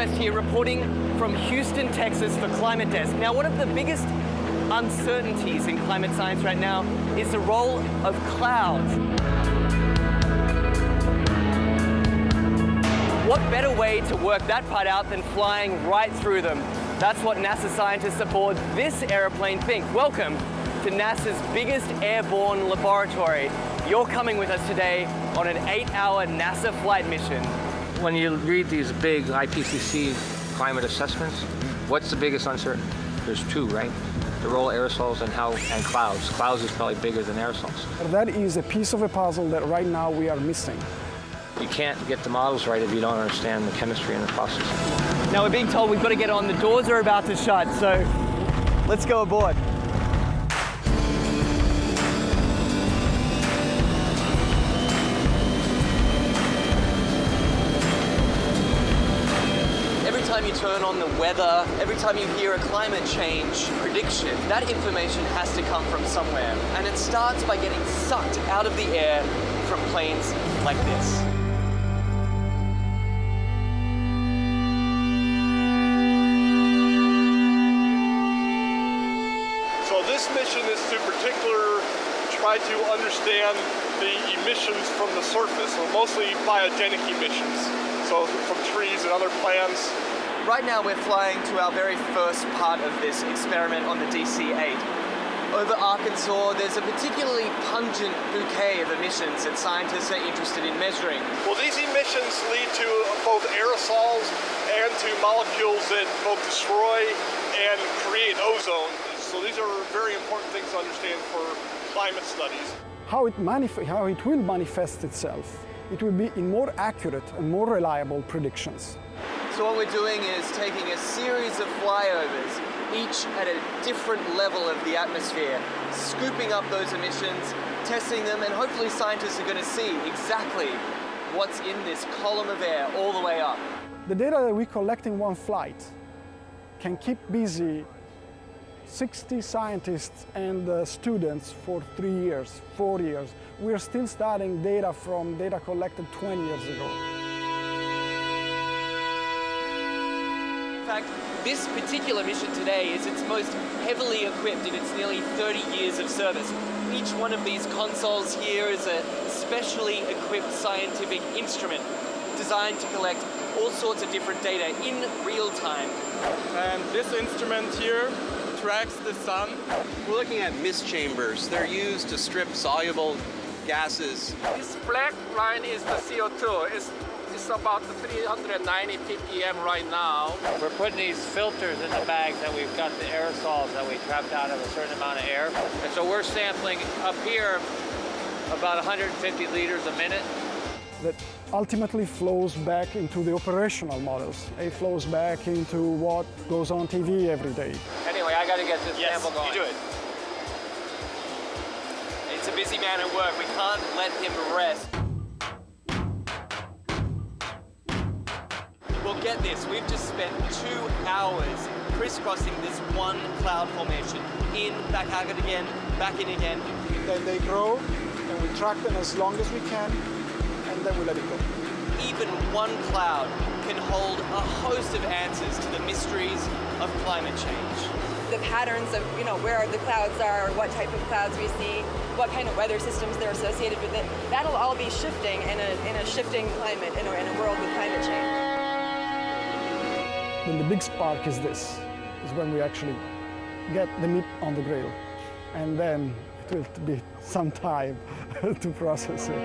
West here, reporting from Houston, Texas for Climate Desk. Now, one of the biggest uncertainties in climate science right now is the role of clouds. What better way to work that part out than flying right through them? That's what NASA scientists aboard this airplane think. Welcome to NASA's biggest airborne laboratory. You're coming with us today on an 8-hour NASA flight mission. When you read these big IPCC climate assessments, what's the biggest uncertainty? There's two, right? The role of aerosols and clouds. Clouds is probably bigger than aerosols. That is a piece of a puzzle that right now we are missing. You can't get the models right if you don't understand the chemistry and the process. Now we're being told we've got to get on. The doors are about to shut, so let's go aboard. Every time you turn on the weather, every time you hear a climate change prediction, that information has to come from somewhere. And it starts by getting sucked out of the air from planes like this. So this mission is to particularly try to understand the emissions from the surface, so mostly biogenic emissions, so from trees and other plants. Right now we're flying to our very first part of this experiment on the DC-8. Over Arkansas, there's a particularly pungent bouquet of emissions that scientists are interested in measuring. Well, these emissions lead to both aerosols and to molecules that both destroy and create ozone. So these are very important things to understand for climate studies. How it will manifest itself, it will be in more accurate and more reliable predictions. So what we're doing is taking a series of flyovers, each at a different level of the atmosphere, scooping up those emissions, testing them, and hopefully scientists are going to see exactly what's in this column of air all the way up. The data that we collect in one flight can keep busy 60 scientists and students for 3 years, 4 years. We're still studying data from data collected 20 years ago. In fact, this particular mission today is its most heavily equipped in its nearly 30 years of service. Each one of these consoles here is a specially equipped scientific instrument designed to collect all sorts of different data in real time. And this instrument here tracks the sun. We're looking at mist chambers. They're used to strip soluble gases. This black line is the CO2. It's about 390 ppm right now. We're putting these filters in the bags that we've got the aerosols that we trapped out of a certain amount of air. And so we're sampling up here about 150 liters a minute. That ultimately flows back into the operational models. It flows back into what goes on TV every day. Anyway, I got to get this sample going. You do it. It's a busy man at work. We can't let him rest. Well, get this. We've just spent 2 hours crisscrossing this one cloud formation. In, back out again, back in again. Then they grow, and we track them as long as we can, and then we let it go. Even one cloud can hold a host of answers to the mysteries of climate change. The patterns of, where the clouds are, what type of clouds we see, what kind of weather systems they're associated with it, that'll all be shifting in a shifting climate, in a world with climate change. Then the big spark is this, is when we actually get the meat on the grill. And then it will be some time to process it.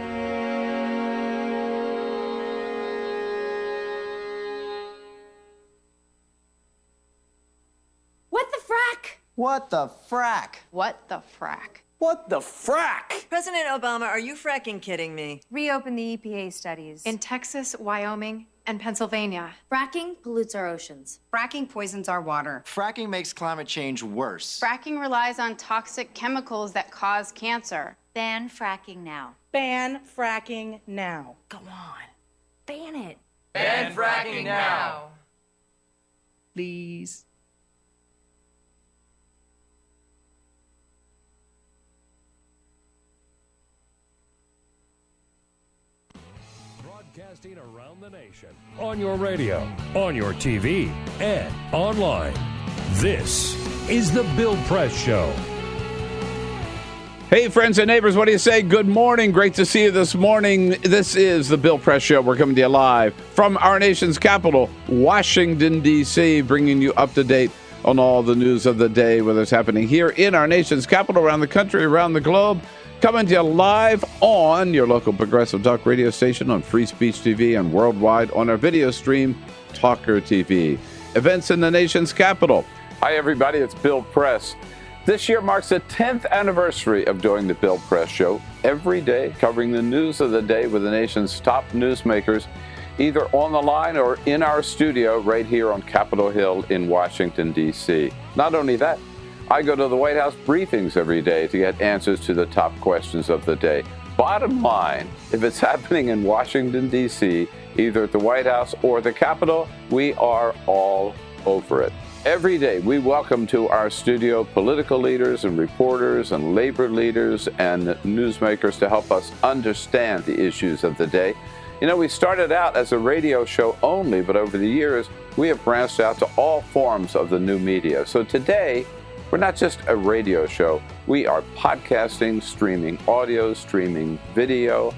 What the frack? What the frack? What the frack? What the frack? President Obama, are you fracking kidding me? Reopen the EPA studies. In Texas, Wyoming, and Pennsylvania. Fracking pollutes our oceans. Fracking poisons our water. Fracking makes climate change worse. Fracking relies on toxic chemicals that cause cancer. Ban fracking now. Ban fracking now. Go on. Ban it. Ban fracking now. Please. Broadcasting around the nation. On your radio, on your TV, and online. This is The Bill Press Show. Hey, friends and neighbors, what do you say? Good morning. Great to see you this morning. This is The Bill Press Show. We're coming to you live from our nation's capital, Washington, D.C., bringing you up to date on all the news of the day, whether it's happening here in our nation's capital, around the country, around the globe. Coming to you live on your local progressive talk radio station, on Free Speech TV, and worldwide on our video stream, TawkrTV. Events in the nation's capital. Hi, everybody. It's Bill Press. This year marks the 10th anniversary of doing the Bill Press Show every day, covering the news of the day with the nation's top newsmakers, either on the line or in our studio right here on Capitol Hill in Washington, D.C. Not only that, I go to the White House briefings every day to get answers to the top questions of the day. Bottom line, if it's happening in Washington, D.C., either at the White House or the Capitol, we are all over it. Every day, we welcome to our studio political leaders and reporters and labor leaders and newsmakers to help us understand the issues of the day. You know, we started out as a radio show only, but over the years, we have branched out to all forms of the new media. So today, we're not just a radio show. We are podcasting, streaming audio, streaming video,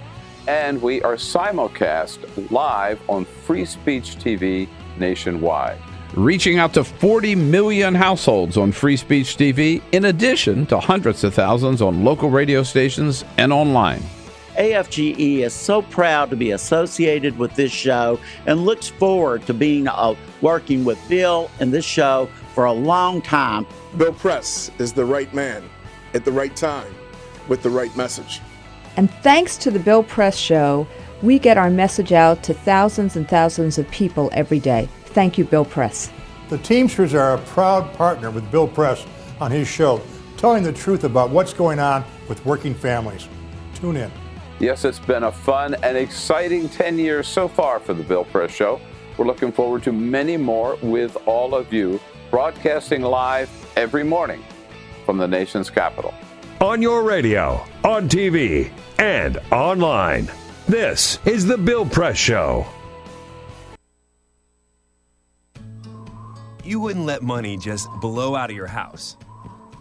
and we are simulcast live on Free Speech TV nationwide, reaching out to 40 million households on Free Speech TV, in addition to hundreds of thousands on local radio stations and online. AFGE is so proud to be associated with this show and looks forward to being working with Bill and this show for a long time. Bill Press is the right man at the right time with the right message. And thanks to the Bill Press Show, we get our message out to thousands and thousands of people every day. Thank you, Bill Press. The Teamsters are a proud partner with Bill Press on his show, telling the truth about what's going on with working families. Tune in. Yes, it's been a fun and exciting 10 years so far for the Bill Press Show. We're looking forward to many more with all of you, broadcasting live every morning from the nation's capital. On your radio, on TV, and online. This is The Bill Press Show. You wouldn't let money just blow out of your house.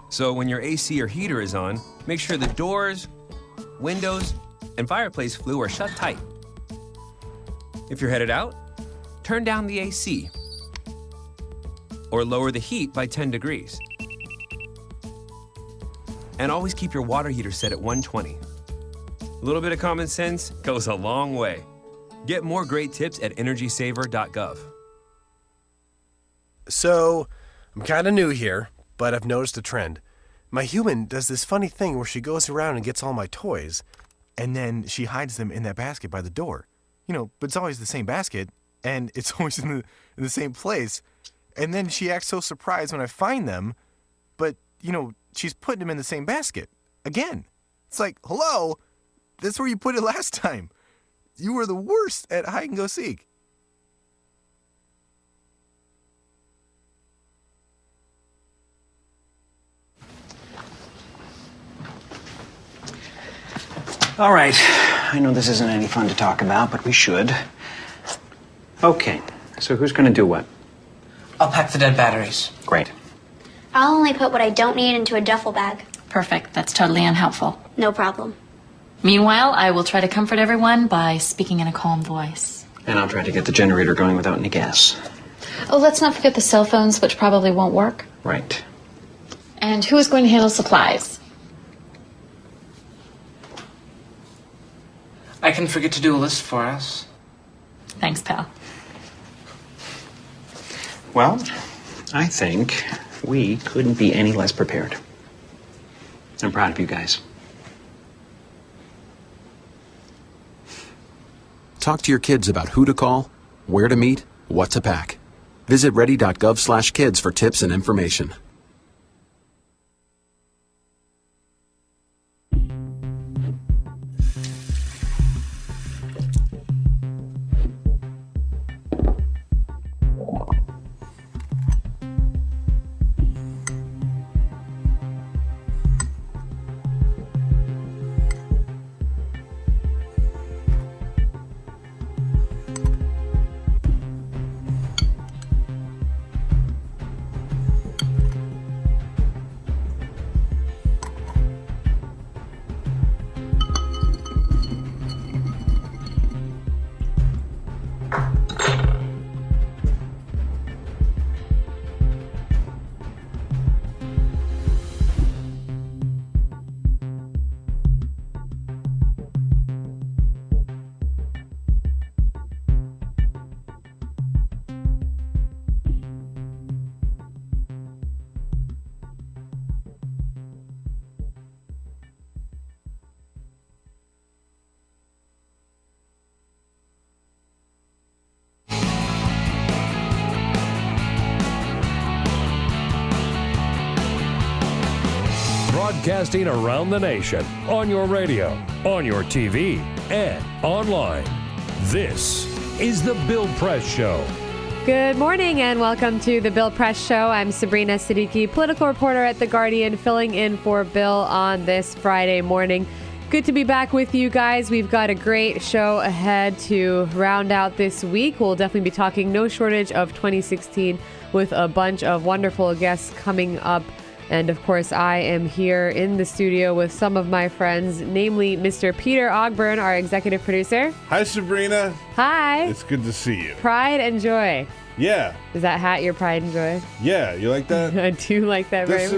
So when your AC or heater is on, make sure the doors, windows, and fireplace flue are shut tight. If you're headed out, turn down the AC or lower the heat by 10 degrees. And always keep your water heater set at 120. A little bit of common sense goes a long way. Get more great tips at energysaver.gov. So, I'm kind of new here, but I've noticed a trend. My human does this funny thing where she goes around and gets all my toys, and then she hides them in that basket by the door. You know, but it's always the same basket, and it's always in the same place. And then she acts so surprised when I find them, but, you know, she's putting them in the same basket. Again. It's like, hello? That's where you put it last time. You were the worst at hide and go seek. All right. I know this isn't any fun to talk about, but we should. Okay. So who's going to do what? I'll pack the dead batteries. Great. I'll only put what I don't need into a duffel bag. Perfect. That's totally unhelpful. No problem. Meanwhile, I will try to comfort everyone by speaking in a calm voice. And I'll try to get the generator going without any gas. Oh, let's not forget the cell phones, which probably won't work. Right. And who is going to handle supplies? I can forget to do a list for us. Thanks, pal. Well, I think we couldn't be any less prepared. I'm proud of you guys. Talk to your kids about who to call, where to meet, what to pack. Visit ready.gov/kids for tips and information. broadcasting around the nation, on your radio, on your TV, and online. This is The Bill Press Show. Good morning and welcome to The Bill Press Show. I'm Sabrina Siddiqui, political reporter at The Guardian, filling in for Bill on this Friday morning. Good to be back with you guys. We've got a great show ahead to round out this week. We'll definitely be talking no shortage of 2016 with a bunch of wonderful guests coming up. And of course, I am here in the studio with some of my friends, namely Mr. Peter Ogburn, our executive producer. Hi, Sabrina. Hi. It's good to see you. Pride and joy. Yeah. Is that hat your pride and joy? Yeah, you like that? I do like that very much.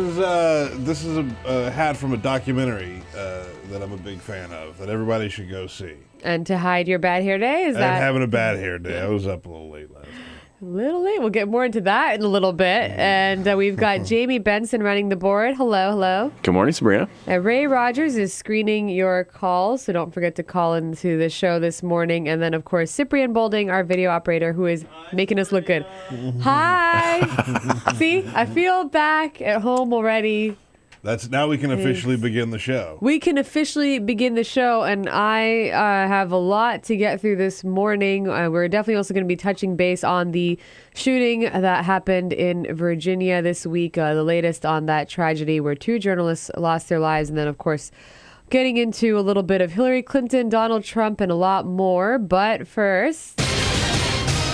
This is a hat from a documentary that I'm a big fan of that everybody should go see. And to hide your bad hair day? I'm having a bad hair day. I was up a little late last night. A little late. We'll get more into that in a little bit. And we've got Jamie Benson running the board. Hello. Good morning, Sabrina. Ray Rogers is screening your calls, so don't forget to call into the show this morning. And then, of course, Cyprian Bolding, our video operator, who is making us look good. Hi. See, I feel back at home already. Now we can officially begin the show. We can officially begin the show, and I have a lot to get through this morning. We're definitely also going to be touching base on the shooting that happened in Virginia this week, the latest on that tragedy where 2 journalists lost their lives, and then, of course, getting into a little bit of Hillary Clinton, Donald Trump, and a lot more. But first...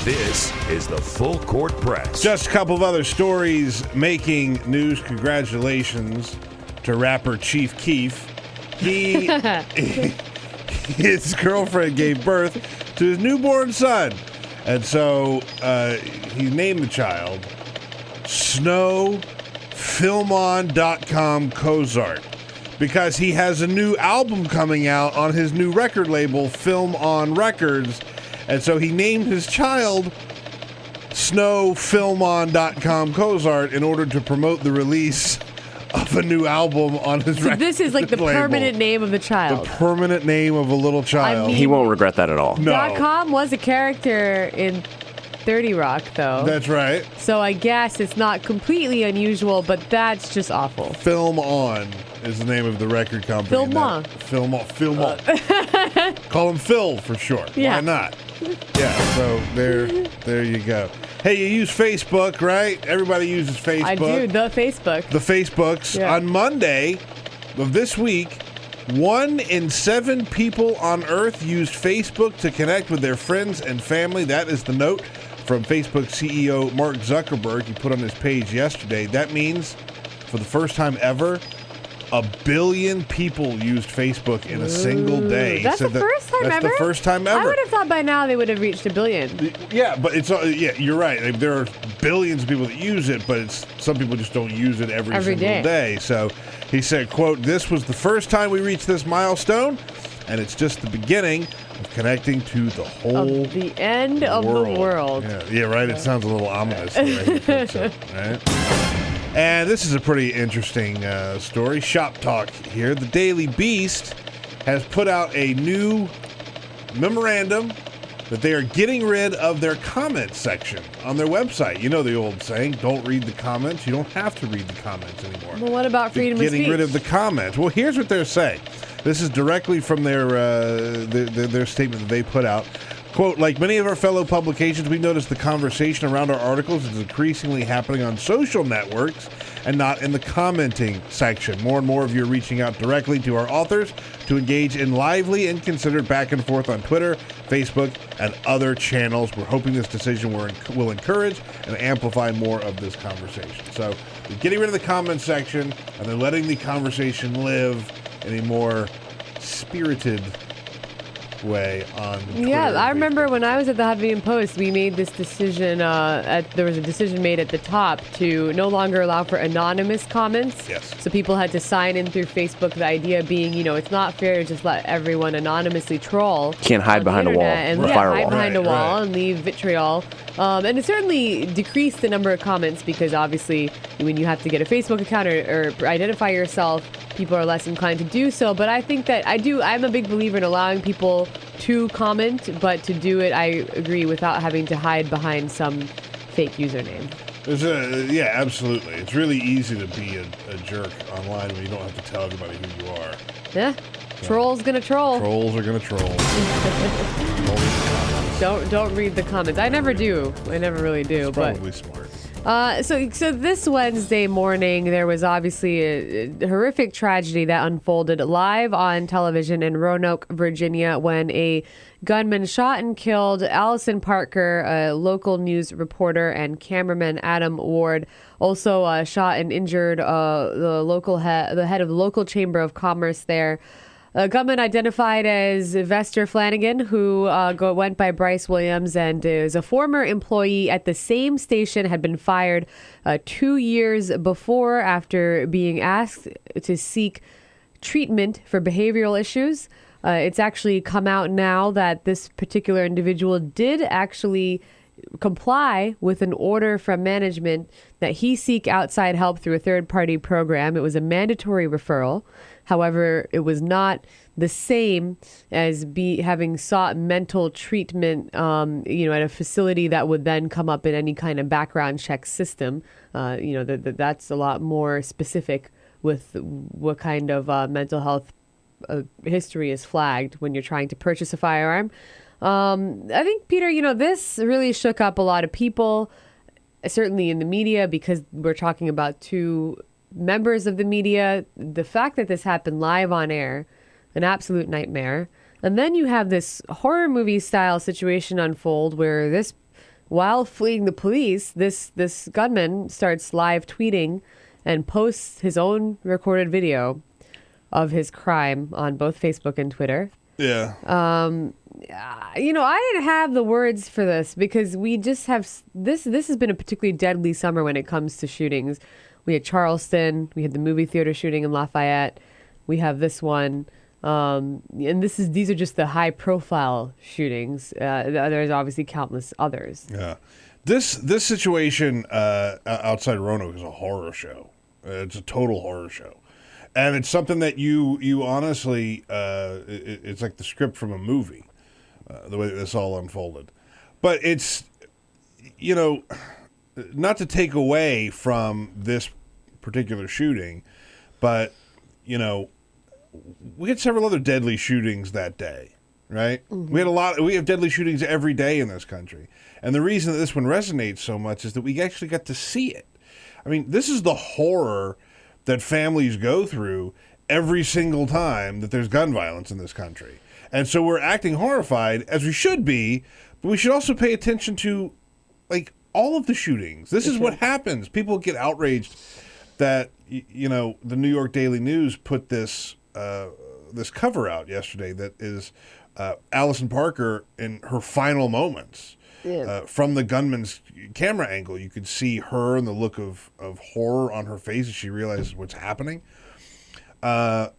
This is the Full Court Press. Just a couple of other stories making news. Congratulations to rapper Chief Keef. His girlfriend gave birth to his newborn son. And so he named the child SnowFilmon.com Cozart because he has a new album coming out on his new record label, Film On Records. And so he named his child SnowFilmon.com Cozart in order to promote the release of a new album on his record label. This is like the permanent name of the child. The permanent name of a little child. He won't regret that at all. No. .com was a character in 30 Rock, though. That's right. So I guess it's not completely unusual, but that's just awful. Film On is the name of the record company. Film On. Film On. Call him Phil for short. Yeah. Why not? Yeah, so there you go. Hey, you use Facebook, right? Everybody uses Facebook. I do, the Facebook. The Facebooks. Yeah. On Monday of this week, 1 in 7 people on Earth used Facebook to connect with their friends and family. That is the note from Facebook CEO Mark Zuckerberg. He put on his page yesterday. That means, for the first time ever, 1 billion people used Facebook in a single day. That's the first time ever? That's the first time ever. I would have thought by now they would have reached 1 billion. Yeah, but you're right. Like, there are billions of people that use it, but some people just don't use it every single day. So he said, quote, "This was the first time we reached this milestone, and it's just the beginning of connecting to the whole of the end of the world." Yeah, right? It sounds a little ominous the way he puts it, right? And this is a pretty interesting story. Shop talk here. The Daily Beast has put out a new memorandum that they are getting rid of their comment section on their website. You know the old saying, don't read the comments. You don't have to read the comments anymore. Well, what about freedom of speech? Getting rid of the comments. Well, here's what they're saying. This is directly from their statement that they put out. Quote, "Like many of our fellow publications, we noticed the conversation around our articles is increasingly happening on social networks and not in the commenting section. More and more of you are reaching out directly to our authors to engage in lively and considered back and forth on Twitter, Facebook, and other channels. We're hoping this decision will encourage and amplify more of this conversation." So they're getting rid of the comment section, and they're letting the conversation live in a more spirited way on Twitter. Yeah, I remember when I was at the Huffington Post, we made this decision, there was a decision made at the top to no longer allow for anonymous comments. Yes. So people had to sign in through Facebook, the idea being, it's not fair to just let everyone anonymously troll. Can't hide behind a wall, and hide behind a wall and leave vitriol. And it certainly decreased the number of comments because obviously when you have to get a Facebook account or identify yourself, people are less inclined to do so. But I think that I'm a big believer in allowing people to comment, but to do it, I agree, without having to hide behind some fake username. Yeah, absolutely. It's really easy to be a jerk online when you don't have to tell everybody who you are. Yeah. Trolls gonna troll. Trolls are gonna troll. Don't read the comments. I never do. I never really do. It's probably smart. So this Wednesday morning, there was obviously a horrific tragedy that unfolded live on television in Roanoke, Virginia, when a gunman shot and killed Allison Parker, a local news reporter, and cameraman Adam Ward. Also shot and injured the head of the local chamber of commerce there. A gunman identified as Vester Flanagan, who went by Bryce Williams and is a former employee at the same station, had been fired 2 years before after being asked to seek treatment for behavioral issues. It's actually come out now that this particular individual did actually comply with an order from management that he seek outside help through a third-party program. It was a mandatory referral. However, it was not the same as having sought mental treatment, at a facility that would then come up in any kind of background check system. That's a lot more specific with what kind of mental health history is flagged when you're trying to purchase a firearm. I think, Peter, this really shook up a lot of people, certainly in the media, because we're talking about two members of the media. The fact that this happened live on air, an absolute nightmare. And then you have this horror movie style situation unfold where while fleeing the police, this gunman starts live tweeting and posts his own recorded video of his crime on both Facebook and Twitter. Yeah. I didn't have the words for this because we just have this has been a particularly deadly summer when it comes to shootings. We had Charleston, we had the movie theater shooting in Lafayette, we have this one, and these are just the high profile shootings. There's obviously countless others. Yeah. This situation outside Roanoke is a horror show. It's a total horror show. And it's something that you honestly, it's like the script from a movie, the way that this all unfolded. But it's, not to take away from this particular shooting, but, we had several other deadly shootings that day, right? Mm-hmm. We have deadly shootings every day in this country. And the reason that this one resonates so much is that we actually got to see it. I mean, this is the horror that families go through every single time that there's gun violence in this country. And so we're acting horrified, as we should be, but we should also pay attention to, all of the shootings. This is what happens. People get outraged that, the New York Daily News put this cover out yesterday that is Allison Parker in her final moments. Yeah. From the gunman's camera angle, you could see her and the look of horror on her face as she realizes what's happening. And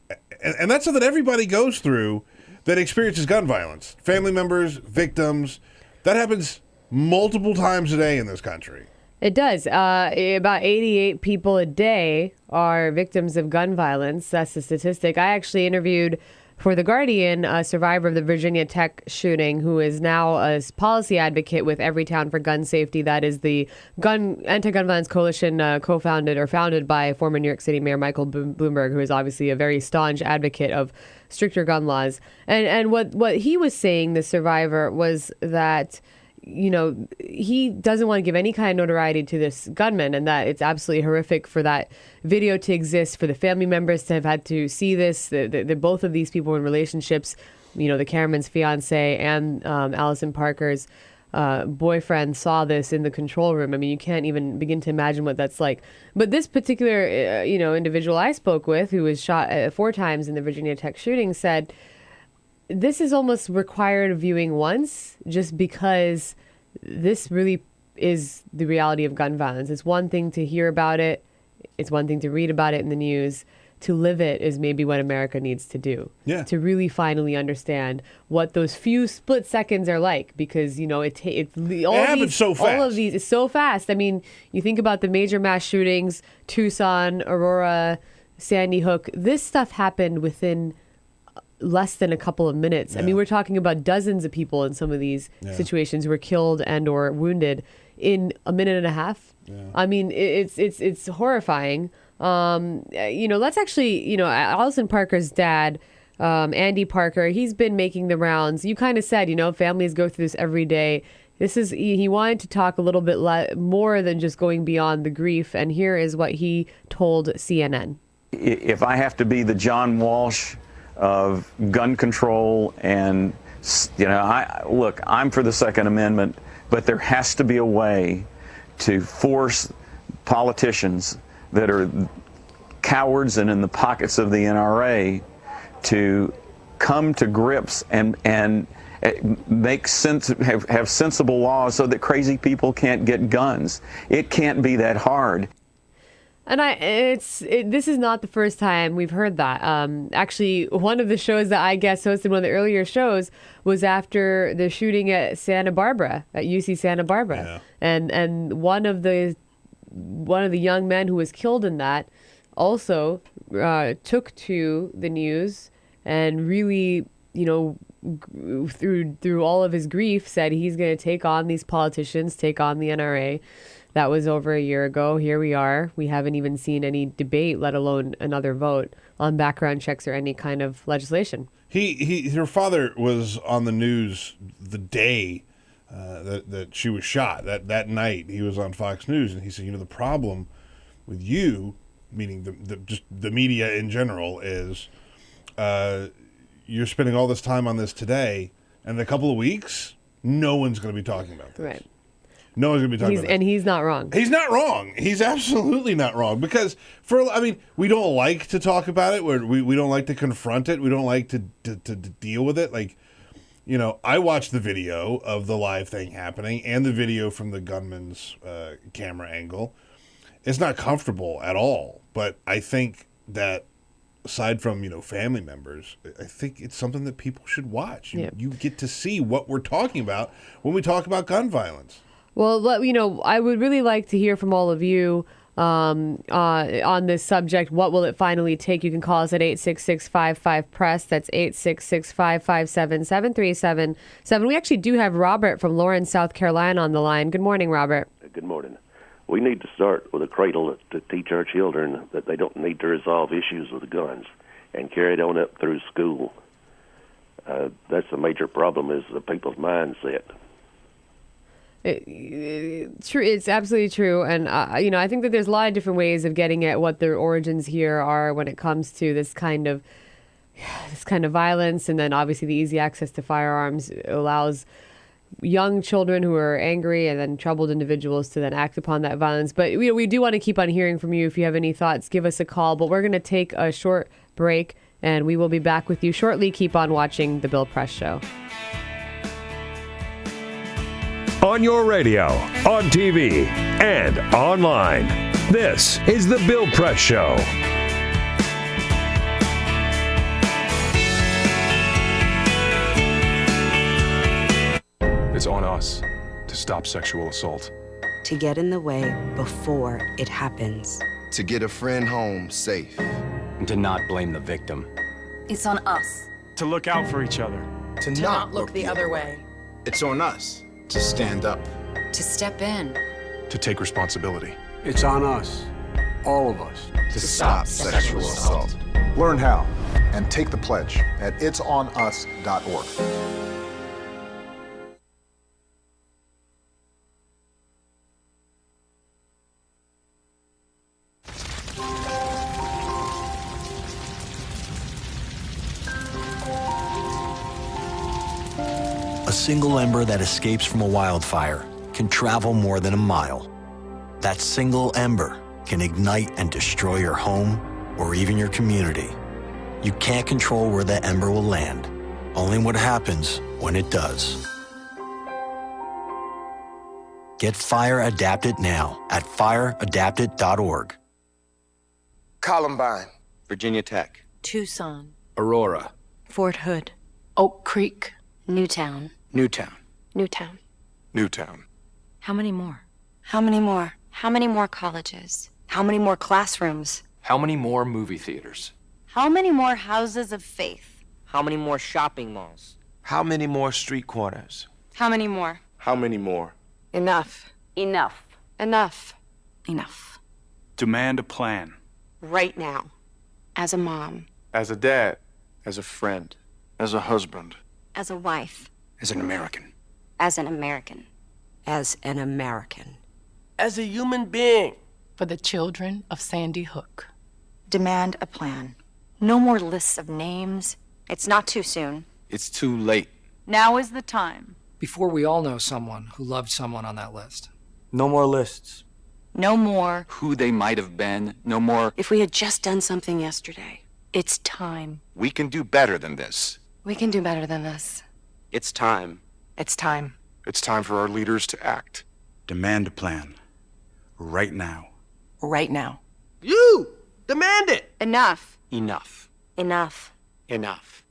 that's something everybody goes through that experiences gun violence. Family members, victims. That happens multiple times a day in this country. It does. About 88 people a day are victims of gun violence. That's the statistic. I actually interviewed for The Guardian, a survivor of the Virginia Tech shooting, who is now a policy advocate with Everytown for Gun Safety. That is the anti-gun violence coalition founded by former New York City Mayor Michael Bloomberg, who is obviously a very staunch advocate of stricter gun laws. And what he was saying, the survivor, was that he doesn't want to give any kind of notoriety to this gunman, and that it's absolutely horrific for that video to exist, for the family members to have had to see this. Both of these people in relationships, the cameraman's fiance and Allison Parker's boyfriend saw this in the control room. I mean, you can't even begin to imagine what that's like. But this particular, individual I spoke with, who was shot 4 times in the Virginia Tech shooting, said this is almost required viewing once, just because this really is the reality of gun violence. It's one thing to hear about it. It's one thing to read about it in the news. To live it is maybe what America needs to do. Yeah. To really finally understand what those few split seconds are like, because, it happens so fast. All of these is so fast. I mean, you think about the major mass shootings, Tucson, Aurora, Sandy Hook. This stuff happened within less than a couple of minutes. Yeah. I mean, we're talking about dozens of people in some of these situations who were killed and or wounded in a minute and a half. I mean, it's horrifying. Let's actually, Allison Parker's dad, Andy Parker, he's been making the rounds. You kind of said, families go through this every day. He wanted to talk a little bit more than just going beyond the grief. And here is what he told CNN. If I have to be the John Walsh of gun control and, I'm for the Second Amendment, but there has to be a way to force politicians that are cowards and in the pockets of the NRA to come to grips and make sense, have sensible laws so that crazy people can't get guns. It can't be that hard. And this is not the first time we've heard that. Actually, one of the shows that I guest hosted, one of the earlier shows, was after the shooting at Santa Barbara, at UC Santa Barbara, and one of the young men who was killed in that also took to the news and really, through all of his grief, said he's going to take on these politicians, take on the NRA. That was over a year ago. Here we are. We haven't even seen any debate, let alone another vote on background checks or any kind of legislation. Her father was on the news the day that she was shot. That night, he was on Fox News, and he said, the problem with you, meaning the media in general, is you're spending all this time on this today, and in a couple of weeks, no one's going to be talking about this. Right. No one's going to be talking about this. And he's not wrong. He's not wrong. He's absolutely not wrong. Because, we don't like to talk about it. We don't like to confront it. We don't like to deal with it. I watched the video of the live thing happening and the video from the gunman's camera angle. It's not comfortable at all. But I think that aside from, family members, I think it's something that people should watch. You get to see what we're talking about when we talk about gun violence. Well, I would really like to hear from all of you on this subject. What will it finally take? You can call us at 866-55-PRESS. That's 866-557-7377. We actually do have Robert from Lawrence, South Carolina on the line. Good morning, Robert. Good morning. We need to start with a cradle to teach our children that they don't need to resolve issues with guns and carry it on up through school. That's the major problem, is the people's mindset. True, it's absolutely true, and I think that there's a lot of different ways of getting at what their origins here are when it comes to this kind of violence, and then obviously the easy access to firearms allows young children who are angry and then troubled individuals to then act upon that violence. But we do want to keep on hearing from you. If you have any thoughts, give us a call. But we're going to take a short break, and we will be back with you shortly. Keep on watching The Bill Press Show. On your radio, on TV, and online. This is The Bill Press Show. It's on us to stop sexual assault. To get in the way before it happens. To get a friend home safe. And to not blame the victim. It's on us. To look out for each other. To not look the other way. It's on us to stand up. To step in. To take responsibility. It's on us, all of us, to stop sexual assault. Learn how and take the pledge at itsonus.org. A single ember that escapes from a wildfire can travel more than a mile. That single ember can ignite and destroy your home or even your community. You can't control where that ember will land, only what happens when it does. Get Fire Adapted now at fireadapted.org. Columbine, Virginia Tech, Tucson, Aurora, Fort Hood, Oak Creek, Newtown. Newtown, Newtown. Newtown. How many more? How many more? How many more colleges? How many more classrooms? How many more movie theaters? How many more houses of faith? How many more shopping malls? How many more street corners? How many more? How many more? Enough. Enough. Enough. Enough. Demand a plan. Right now. As a mom. As a dad. As a friend. As a husband. As a wife. As an American. As an American. As an American. As a human being. For the children of Sandy Hook. Demand a plan. No more lists of names. It's not too soon. It's too late. Now is the time. Before we all know someone who loved someone on that list. No more lists. No more. Who they might have been. No more. If we had just done something yesterday. It's time. We can do better than this. We can do better than this. It's time. It's time. It's time for our leaders to act. Demand a plan. Right now. Right now. You! Demand it! Enough. Enough. Enough. Enough.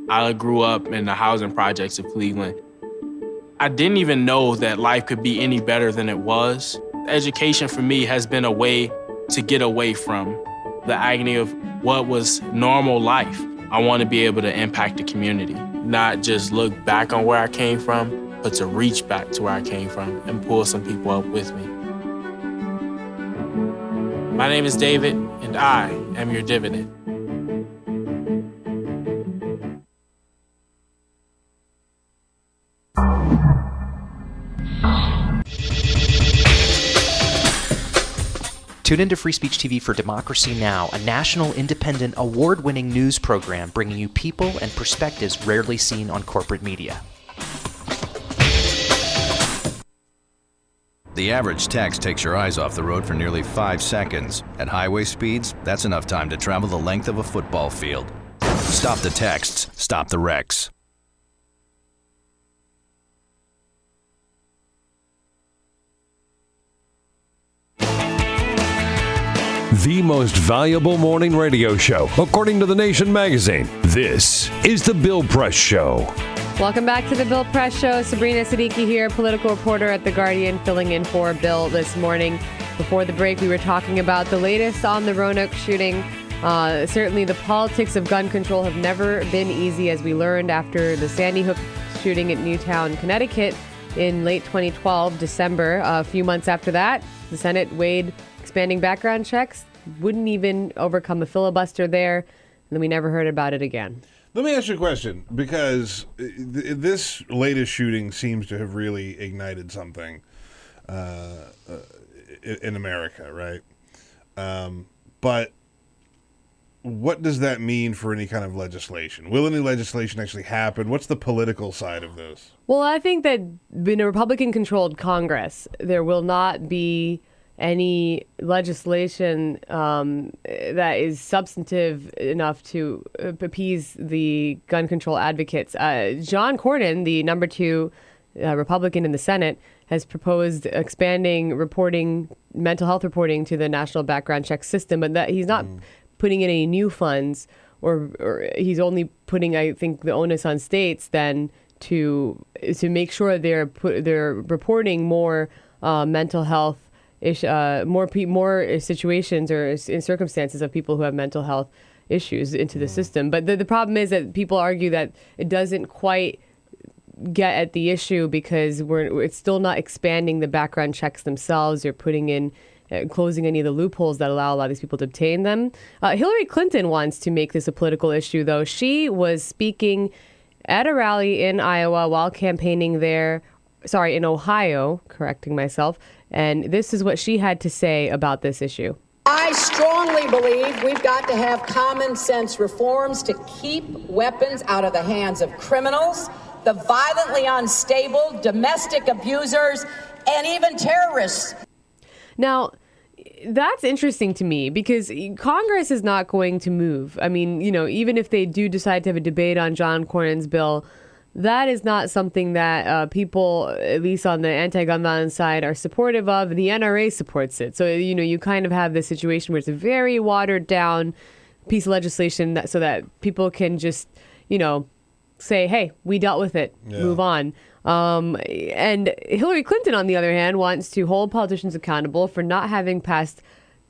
I grew up in the housing projects of Cleveland. I didn't even know that life could be any better than it was. Education for me has been a way to get away from the agony of what was normal life. I want to be able to impact the community, not just look back on where I came from, but to reach back to where I came from and pull some people up with me. My name is David, and I am your dividend. Tune into Free Speech TV for Democracy Now!, a national, independent, award-winning news program bringing you people and perspectives rarely seen on corporate media. The average text takes your eyes off the road for nearly 5 seconds. At highway speeds, that's enough time to travel the length of a football field. Stop the texts, stop the wrecks. The most valuable morning radio show, according to The Nation magazine. This is The Bill Press Show. Welcome back to The Bill Press Show. Sabrina Siddiqui here, political reporter at The Guardian, filling in for Bill this morning. Before the break, we were talking about the latest on the Roanoke shooting. Certainly the politics of gun control have never been easy, as we learned after the Sandy Hook shooting at Newtown, Connecticut in late 2012, December. A few months after that, the Senate weighed expanding background checks, wouldn't even overcome a filibuster there, and then we never heard about it again. Let me ask you a question, because this latest shooting seems to have really ignited something in America, right? But what does that mean for any kind of legislation? Will any legislation actually happen? What's the political side of this? Well, I think that in a Republican-controlled Congress, there will not be any legislation that is substantive enough to appease the gun control advocates. John Cornyn, the number 2 Republican in the Senate, has proposed expanding mental health reporting to the national background check system, but that he's not putting in any new funds, or he's only putting, I think, the onus on states then to make sure they're reporting more mental health more situations or in circumstances of people who have mental health issues into the system. But the problem is that people argue that it doesn't quite get at the issue because it's still not expanding the background checks themselves or putting in closing any of the loopholes that allow a lot of these people to obtain them. Hillary Clinton wants to make this a political issue, though. She was speaking at a rally in Iowa while campaigning there. Sorry, in Ohio, correcting myself. And this is what she had to say about this issue. I strongly believe we've got to have common sense reforms to keep weapons out of the hands of criminals, the violently unstable, domestic abusers, and even terrorists. Now, That's interesting to me because Congress is not going to move. I mean, even if they do decide to have a debate on John Cornyn's bill, that is not something that people, at least on the anti-gun violence side, are supportive of. The NRA supports it. So, you kind of have this situation where it's a very watered down piece of legislation so that people can just, say, hey, we dealt with it, move on. And Hillary Clinton, on the other hand, wants to hold politicians accountable for not having passed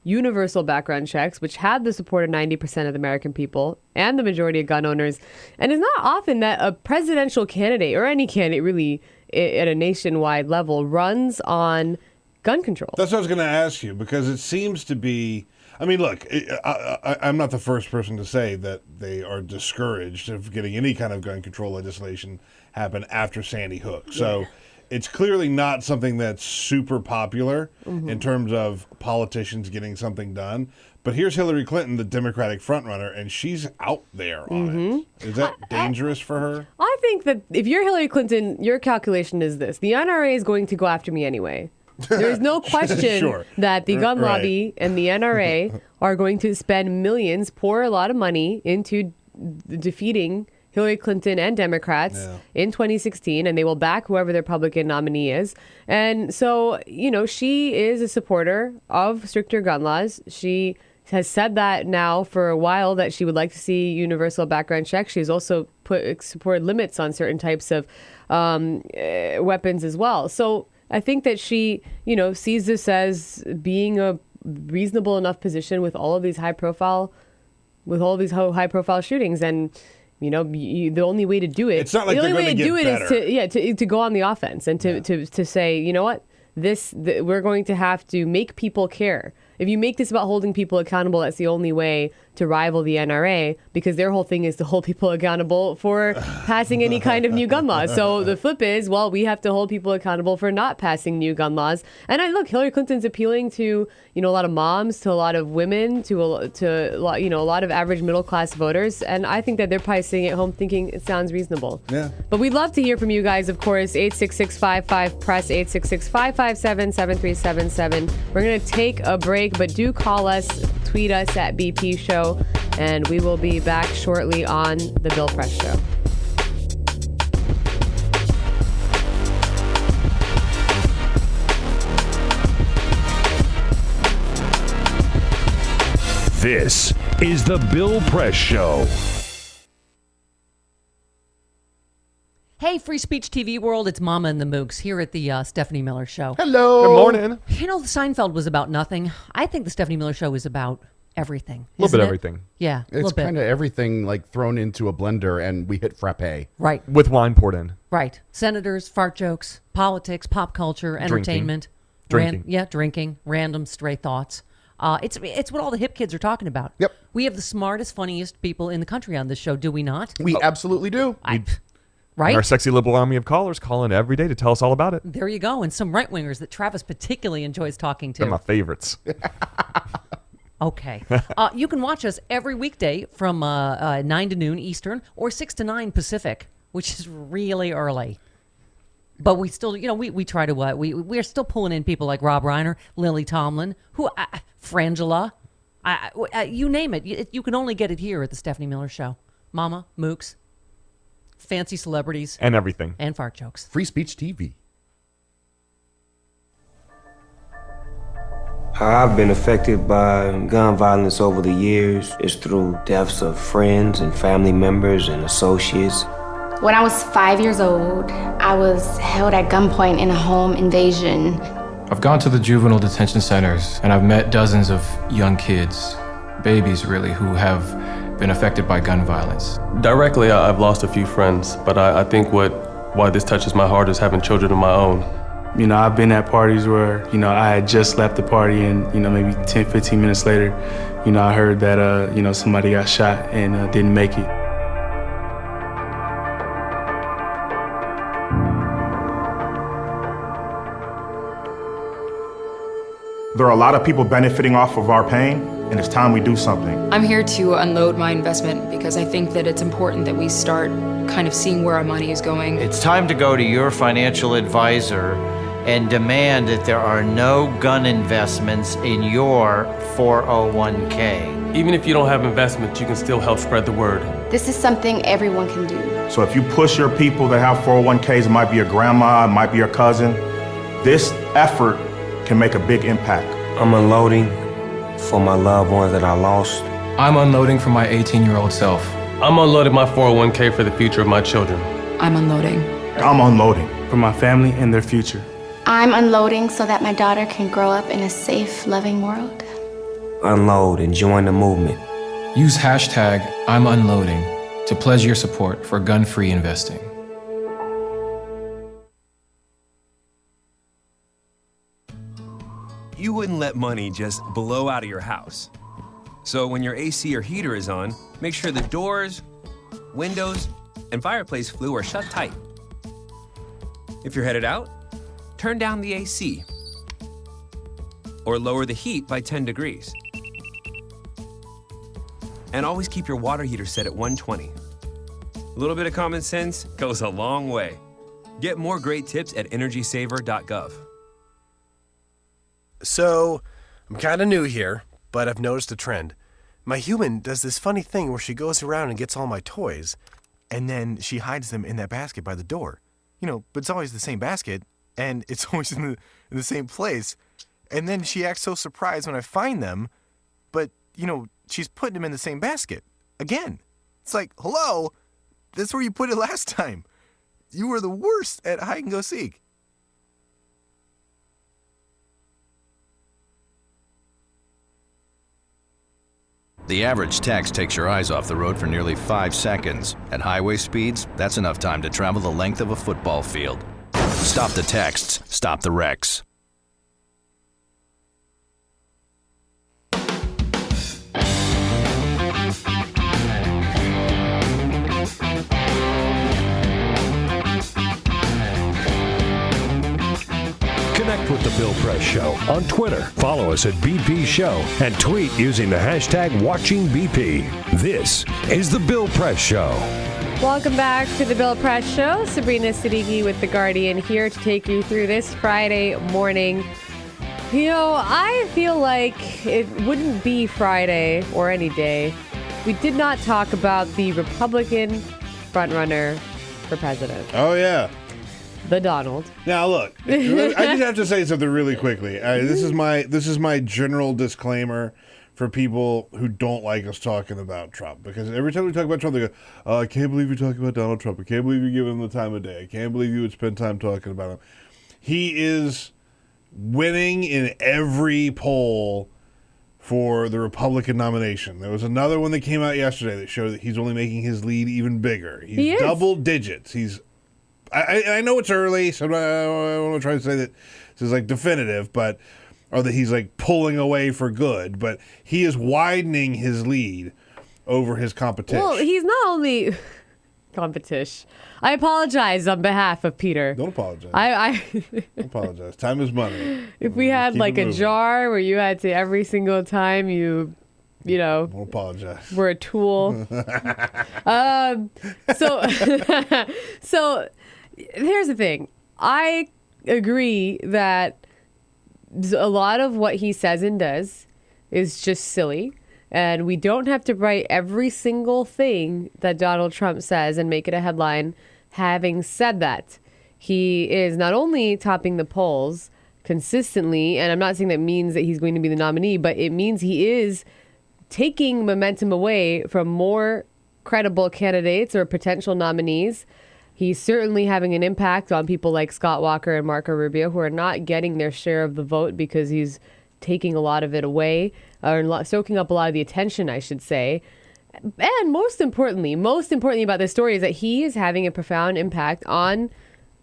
universal background checks, which had the support of 90% of the American people and the majority of gun owners. And it's not often that a presidential candidate, or any candidate really at a nationwide level, runs on gun control. That's what I was going to ask you, because it seems to be... I mean, look, I'm not the first person to say that they are discouraged of getting any kind of gun control legislation happen after Sandy Hook. So it's clearly not something that's super popular in terms of politicians getting something done. But here's Hillary Clinton, the Democratic frontrunner, and she's out there on it. Is that dangerous for her? I think that if you're Hillary Clinton, your calculation is this. The NRA is going to go after me anyway. There's no question that the gun lobby and the NRA are going to spend millions, pour a lot of money into defeating Hillary Clinton and Democrats in 2016, and they will back whoever their Republican nominee is. And so, she is a supporter of stricter gun laws. She has said that now for a while, that she would like to see universal background checks. She's also supported limits on certain types of weapons as well. So I think that she, sees this as being a reasonable enough position with all of these high profile shootings. And, the only way to do it, it's not like the only way to do it is to go on the offense and to say, you know what, we're going to have to make people care. If you make this about holding people accountable, that's the only way to rival the NRA, because their whole thing is to hold people accountable for passing any kind of new gun laws. So the flip is, well, we have to hold people accountable for not passing new gun laws. And look, Hillary Clinton's appealing to, a lot of moms, to a lot of women, to a lot of average middle class voters. And I think that they're probably sitting at home thinking it sounds reasonable. Yeah. But we'd love to hear from you guys, of course. 866-55-PRESS, 866-557-7377. We're going to take a break, but do call us, tweet us at BP Show, and we will be back shortly on The Bill Press Show. This is The Bill Press Show. Hey, Free Speech TV world, it's Mama and the Mooks here at the Stephanie Miller Show. Hello. Good morning. Seinfeld was about nothing. I think the Stephanie Miller Show is about everything. A little bit everything. Yeah, a it's kind of everything like thrown into a blender and we hit frappe. Right. With wine poured in. Right. Senators, fart jokes, politics, pop culture, entertainment. Drinking. Random stray thoughts. It's what all the hip kids are talking about. Yep. We have the smartest, funniest people in the country on this show, do we not? We absolutely do. Right? Our sexy liberal army of callers calling every day to tell us all about it. There you go. And some right-wingers that Travis particularly enjoys talking to. They're my favorites. Okay. You can watch us every weekday from 9 to noon Eastern or 6 to 9 Pacific, which is really early. But we still, we try to, we're still pulling in people like Rob Reiner, Lily Tomlin, Frangela, you name it. You can only get it here at the Stephanie Miller Show. Mama, Mooks, fancy celebrities. And everything. And fart jokes. Free Speech TV. How I've been affected by gun violence over the years is through deaths of friends and family members and associates. When I was 5 years old, I was held at gunpoint in a home invasion. I've gone to the juvenile detention centers and I've met dozens of young kids, babies really, who have been affected by gun violence. Directly, I've lost a few friends, but I think why this touches my heart is having children of my own. I've been at parties where, I had just left the party and, maybe 10, 15 minutes later, I heard that, somebody got shot and didn't make it. There are a lot of people benefiting off of our pain, and it's time we do something. I'm here to unload my investment because I think that it's important that we start kind of seeing where our money is going. It's time to go to your financial advisor and demand that there are no gun investments in your 401k. Even if you don't have investments, you can still help spread the word. This is something everyone can do. So if you push your people that have 401ks, it might be your grandma, it might be your cousin, this effort can make a big impact. I'm unloading for my loved ones that I lost. I'm unloading for my 18-year-old self. I'm unloading my 401k for the future of my children. I'm unloading. I'm unloading For my family and their future. I'm unloading so that my daughter can grow up in a safe, loving world. Unload and join the movement. Use hashtag I'm unloading to pledge your support for gun-free investing. You wouldn't let money just blow out of your house. So when your AC or heater is on, make sure the doors, windows, and fireplace flue are shut tight. If you're headed out, turn down the AC or lower the heat by 10 degrees. And always keep your water heater set at 120. A little bit of common sense goes a long way. Get more great tips at energysaver.gov. So, I'm kind of new here, but I've noticed a trend. My human does this funny thing where she goes around and gets all my toys, and then she hides them in that basket by the door. But it's always the same basket, and it's always in the same place. And then she acts so surprised when I find them, but, she's putting them in the same basket. Again. It's like, hello? That's where you put it last time. You were the worst at hide and go seek. The average text takes your eyes off the road for nearly 5 seconds. At highway speeds, that's enough time to travel the length of a football field. Stop the texts, stop the wrecks. Connect with The Bill Press Show on Twitter. Follow us at BP Show and tweet using the hashtag WatchingBP. This is The Bill Press Show. Welcome back to The Bill Press Show. Sabrina Siddiqui with The Guardian here to take you through this Friday morning. I feel like it wouldn't be Friday or any day. We did not talk about the Republican frontrunner for president. Oh, yeah. The Donald. Now, look, I just have to say something really quickly. This is my general disclaimer for people who don't like us talking about Trump. Because every time we talk about Trump, they go, I can't believe you're talking about Donald Trump. I can't believe you're giving him the time of day. I can't believe you would spend time talking about him. He is winning in every poll for the Republican nomination. There was another one that came out yesterday that showed that he's only making his lead even bigger. He's double digits. I know it's early, so I don't want to try to say that this is like definitive, or that he's like pulling away for good, but he is widening his lead over his competition. Well, he's not only competition. I apologize on behalf of Peter. Don't apologize. Don't apologize. Time is money. If we had like a jar where you had to every single time you don't apologize. We're a tool. So here's the thing. I agree that a lot of what he says and does is just silly. And we don't have to write every single thing that Donald Trump says and make it a headline. Having said that, he is not only topping the polls consistently, and I'm not saying that means that he's going to be the nominee, but it means he is taking momentum away from more credible candidates or potential nominees. He's certainly having an impact on people like Scott Walker and Marco Rubio, who are not getting their share of the vote because he's taking a lot of it away, or soaking up a lot of the attention, I should say. And most importantly about this story is that he is having a profound impact on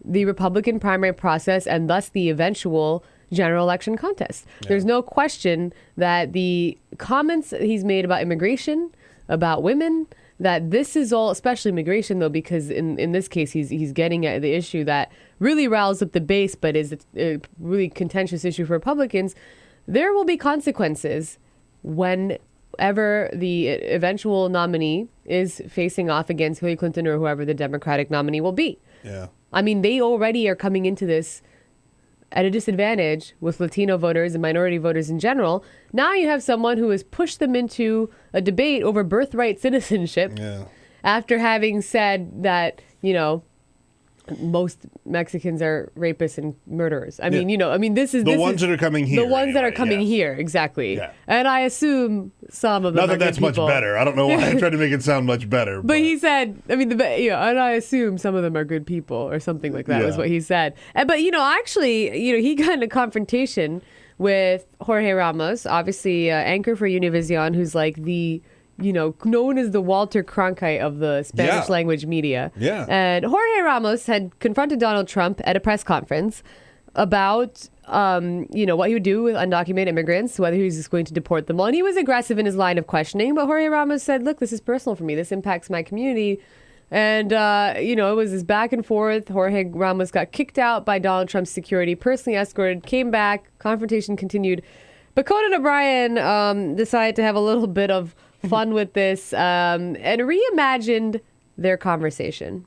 the Republican primary process and thus the eventual general election contest. Yeah. There's no question that the comments that he's made about immigration, about women, that this is all, especially immigration though, because in this case, he's getting at the issue that really riles up the base, but is a really contentious issue for Republicans. There will be consequences whenever the eventual nominee is facing off against Hillary Clinton or whoever the Democratic nominee will be. Yeah. I mean, they already are coming into this at a disadvantage with Latino voters and minority voters in general. Now you have someone who has pushed them into a debate over birthright citizenship after having said that, most Mexicans are rapists and murderers. I mean, this is the ones that are coming here. The ones that are coming here, exactly. Yeah. And I assume some of them. Not that that's much better. I don't know why I tried to make it sound much better. But he said, and I assume some of them are good people or something like that was what he said. But actually, he got in a confrontation with Jorge Ramos, obviously anchor for Univision, who's like the known as the Walter Cronkite of the Spanish language media. Yeah. And Jorge Ramos had confronted Donald Trump at a press conference about, what he would do with undocumented immigrants, whether he was just going to deport them all. And he was aggressive in his line of questioning. But Jorge Ramos said, look, this is personal for me. This impacts my community. And, it was this back and forth. Jorge Ramos got kicked out by Donald Trump's security, personally escorted, came back, confrontation continued. But Conan O'Brien decided to have a little bit of fun with this and reimagined their conversation.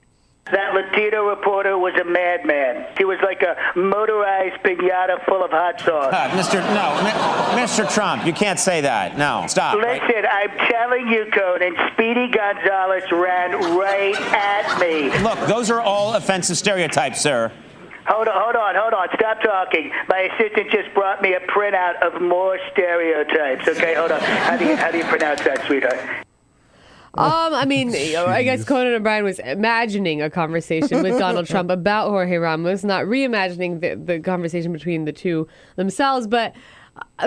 That Latino reporter was a madman. He was like a motorized piñata full of hot sauce. Mr. Trump, you can't say that. No, stop. Listen, I'm telling you, Conan, Speedy Gonzalez ran right at me. Look, those are all offensive stereotypes, sir. Hold on. Stop talking. My assistant just brought me a printout of more stereotypes. Okay, hold on. How do you pronounce that, sweetheart? I guess Conan O'Brien was imagining a conversation with Donald Trump about Jorge Ramos, not reimagining the conversation between the two themselves. But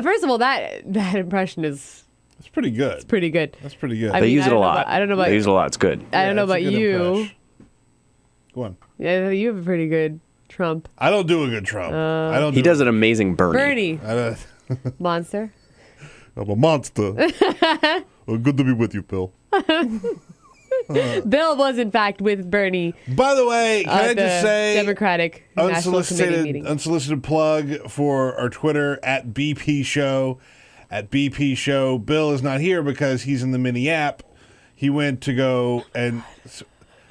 first of all, that impression is... It's pretty good. It's pretty good. That's pretty good. They use it a lot. I don't know about... They use it a lot. It's good. I don't know about you. Impression. Go on. Yeah, you have a pretty good Trump. I don't do a good Trump. He does an amazing Bernie. Monster. I'm a monster. Well, good to be with you, Bill. Bill was, in fact, with Bernie. By the way, can I just say, Democratic National Committee meeting. Unsolicited plug for our Twitter at BP Show. At BP Show. Bill is not here because he's in the mini app. He went to go and...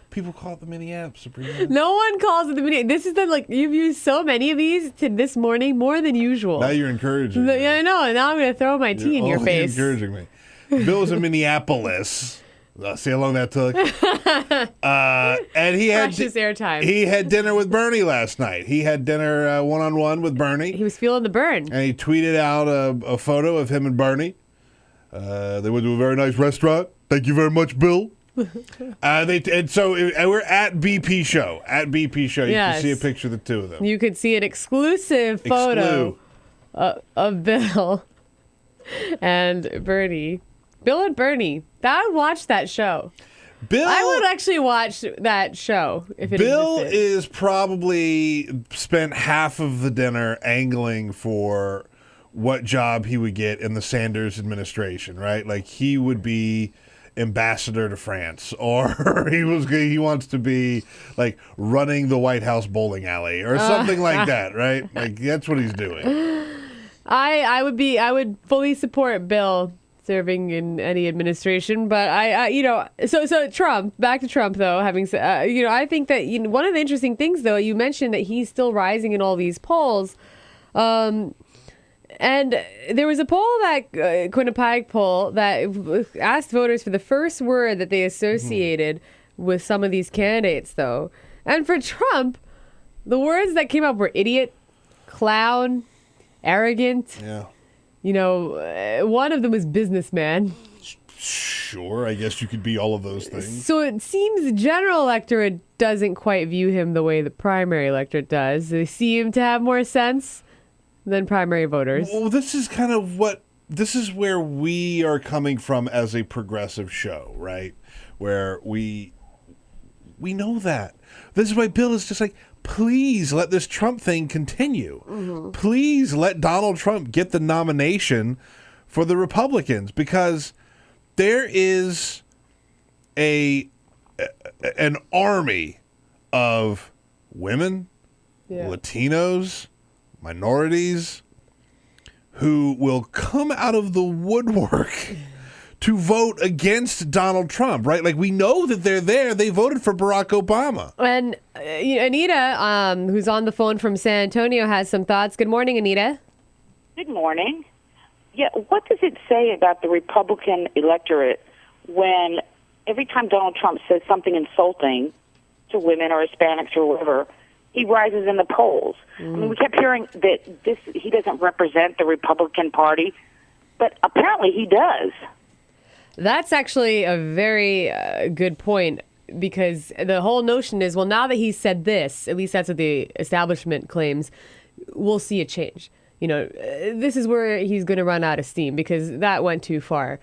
People call it the mini app, Sabrina. No one calls it the mini. This is you've used so many of these this morning, more than usual. Now you're encouraging me. Yeah, I know. And now I'm going to throw my tea in your face. Encouraging me. Bill was in Minneapolis. See how long that took? And he had precious airtime. He had dinner with Bernie last night. He had dinner one-on-one with Bernie. He was feeling the burn. And he tweeted out a photo of him and Bernie. They went to a very nice restaurant. Thank you very much, Bill. So we're at BP Show. At BP Show, you can see a picture of the two of them. You could see an exclusive photo of Bill and Bernie. Bill and Bernie. I would watch that show. I would actually watch that show if it Bill existed. is probably spent half of the dinner angling for what job he would get in the Sanders administration, right? Like he would be ambassador to France, or he wants to be like running the White House bowling alley or something like that, right? Like that's what he's doing. I would fully support Bill serving in any administration, but so Trump, back to Trump though, having said, I think that one of the interesting things though, you mentioned that he's still rising in all these polls. And there was a poll, that Quinnipiac poll, that asked voters for the first word that they associated with some of these candidates, though. And for Trump, the words that came up were idiot, clown, arrogant. Yeah. One of them was businessman. Sure, I guess you could be all of those things. So it seems the general electorate doesn't quite view him the way the primary electorate does. They seem to have more sense than primary voters. Well, this is where we are coming from as a progressive show, right? Where we know that. This is why Bill is just like, please let this Trump thing continue. Mm-hmm. Please let Donald Trump get the nomination for the Republicans, because there is an army of women, Latinos, minorities who will come out of the woodwork to vote against Donald Trump, right? Like, we know that they're there. They voted for Barack Obama. And Anita, who's on the phone from San Antonio, has some thoughts. Good morning, Anita. Good morning. Yeah, what does it say about the Republican electorate when every time Donald Trump says something insulting to women or Hispanics or whatever, he rises in the polls? I mean, we kept hearing that he doesn't represent the Republican Party, but apparently he does. That's actually a very good point, because the whole notion is, well, now that he said this, at least that's what the establishment claims, we'll see a change. This is where he's going to run out of steam, because that went too far.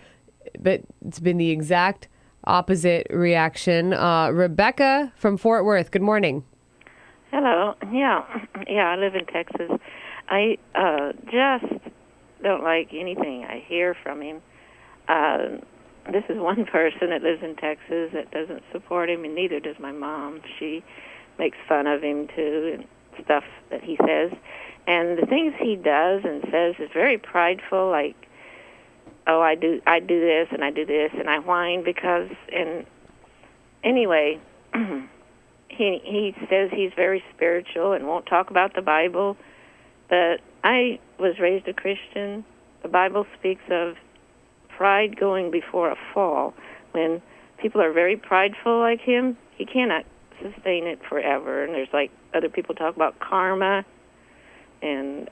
But it's been the exact opposite reaction. Rebecca from Fort Worth, good morning. Hello. Yeah, I live in Texas. I just don't like anything I hear from him. This is one person that lives in Texas that doesn't support him, and neither does my mom. She makes fun of him, too, and stuff that he says. And the things he does and says is very prideful, like, oh, I do this, and I do this, and I whine because, and anyway, he says he's very spiritual and won't talk about the Bible. But I was raised a Christian. The Bible speaks of pride going before a fall. When people are very prideful like him, he cannot sustain it forever. And there's like other people talk about karma, and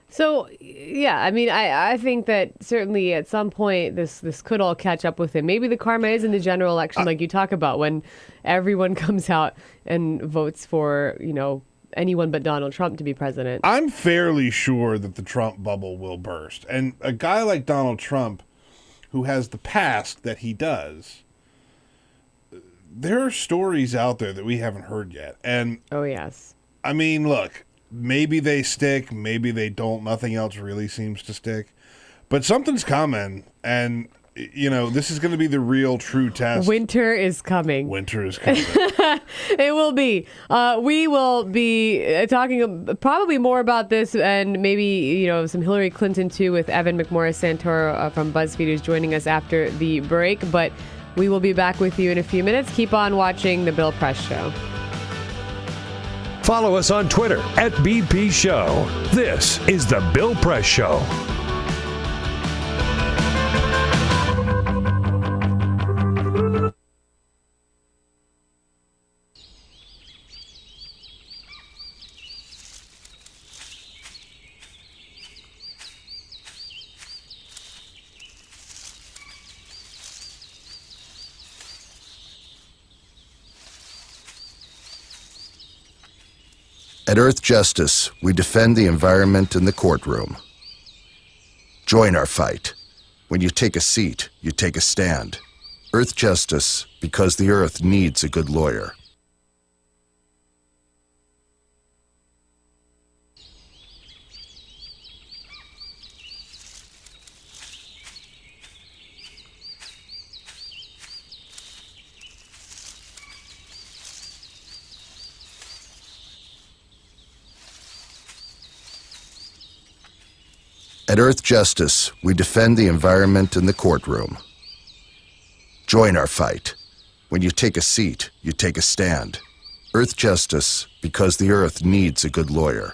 So, yeah, I mean, I think that certainly at some point this could all catch up with him. Maybe the karma is in the general election, like you talk about, when everyone comes out and votes for, anyone but Donald Trump to be president. I'm fairly sure that the Trump bubble will burst. And a guy like Donald Trump, who has the past that he does, there are stories out there that we haven't heard yet. And oh, yes. I mean, look, maybe they stick, maybe they don't. Nothing else really seems to stick. But something's coming, and, this is going to be the real true test. Winter is coming. Winter is coming. It will be. We will be talking probably more about this, and maybe, some Hillary Clinton, too, with Evan McMorris-Santoro from Buzzfeed, who's joining us after the break. But we will be back with you in a few minutes. Keep on watching The Bill Press Show. Follow us on Twitter @BP Show. This is The Bill Press Show. At Earth Justice, we defend the environment in the courtroom. Join our fight. When you take a seat, you take a stand. Earth Justice, because the Earth needs a good lawyer. At Earth Justice, we defend the environment in the courtroom. Join our fight. When you take a seat, you take a stand. Earth Justice, because the Earth needs a good lawyer.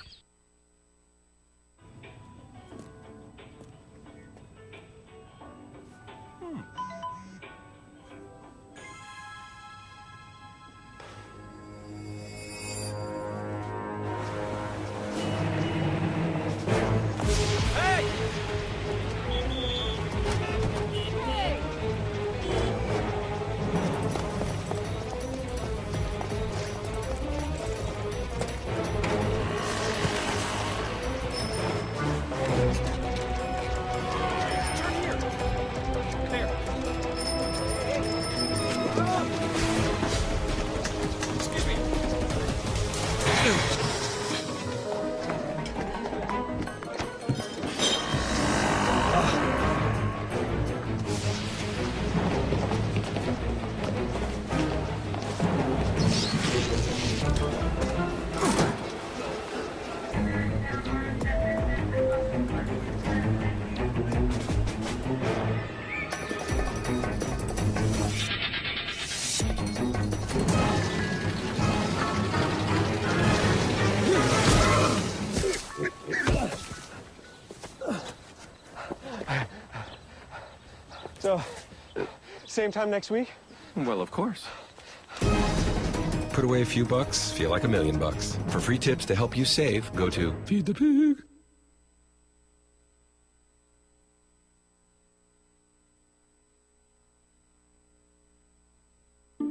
Same time next week? Well, of course. Put away a few bucks, feel like $1 million. For free tips to help you save, go to Feed the Pig.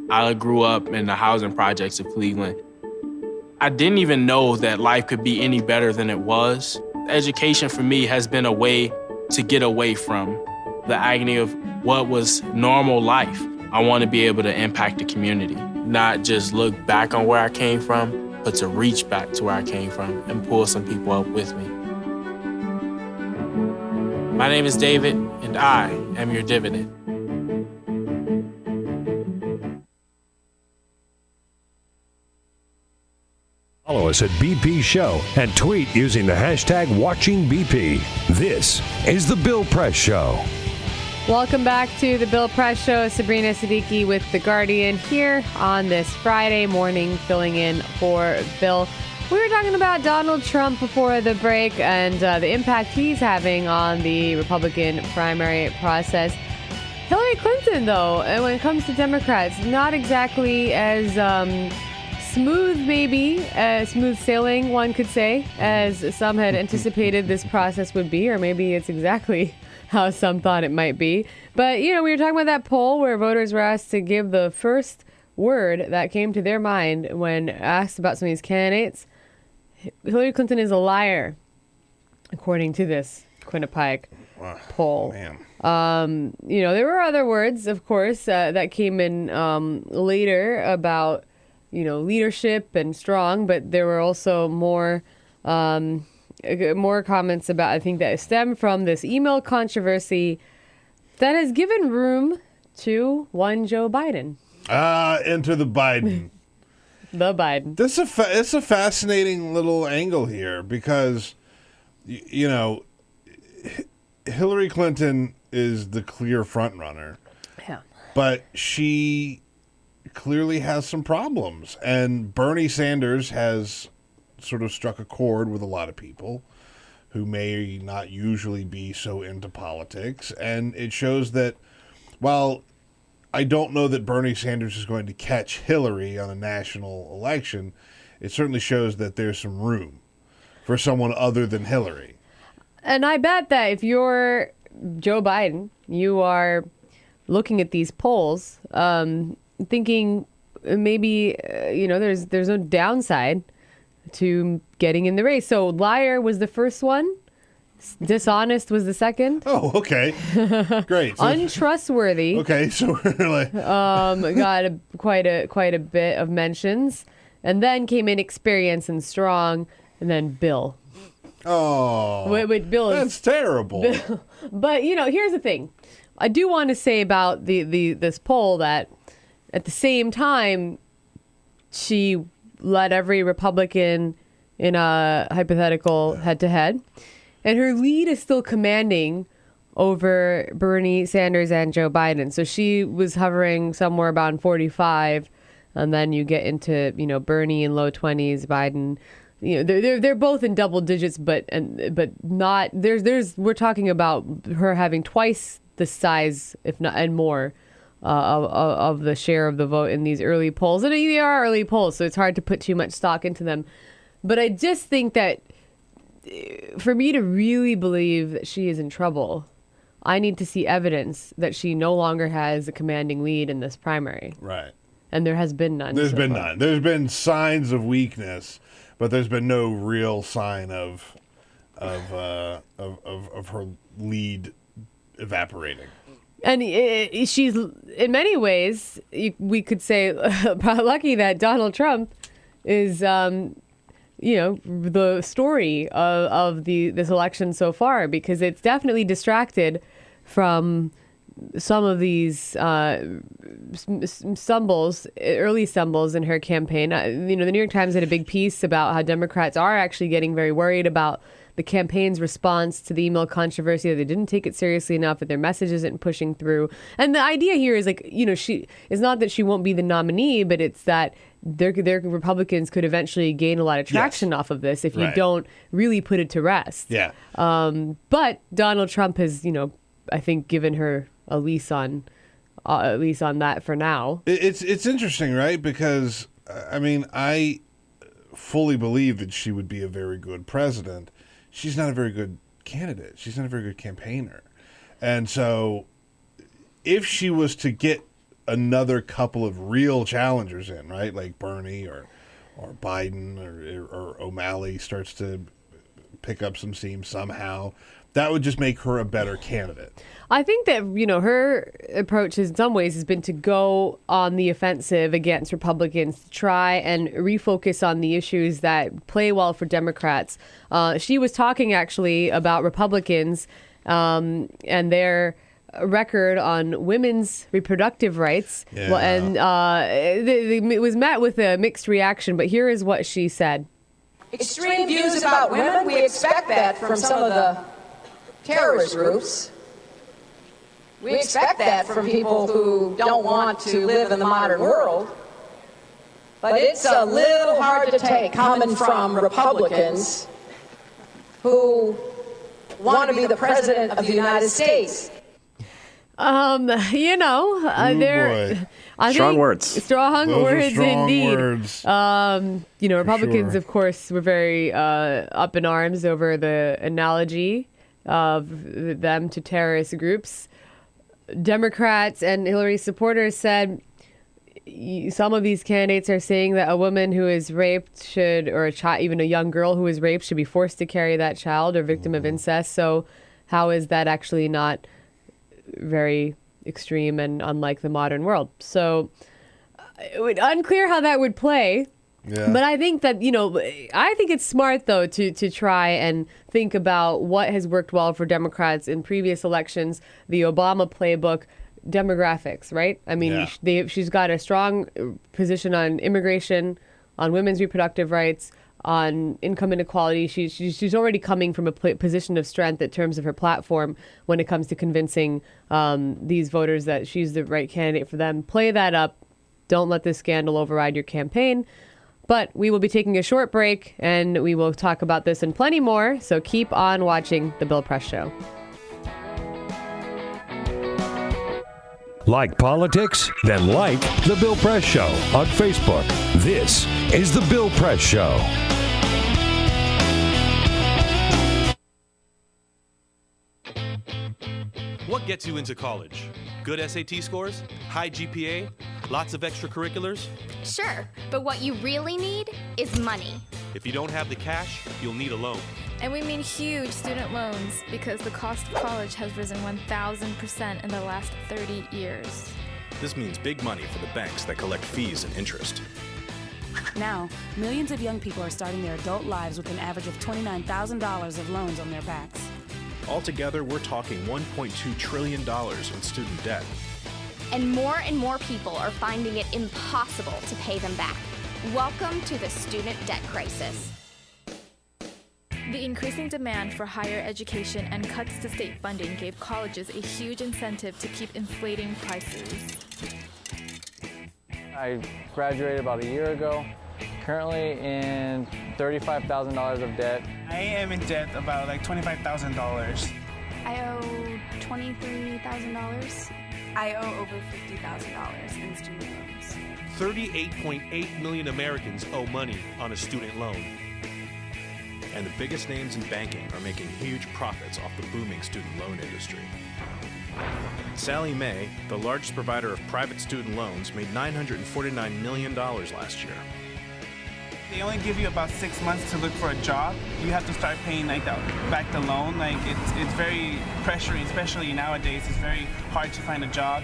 I grew up in the housing projects of Cleveland. I didn't even know that life could be any better than it was. Education for me has been a way to get away from the agony of what was normal life. I want to be able to impact the community, not just look back on where I came from, but to reach back to where I came from and pull some people up with me. My name is David, and I am your dividend. Follow us at BP Show and tweet using the hashtag WatchingBP. This is The Bill Press Show. Welcome back to The Bill Press Show. Sabrina Siddiqui with The Guardian here on this Friday morning, filling in for Bill. We were talking about Donald Trump before the break and the impact he's having on the Republican primary process. Hillary Clinton, though, when it comes to Democrats, not exactly as smooth, maybe, smooth sailing, one could say, as some had anticipated this process would be, or maybe it's exactly how some thought it might be. But, we were talking about that poll where voters were asked to give the first word that came to their mind when asked about some of these candidates. Hillary Clinton is a liar, according to this Quinnipiac poll. Man. There were other words, of course, that came in later about leadership and strong, but there were also more comments about, I think, that stem from this email controversy that has given room to one Joe Biden. Enter the Biden. The Biden. It's a fascinating little angle here because, Hillary Clinton is the clear front runner. Yeah. But she clearly has some problems, and Bernie Sanders has sort of struck a chord with a lot of people who may not usually be so into politics, and it shows that while I don't know that Bernie Sanders is going to catch Hillary on a national election, it certainly shows that there's some room for someone other than Hillary. And I bet that if you're Joe Biden, you are looking at these polls, thinking maybe there's no downside to getting in the race. So liar was the first one, dishonest was the second. Oh, okay, great. So, untrustworthy. Okay, so we're like got quite a bit of mentions, and then came in experience and strong, and then Bill. Oh, wait, Bill. That's terrible. Bill. But here's the thing. I do want to say about this poll that at the same time, she led every Republican in a hypothetical head-to-head. And her lead is still commanding over Bernie Sanders and Joe Biden. So she was hovering somewhere about 45. And then you get into, Bernie in low 20s, Biden. They're both in double digits, but not, we're talking about her having twice the size, if not, and more, of the share of the vote in these early polls. And they are early polls, so it's hard to put too much stock into them. But I just think that for me to really believe that she is in trouble, I need to see evidence that she no longer has a commanding lead in this primary. Right. And there has been none. There's been none. There's been signs of weakness, but there's been no real sign of her lead evaporating. And she's, in many ways, we could say, lucky that Donald Trump is, the story of this election so far, because it's definitely distracted from some of these early stumbles in her campaign. The New York Times had a big piece about how Democrats are actually getting very worried about the campaign's response to the email controversy, that they didn't take it seriously enough, that their message isn't pushing through. And the idea here is she is not that she won't be the nominee, but it's that their Republicans could eventually gain a lot of traction off of this if you don't really put it to rest. Yeah. But Donald Trump has, I think, given her a lease on at least on that for now. It's interesting, right? Because, I mean, I fully believe that she would be a very good president. She's not a very good candidate. She's not a very good campaigner. And so if she was to get another couple of real challengers in, right, like Bernie or Biden or O'Malley starts to pick up some steam somehow, that would just make her a better candidate. I think that, her approach in some ways has been to go on the offensive against Republicans, to try and refocus on the issues that play well for Democrats. She was talking actually about Republicans and their record on women's reproductive rights. Yeah. Well, and it was met with a mixed reaction, but here is what she said. Extreme views about women, we expect that from some of the terrorist groups. We expect that from people who don't want to live in the modern world. But it's a little hard to take coming from Republicans who want to be the president of the United States. Strong words. Strong Those words are strong indeed. words. Republicans, sure. of course, were very up in arms over the analogy of them to terrorist groups. Democrats and Hillary supporters said some of these candidates are saying that a woman who is raped should, or a child, even a young girl who is raped, should be forced to carry that child or victim of incest. So how is that actually not very extreme and unlike the modern world? So unclear how that would play. Yeah. But I think that, I think it's smart, though, to try and think about what has worked well for Democrats in previous elections, the Obama playbook, demographics, right? I mean, she's got a strong position on immigration, on women's reproductive rights, on income inequality. She's already coming from a position of strength in terms of her platform when it comes to convincing these voters that she's the right candidate for them. Play that up. Don't let this scandal override your campaign. But we will be taking a short break, and we will talk about this and plenty more. So keep on watching The Bill Press Show. Like politics? Then like The Bill Press Show on Facebook. This is The Bill Press Show. What gets you into college? Good SAT scores? High GPA? Lots of extracurriculars? Sure, but what you really need is money. If you don't have the cash, you'll need a loan. And we mean huge student loans because the cost of college has risen 1,000% in the last 30 years. This means big money for the banks that collect fees and interest. Now, millions of young people are starting their adult lives with an average of $29,000 of loans on their backs. Altogether, we're talking $1.2 trillion in student debt. And more people are finding it impossible to pay them back. Welcome to the student debt crisis. The increasing demand for higher education and cuts to state funding gave colleges a huge incentive to keep inflating prices. I graduated about a year ago, currently in $35,000 of debt. I am in debt about like $25,000. I owe $23,000. I owe over $50,000 in student loans. 38.8 million Americans owe money on a student loan. And the biggest names in banking are making huge profits off the booming student loan industry. Sallie Mae, the largest provider of private student loans, made $949 million last year. They only give you about 6 months to look for a job. You have to start paying back the loan. It's very pressuring, especially nowadays. It's very hard to find a job.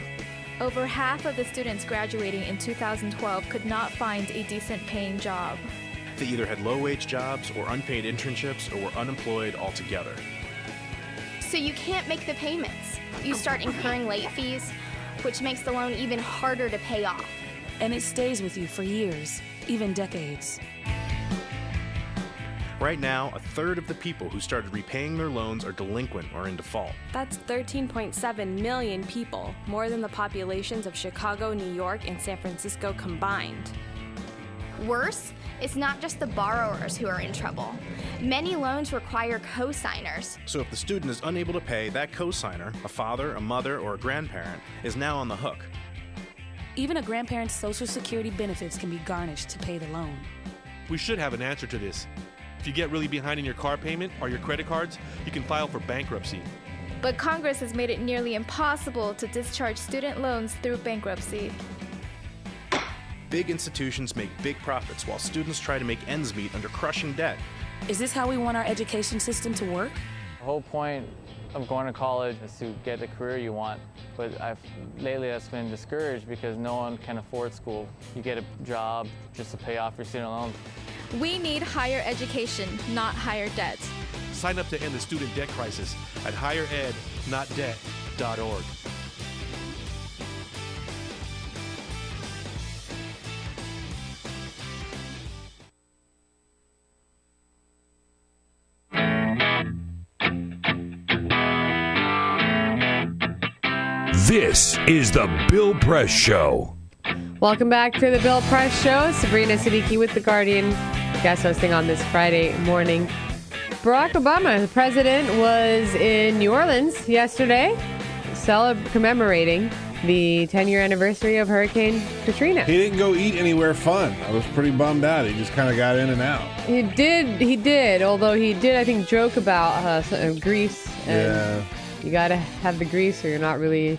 Over half of the students graduating in 2012 could not find a decent paying job. They either had low-wage jobs or unpaid internships or were unemployed altogether. So you can't make the payments. You start incurring late fees, which makes the loan even harder to pay off. And it stays with you for years, even decades. Right now, a third of the people who started repaying their loans are delinquent or in default. That's 13.7 million people, more than the populations of Chicago, New York, and San Francisco combined. Worse, it's not just the borrowers who are in trouble. Many loans require co-signers. So if the student is unable to pay, that co-signer, a father, a mother, or a grandparent, is now on the hook. Even a grandparent's Social Security benefits can be garnished to pay the loan. We should have an answer to this. If you get really behind in your car payment or your credit cards, you can file for bankruptcy. But Congress has made it nearly impossible to discharge student loans through bankruptcy. Big institutions make big profits while students try to make ends meet under crushing debt. Is this how we want our education system to work? The whole point of going to college is to get the career you want, but lately that's been discouraged because no one can afford school. You get a job just to pay off your student loans. We need higher education, not higher debt. Sign up to end the student debt crisis at higherednotdebt.org. This is the Bill Press Show. Welcome back to the Bill Press Show. Sabrina Siddiqui with The Guardian, guest hosting on this Friday morning. Barack Obama, the president, was in New Orleans yesterday commemorating the 10-year anniversary of Hurricane Katrina. He didn't go eat anywhere fun. I was pretty bummed out. He just kind of got in and out. He did, although he did, I think, joke about Greece. And you got to have the grease or you're not really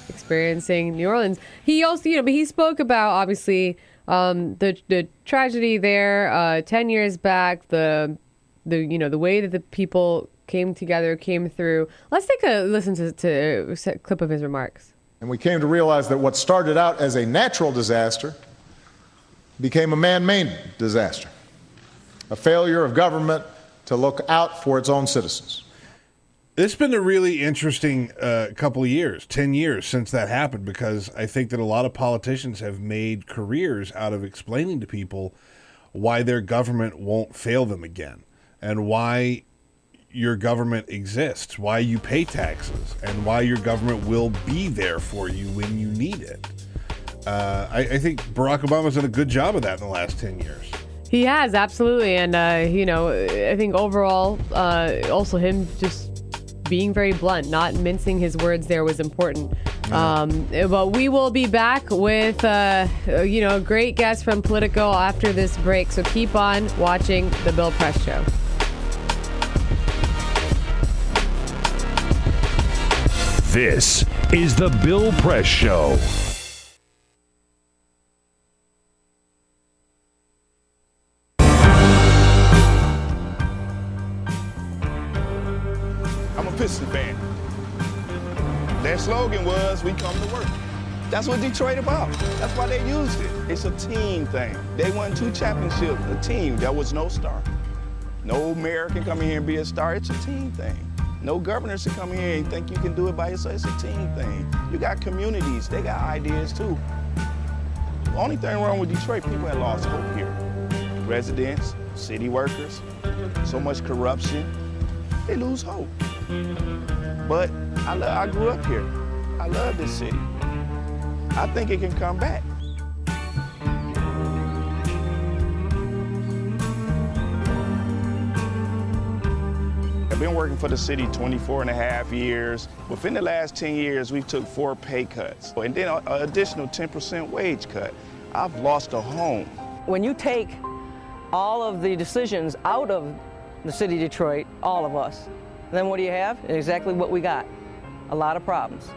experiencing New Orleans. He also, but he spoke about, obviously, the tragedy there 10 years back, the way that the people came together, came through. Let's take a listen to a clip of his remarks. And we came to realize that what started out as a natural disaster became a man-made disaster, a failure of government to look out for its own citizens. It's been a really interesting couple of years, 10 years since that happened, because I think that a lot of politicians have made careers out of explaining to people why their government won't fail them again and why your government exists, why you pay taxes, and why your government will be there for you when you need it. I think Barack Obama's done a good job of that in the last 10 years. He has, absolutely. And, I think overall, also him just being very blunt, not mincing his words there was important. But we will be back with, a great guest from Politico after this break. So keep on watching The Bill Press Show. This is The Bill Press Show. I'm a Pistons fan. Their slogan was, "We come to work." That's what Detroit about. That's why they used it. It's a team thing. They won 2 championships, a team. There was no star. No mayor can come in here and be a star. It's a team thing. No governors can come in here and think you can do it by yourself. It's a team thing. You got communities. They got ideas, too. The only thing wrong with Detroit, people have lost hope here. Residents, city workers, so much corruption. They lose hope. But I grew up here. I love this city. I think it can come back. I've been working for the city 24 and a half years. Within the last 10 years, we took 4 pay cuts and then an additional 10% wage cut. I've lost a home. When you take all of the decisions out of the city of Detroit, all of us, then what do you have? Exactly what we got. A lot of problems.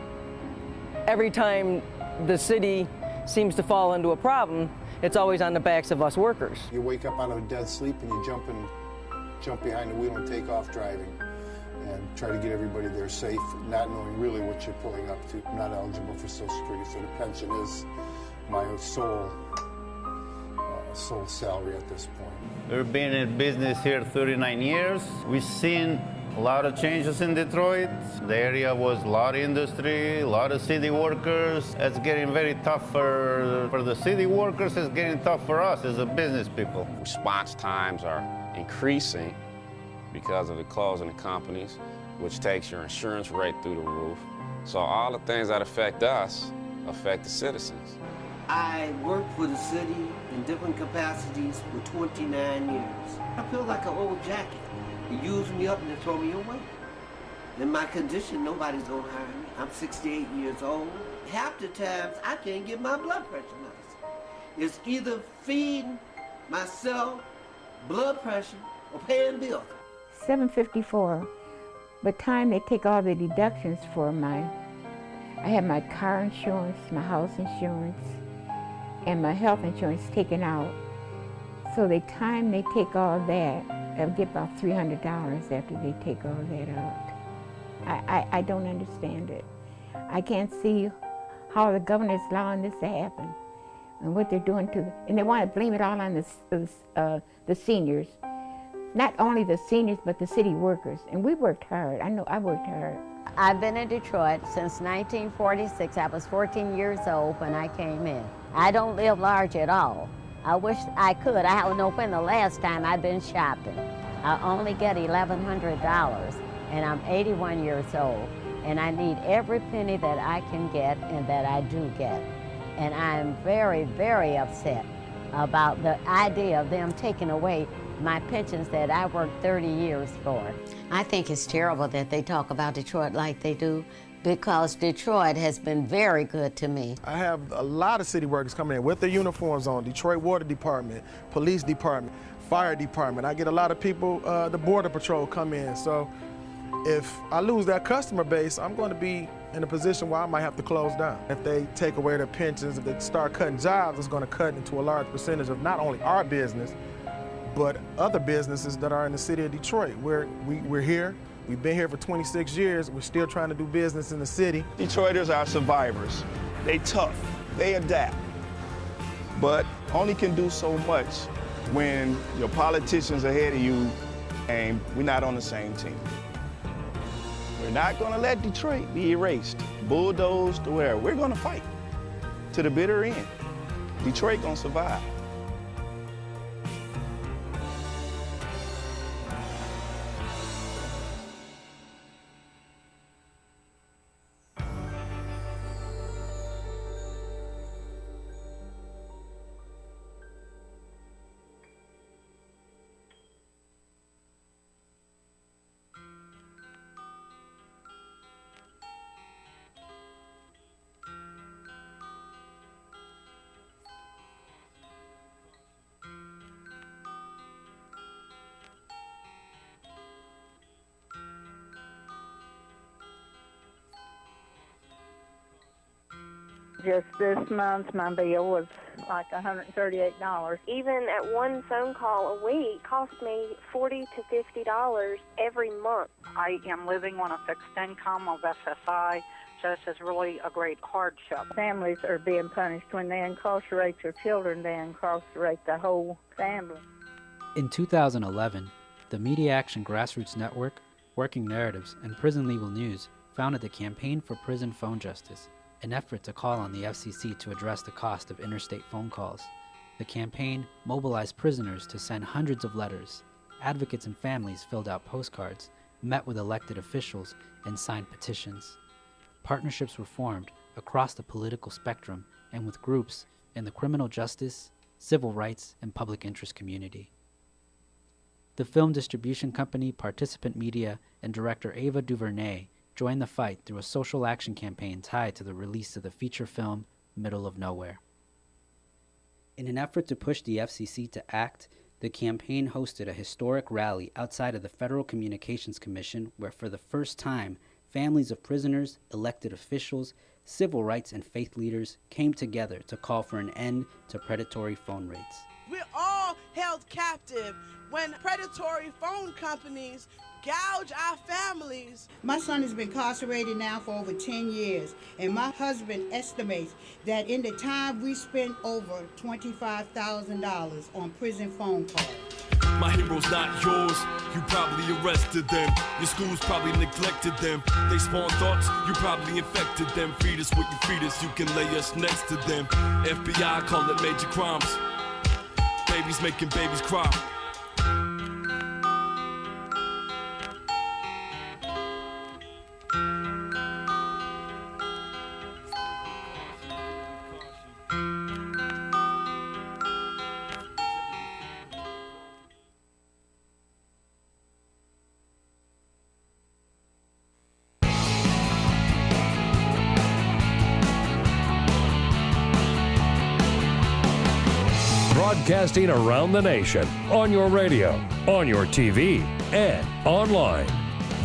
Every time the city seems to fall into a problem, it's always on the backs of us workers. You wake up out of a dead sleep and you jump behind the wheel and take off driving and try to get everybody there safe, not knowing really what you're pulling up to. I'm not eligible for Social Security, so the pension is my sole salary at this point. We've been in business here 39 years. We've seen a lot of changes in Detroit. The area was a lot of industry, a lot of city workers. It's getting very tough for the city workers. It's getting tough for us as a business people. Response times are increasing because of the closing of companies, which takes your insurance rate through the roof. So all the things that affect us affect the citizens. I work for the city in different capacities for 29 years. I feel like an old jacket. They use me up and they throw me away. In my condition, nobody's gonna hire me. I'm 68 years old. Half the times, I can't get my blood pressure medicine. It's either feeding myself blood pressure or paying bills. $754. By the time they take all the deductions for I have my car insurance, my house insurance, and my health insurance taken out. So the time they take all that, I'll get about $300 after they take all that out. I don't understand it. I can't see how the governor's allowing this to happen and what they're doing and they want to blame it all on the seniors. Not only the seniors, but the city workers. And we worked hard. I know I worked hard. I've been in Detroit since 1946. I was 14 years old when I came in. I don't live large at all. I wish I could. I don't know when the last time I've been shopping. I only get $1,100, and I'm 81 years old. And I need every penny that I can get and that I do get. And I'm very, very upset about the idea of them taking away my pensions that I worked 30 years for. I think it's terrible that they talk about Detroit like they do, because Detroit has been very good to me. I have a lot of city workers coming in with their uniforms on, Detroit Water Department, Police Department, Fire Department. I get a lot of people, the Border Patrol come in. So if I lose that customer base, I'm going to be in a position where I might have to close down. If they take away their pensions, if they start cutting jobs, it's going to cut into a large percentage of not only our business, but other businesses that are in the city of Detroit. We're here. We've been here for 26 years. We're still trying to do business in the city. Detroiters are survivors. They tough. They adapt. But only can do so much when your politicians are ahead of you and we're not on the same team. We're not going to let Detroit be erased, bulldozed to where we're going to fight to the bitter end. Detroit going to survive. Just this month, my bill was like $138. Even at one phone call a week cost me $40 to $50 every month. I am living on a fixed income of SSI, so this is really a great hardship. Families are being punished. When they incarcerate your children, they incarcerate the whole family. In 2011, the Media Action Grassroots Network, Working Narratives, and Prison Legal News founded the Campaign for Prison Phone Justice, an effort to call on the FCC to address the cost of interstate phone calls. The campaign mobilized prisoners to send hundreds of letters. Advocates and families filled out postcards, met with elected officials, and signed petitions. Partnerships were formed across the political spectrum and with groups in the criminal justice, civil rights, and public interest community. The film distribution company Participant Media and director Ava DuVernay joined the fight through a social action campaign tied to the release of the feature film Middle of Nowhere. In an effort to push the FCC to act, the campaign hosted a historic rally outside of the Federal Communications Commission where for the first time, families of prisoners, elected officials, civil rights and faith leaders came together to call for an end to predatory phone rates. We're all held captive when predatory phone companies gouge our families. My son has been incarcerated now for over 10 years, and my husband estimates that in the time we spent over $25,000 on prison phone calls. My hero's not yours, you probably arrested them. Your schools probably neglected them. They spawn thoughts, you probably infected them. Feed us what you feed us, you can lay us next to them. FBI call it major crimes. Babies making babies cry. Broadcasting around the nation, on your radio, on your TV, and online.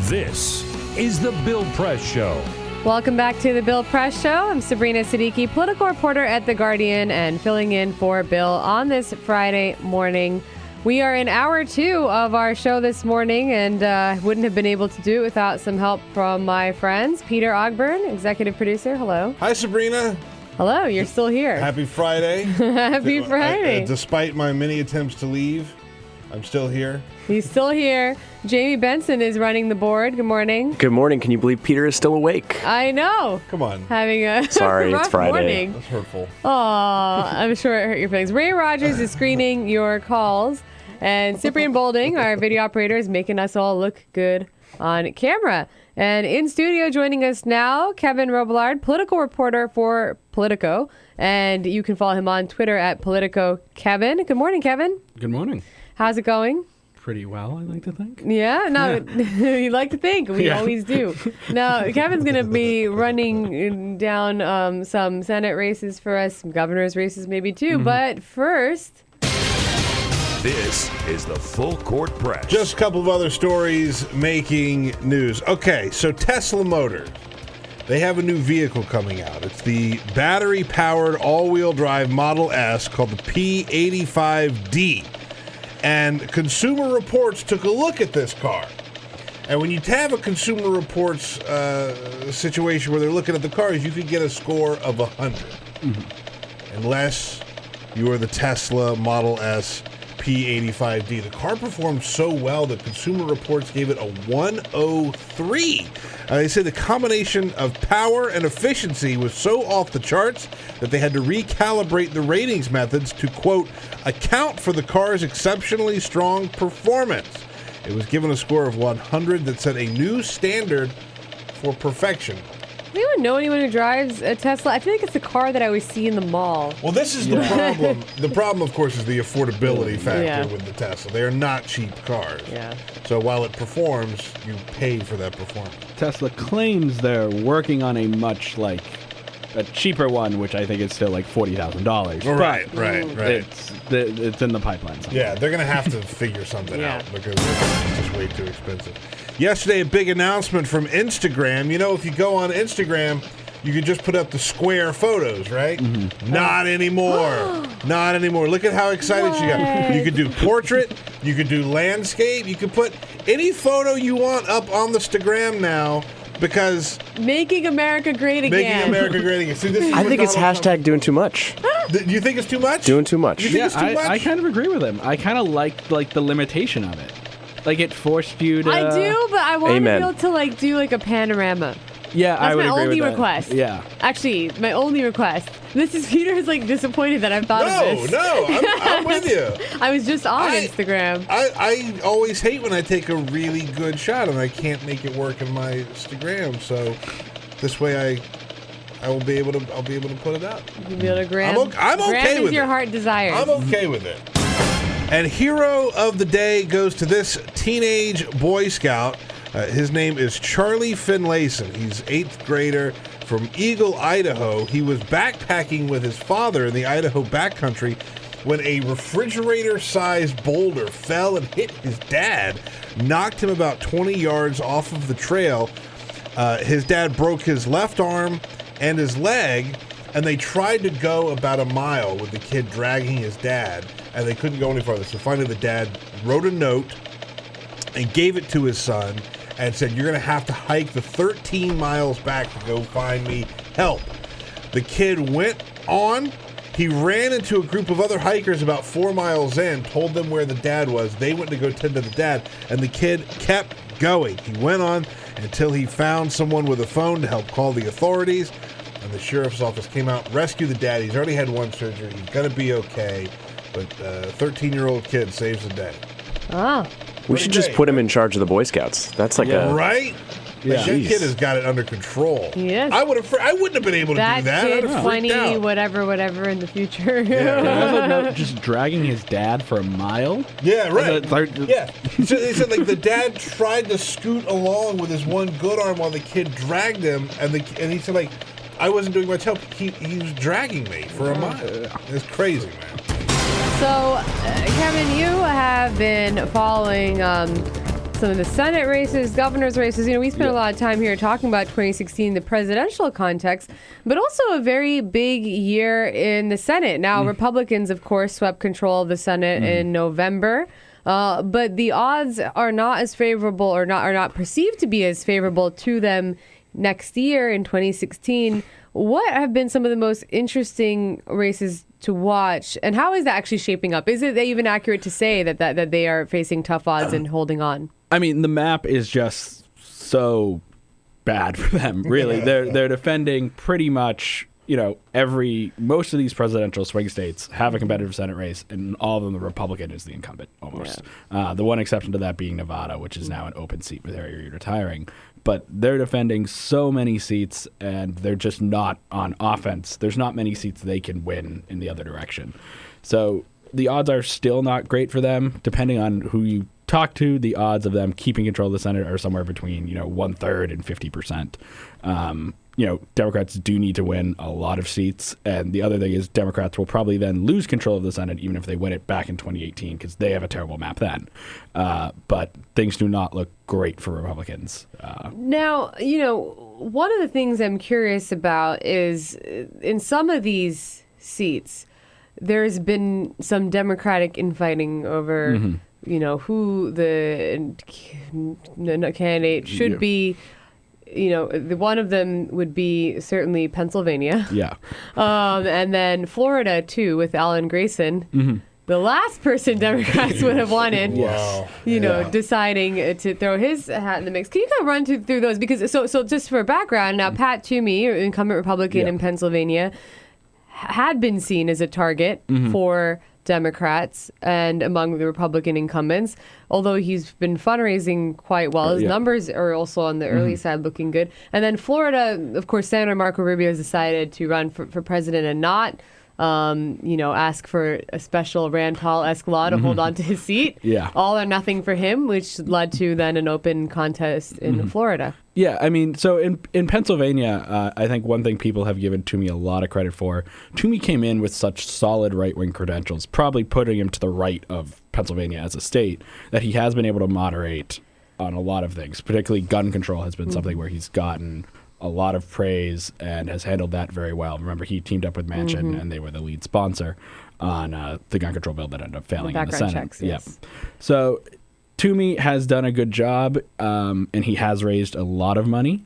This is The Bill Press Show. Welcome back to The Bill Press Show. I'm Sabrina Siddiqui, political reporter at The Guardian, and filling in for Bill on this Friday morning. We are in hour 2 of our show this morning, and wouldn't have been able to do it without some help from my friends. Peter Ogburn, executive producer. Hello. Hi, Sabrina. Hello. You're still here. Happy Friday. Happy Friday. Despite my many attempts to leave, I'm still here. He's still here. Jamie Benson is running the board. Good morning. Good morning. Can you believe Peter is still awake? I know. Come on. Having a Sorry, rough it's Friday. morning. That's hurtful. Aw, I'm sure it hurt your feelings. Ray Rogers is screening your calls, and Cyprian Bolding, our video operator, is making us all look good on camera. And in studio joining us now, Kevin Robillard, political reporter for Politico, and you can follow him on Twitter at Politico Kevin. Good morning, Kevin. Good morning. How's it going? Pretty well, I like to think. Yeah, no, you like to think. We always do. Now, Kevin's going to be running down some Senate races for us, some governor's races maybe too. But first... This is the Full Court Press. Just a couple of other stories making news. Okay, so Tesla Motors, they have a new vehicle coming out. It's the battery-powered all-wheel drive Model S called the P85D. And Consumer Reports took a look at this car. And when you have a Consumer Reports situation where they're looking at the cars, you could get a score of 100. Unless you are the Tesla Model S P85D. The car performed so well that Consumer Reports gave it a 103. They said the combination of power and efficiency was so off the charts that they had to recalibrate the ratings methods to, quote, account for the car's exceptionally strong performance. It was given a score of 100 that set a new standard for perfection. Does anyone know anyone who drives a Tesla? I feel like it's the car that I always see in the mall. Well, this is the problem. The problem, of course, is the affordability factor with the Tesla. They are not cheap cars. Yeah. So while it performs, you pay for that performance. Tesla claims they're working on a cheaper one, which I think is still like $40,000. Right. It's in the pipeline somewhere. Yeah, they're going to have to figure something out because it's just way too expensive. Yesterday, a big announcement from Instagram. You know, if you go on Instagram, you can just put up the square photos, right? Not anymore. Not anymore. Look at how excited she got. You could do portrait. You could do landscape. You could put any photo you want up on the Instagram now. Because making America great again. Making America great again. See, this is I think it's hashtag doing too much. You think it's too much? Doing too much. You think it's too much? I kind of agree with him. I kind of like the limitation of it. Like it forced you to. I do, but I want to be able to do a panorama. Yeah, that's I would my agree only with that. request. Yeah. Actually, my only request. This is Peter's disappointed that I've thought of this. No, I'm with you. I was just on Instagram. I always hate when I take a really good shot and I can't make it work in my Instagram. So this way I'll be able to put it up. You'll be able to gram. I'm okay with it. Your heart desires. I'm okay with it. And hero of the day goes to this teenage Boy Scout. His name is Charlie Finlayson. He's 8th grader from Eagle, Idaho. He was backpacking with his father in the Idaho backcountry when a refrigerator-sized boulder fell and hit his dad, knocked him about 20 yards off of the trail. His dad broke his left arm and his leg, and they tried to go about a mile with the kid dragging his dad, and they couldn't go any farther. So finally the dad wrote a note and gave it to his son and said, you're going to have to hike the 13 miles back to go find me help. The kid went on. He ran into a group of other hikers about 4 miles in, told them where the dad was. They went to go tend to the dad, and the kid kept going. He went on until he found someone with a phone to help call the authorities, and the sheriff's office came out, rescued the dad. He's already had one surgery. He's going to be okay, but a 13-year-old kid saves the day. Oh. We should just put him in charge of the Boy Scouts. That's like a... Right? Yeah. That kid has got it under control. Yes. I wouldn't have been able to do that. Kid, I'd have 20, out. whatever in the future. Yeah. Just dragging his dad for a mile? Yeah, right. Yeah. So they said the dad tried to scoot along with his one good arm while the kid dragged him, and he said I wasn't doing much help. He was dragging me for a mile. It's crazy, man. So, Kevin, you have been following some of the Senate races, governor's races. We spent a lot of time here talking about 2016, the presidential context, but also a very big year in the Senate. Now, Republicans, of course, swept control of the Senate in November. But the odds are not as favorable, or are not perceived to be as favorable to them next year in 2016. What have been some of the most interesting races to watch, and how is that actually shaping up? Is it even accurate to say that they are facing tough odds and holding on? I mean, the map is just so bad for them, really. They're defending pretty much, most of these presidential swing states have a competitive Senate race, and all of them, the Republican is the incumbent, almost. Yeah. The one exception to that being Nevada, which is now an open seat with Harry Reid retiring. But they're defending so many seats, and they're just not on offense. There's not many seats they can win in the other direction. So the odds are still not great for them. Depending on who you talk to, the odds of them keeping control of the Senate are somewhere between 1/3 and 50%. Democrats do need to win a lot of seats, and the other thing is Democrats will probably then lose control of the Senate even if they win it back in 2018 because they have a terrible map then. But things do not look great for Republicans. Now, one of the things I'm curious about is in some of these seats, there's been some Democratic infighting over, who the candidate should be. One of them would be certainly Pennsylvania. Yeah. And then Florida, too, with Alan Grayson. The last person Democrats would have wanted, deciding to throw his hat in the mix. Can you kind of run through those? Because so just for background, now Pat Toomey, incumbent Republican in Pennsylvania, had been seen as a target for Democrats and among the Republican incumbents, although he's been fundraising quite well. His numbers are also on the early side looking good. And then Florida, of course, Senator Marco Rubio has decided to run for president and not ask for a special Rand Paul-esque law to hold on to his seat. Yeah. All or nothing for him, which led to then an open contest in Florida. Yeah, I mean, so in Pennsylvania, I think one thing people have given Toomey a lot of credit for, Toomey came in with such solid right-wing credentials, probably putting him to the right of Pennsylvania as a state, that he has been able to moderate on a lot of things. Particularly gun control has been something where he's gotten a lot of praise and has handled that very well. Remember, he teamed up with Manchin, and they were the lead sponsor on the gun control bill that ended up failing in the Senate. Checks, yes. Yep. So Toomey has done a good job, and he has raised a lot of money.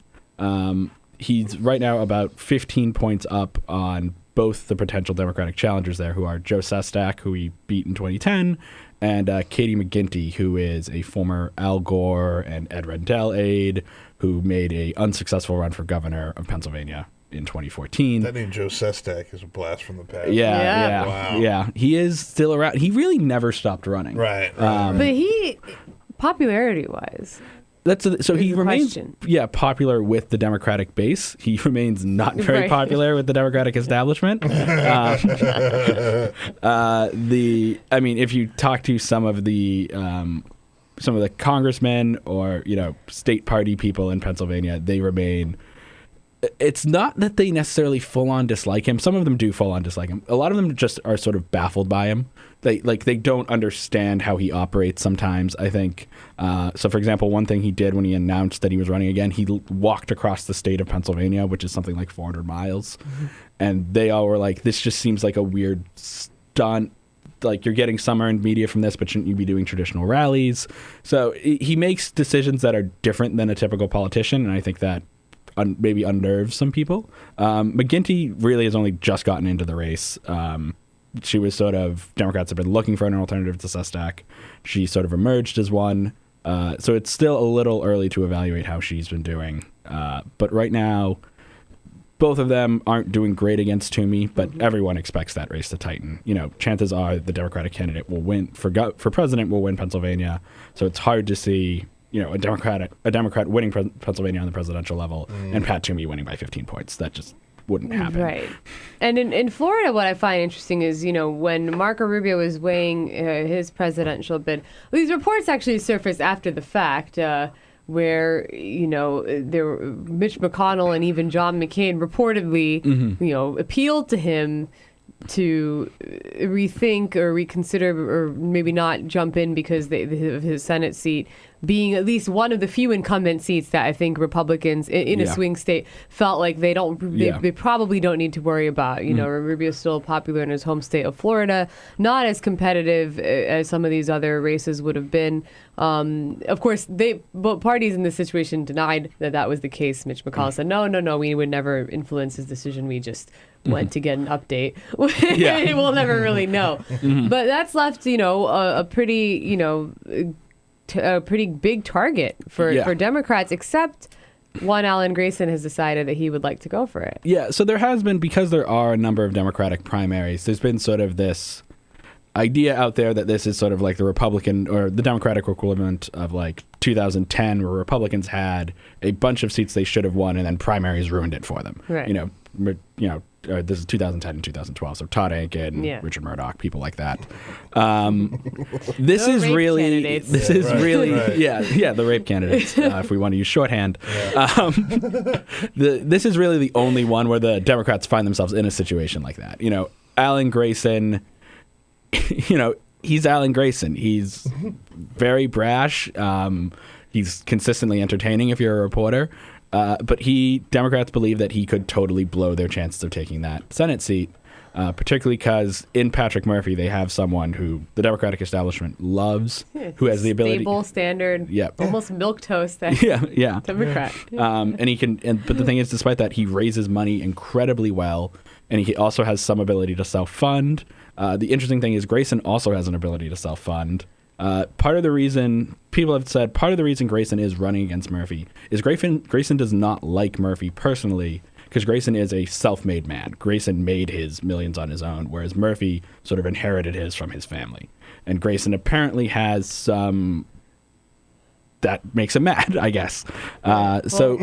He's right now about 15 points up on both the potential Democratic challengers there, who are Joe Sestak, who he beat in 2010, and Katie McGinty, who is a former Al Gore and Ed Rendell aide, who made a unsuccessful run for governor of Pennsylvania in 2014. That name Joe Sestak is a blast from the past. Yeah. He is still around. He really never stopped running. Right. But he, popularity-wise, he remains popular with the Democratic base. He remains not very popular with the Democratic establishment. If you talk to some of the congressmen or state party people in Pennsylvania, they remain. It's not that they necessarily full on dislike him. Some of them do full on dislike him. A lot of them just are sort of baffled by him. They don't understand how he operates sometimes, I think. So, for example, one thing he did when he announced that he was running again, he walked across the state of Pennsylvania, which is something like 400 miles. And they all were like, this just seems like a weird stunt. Like, you're getting some earned media from this, but shouldn't you be doing traditional rallies? So he makes decisions that are different than a typical politician, and I think that maybe unnerves some people. McGinty really has only just gotten into the race. She was Democrats have been looking for an alternative to Sestak. She sort of emerged as one. So it's still a little early to evaluate how she's been doing. But right now, both of them aren't doing great against Toomey, but everyone expects that race to tighten. Chances are the Democratic candidate will win for president will win Pennsylvania. So it's hard to see a Democrat winning Pennsylvania on the presidential level and Pat Toomey winning by 15 points. That just wouldn't happen. Right. And in Florida, what I find interesting is, when Marco Rubio was weighing his presidential bid, these reports actually surfaced after the fact, where, Mitch McConnell and even John McCain reportedly, appealed to him to rethink or reconsider or maybe not jump in because of his Senate seat being at least one of the few incumbent seats that I think Republicans in a swing state felt like they probably don't need to worry about. You know, Rubio's still popular in his home state of Florida, not as competitive as some of these other races would have been. Of course, both parties in this situation denied that was the case. Mitch McConnell said, no, we would never influence his decision. We just went to get an update. We'll never really know. But that's left, a pretty, a pretty big target for Democrats, except one Alan Grayson has decided that he would like to go for it. Yeah, so there has been, because there are a number of Democratic primaries, there's been sort of this idea out there that this is sort of like the Republican or the Democratic equivalent of like 2010, where Republicans had a bunch of seats they should have won and then primaries ruined it for them. Right. This is 2010 and 2012, so Todd Akin, Richard Murdoch, people like that. This is really, the rape candidates, if we want to use shorthand. This is really the only one where the Democrats find themselves in a situation like that. Alan Grayson, he's Alan Grayson. He's very brash. He's consistently entertaining if you're a reporter. But Democrats believe that he could totally blow their chances of taking that Senate seat, particularly because in Patrick Murphy, they have someone who the Democratic establishment loves, who has the ability... Stable, standard, almost milquetoast Democrat. But the thing is, despite that, he raises money incredibly well, and he also has some ability to self-fund. The interesting thing is Grayson also has an ability to self-fund. Part of the reason Grayson is running against Murphy is Grayson does not like Murphy personally, because Grayson is a self-made man. Grayson made his millions on his own, whereas Murphy sort of inherited his from his family. And Grayson apparently has some... that makes him mad, I guess. So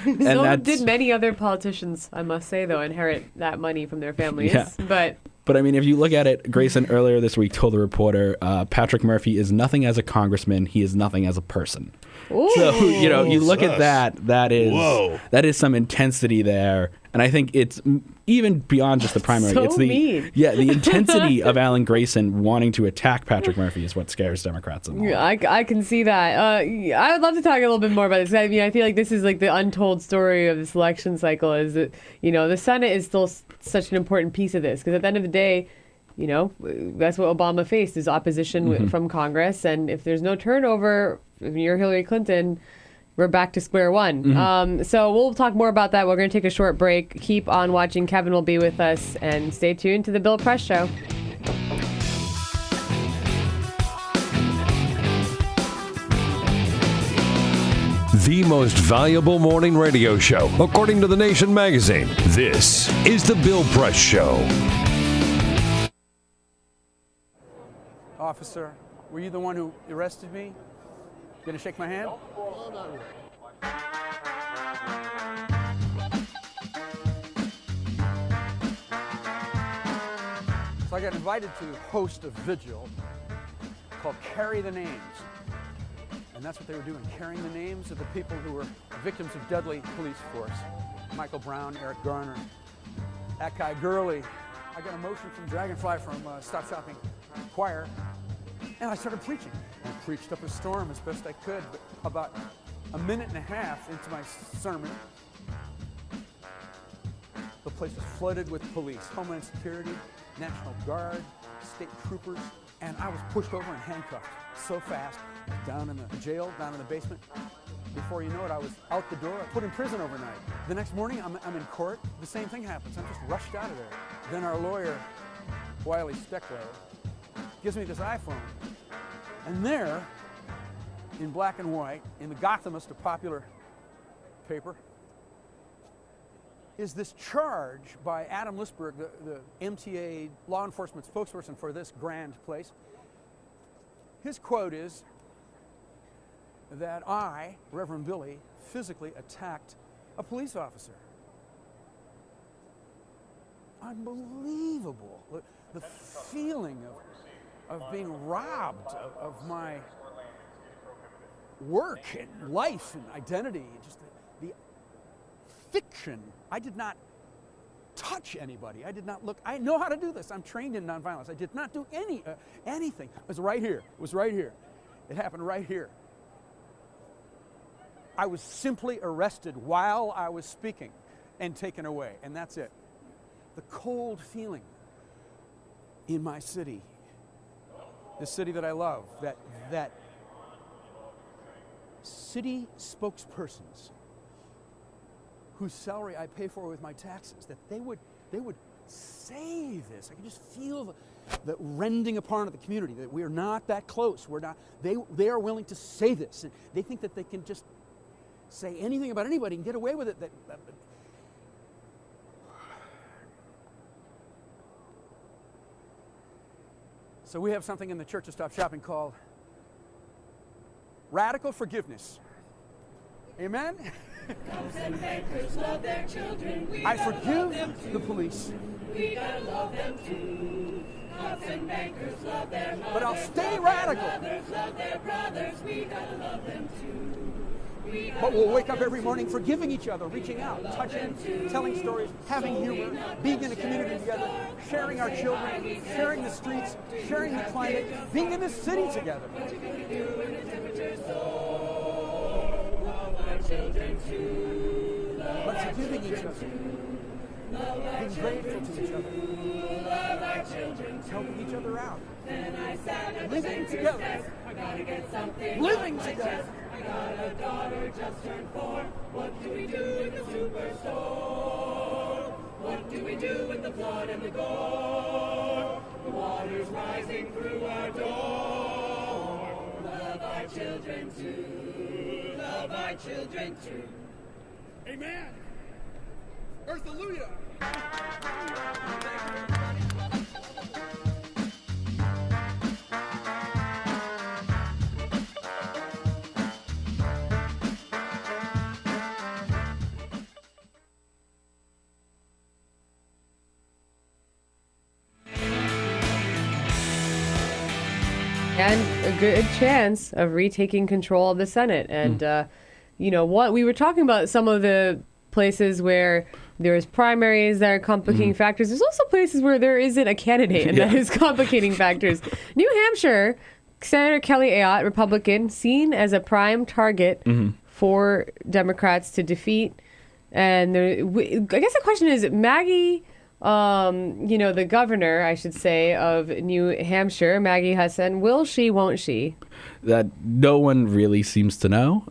did many other politicians, I must say, though, inherit that money from their families. Yeah. But I mean, if you look at it, Grayson earlier this week told the reporter, Patrick Murphy is nothing as a congressman. He is nothing as a person. Ooh. So, you look at that is some intensity there. And I think it's even beyond just the primary. So it's the mean. the intensity of Alan Grayson wanting to attack Patrick Murphy is what scares Democrats the most. Yeah, I can see that. I would love to talk a little bit more about this. I mean, I feel like this is like the untold story of this election cycle. Is that the Senate is still such an important piece of this, because at the end of the day, that's what Obama faced, is opposition from Congress, and if there's no turnover, if you're Hillary Clinton, we're back to square one. So we'll talk more about that. We're going to take a short break. Keep on watching. Kevin will be with us, and stay tuned to the Bill Press Show. The most valuable morning radio show, according to The Nation magazine. This is the Bill Press Show. Officer, were you the one who arrested me? Gonna shake my hand? So I got invited to host a vigil called Carry the Names. And that's what they were doing, carrying the names of the people who were victims of deadly police force. Michael Brown, Eric Garner, Akai Gurley. I got a motion from Dragonfly from Stop Shopping Choir, and I started preaching. I preached up a storm as best I could, but about a minute and a half into my sermon, the place was flooded with police, Homeland Security, National Guard, state troopers, and I was pushed over and handcuffed so fast, down in the jail, down in the basement. Before you know it, I was out the door, put in prison overnight. The next morning, I'm in court. The same thing happens. I'm just rushed out of there. Then our lawyer, Wiley Steckler, gives me this iPhone. And there, in black and white, in the Gothamist, a popular paper, is this charge by Adam Lisberg, the MTA law enforcement spokesperson for this grand place. His quote is that I, Reverend Billy, physically attacked a police officer. Unbelievable. The feeling of being robbed of my work and life and identity, just the fiction. I did not touch anybody. I did not look. I know how to do this. I'm trained in nonviolence. I did not do anything. It was right here. It was right here. It happened right here. I was simply arrested while I was speaking and taken away, and that's it. The cold feeling in my city, the city that I love, that city spokespersons whose salary I pay for with my taxes, that they would say this. I can just feel the rending apart of the community, that we are not that close. We're not. They are willing to say this, and they think that they can just say anything about anybody and get away with it. So we have something in the Church of Stop Shopping called radical forgiveness. Amen? I forgive the police. We gotta love them too. Cops and bankers love their mothers, but I'll stay radical. Mothers love their brothers. We gotta love them too. But we'll wake up every morning forgiving each other, reaching out, touching, telling stories, having humor, being in a community together, sharing our children, sharing the streets, sharing the climate, being in this city together. But forgiving each other, being grateful to each other, helping each other out, living together, living together. I got a daughter just turned 4. What do we do in the superstore? What do we do with the blood and the gore? The water's rising through our door. Love our children too. Love our children too. Amen. Earth-alleluia. And a good chance of retaking control of the Senate. And, what we were talking about, some of the places where there's primaries that are complicating factors. There's also places where there isn't a candidate, and that is complicating factors. New Hampshire, Senator Kelly Ayotte, Republican, seen as a prime target for Democrats to defeat. And I guess the question is, Maggie... the governor, I should say, of New Hampshire, Maggie Hassan, will she, won't she? That no one really seems to know.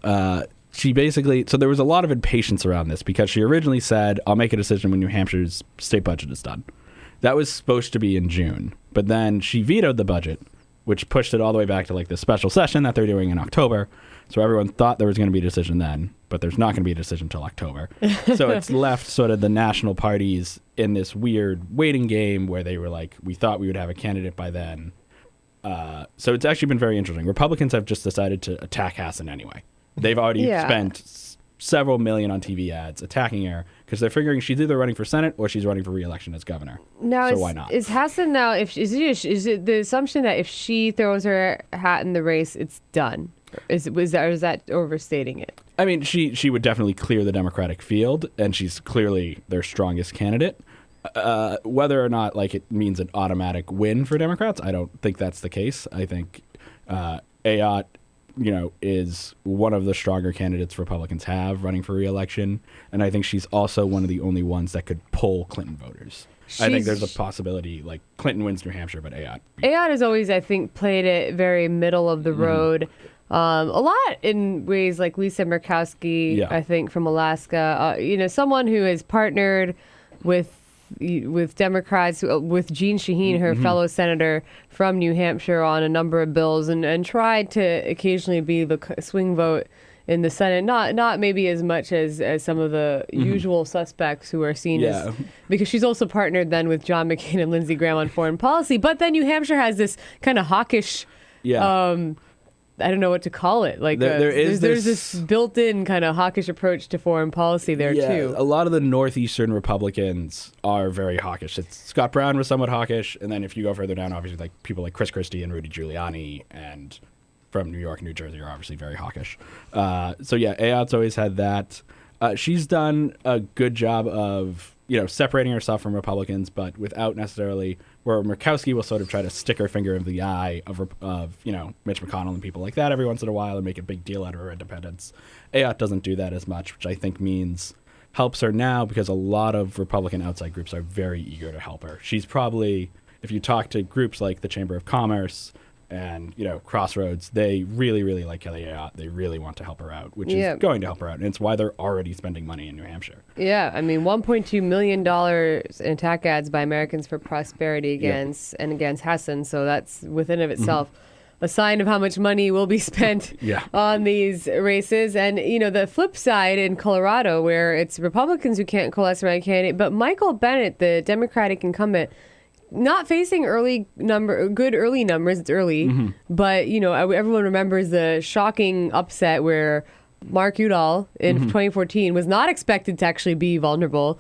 She basically, so there was a lot of impatience around this because she originally said, I'll make a decision when New Hampshire's state budget is done. That was supposed to be in June, but then she vetoed the budget, which pushed it all the way back to like the special session that they're doing in October. So everyone thought there was going to be a decision then, but there's not going to be a decision until October. So it's left sort of the national parties in this weird waiting game where they were like, we thought we would have a candidate by then. So it's actually been very interesting. Republicans have just decided to attack Hassan anyway. They've already spent several million on TV ads attacking her because they're figuring she's either running for Senate or she's running for re-election as governor. Now, so why not? Is Hassan now, is it the assumption that if she throws her hat in the race, it's done? Is that overstating it? I mean, she would definitely clear the Democratic field, and she's clearly their strongest candidate. Whether or not it means an automatic win for Democrats, I don't think that's the case. I think Ayotte, is one of the stronger candidates Republicans have running for re-election, and I think she's also one of the only ones that could pull Clinton voters. I think there's a possibility Clinton wins New Hampshire, but Ayotte has always, I think, played it very middle of the road. A lot in ways like Lisa Murkowski, I think, from Alaska. Someone who has partnered with Democrats, with Jean Shaheen, her fellow senator from New Hampshire, on a number of bills, and tried to occasionally be the swing vote in the Senate. Not maybe as much as some of the usual suspects who are seen as, because she's also partnered then with John McCain and Lindsey Graham on foreign policy. But then New Hampshire has this kind of hawkish, I don't know what to call it. There's this built-in kind of hawkish approach to foreign policy there too. A lot of the northeastern Republicans are very hawkish. Scott Brown was somewhat hawkish, and then if you go further down, obviously people like Chris Christie and Rudy Giuliani and from New York and New Jersey are obviously very hawkish. Ayotte's always had that. She's done a good job of separating herself from Republicans, but without necessarily, where Murkowski will sort of try to stick her finger in the eye of Mitch McConnell and people like that every once in a while and make a big deal out of her independence. Ayotte doesn't do that as much, which I think means helps her now because a lot of Republican outside groups are very eager to help her. She's probably, if you talk to groups like the Chamber of Commerce and, Crossroads, they really, really like Kelly Ayotte. They really want to help her out, which is going to help her out. And it's why they're already spending money in New Hampshire. Yeah, I mean, $1.2 million in attack ads by Americans for Prosperity against Hassan. So that's within of itself a sign of how much money will be spent on these races. And, the flip side in Colorado, where it's Republicans who can't coalesce around a candidate, but Michael Bennet, the Democratic incumbent, not facing good early numbers. It's early, but everyone remembers the shocking upset where Mark Udall in 2014 was not expected to actually be vulnerable,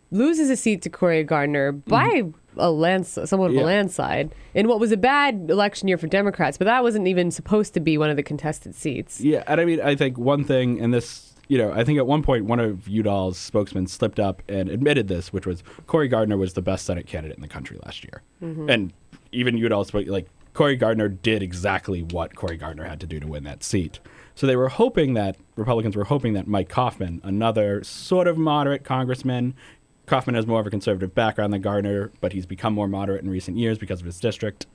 loses a seat to Cory Gardner by somewhat of a landslide in what was a bad election year for Democrats, but that wasn't even supposed to be one of the contested seats. Yeah, and I mean, I think one thing, and this, I think at one point one of Udall's spokesmen slipped up and admitted this, which was Cory Gardner was the best Senate candidate in the country last year. And even Udall spoke, Cory Gardner did exactly what Cory Gardner had to do to win that seat. So Republicans were hoping that Mike Coffman, another sort of moderate congressman, Coffman has more of a conservative background than Gardner, but he's become more moderate in recent years because of his district,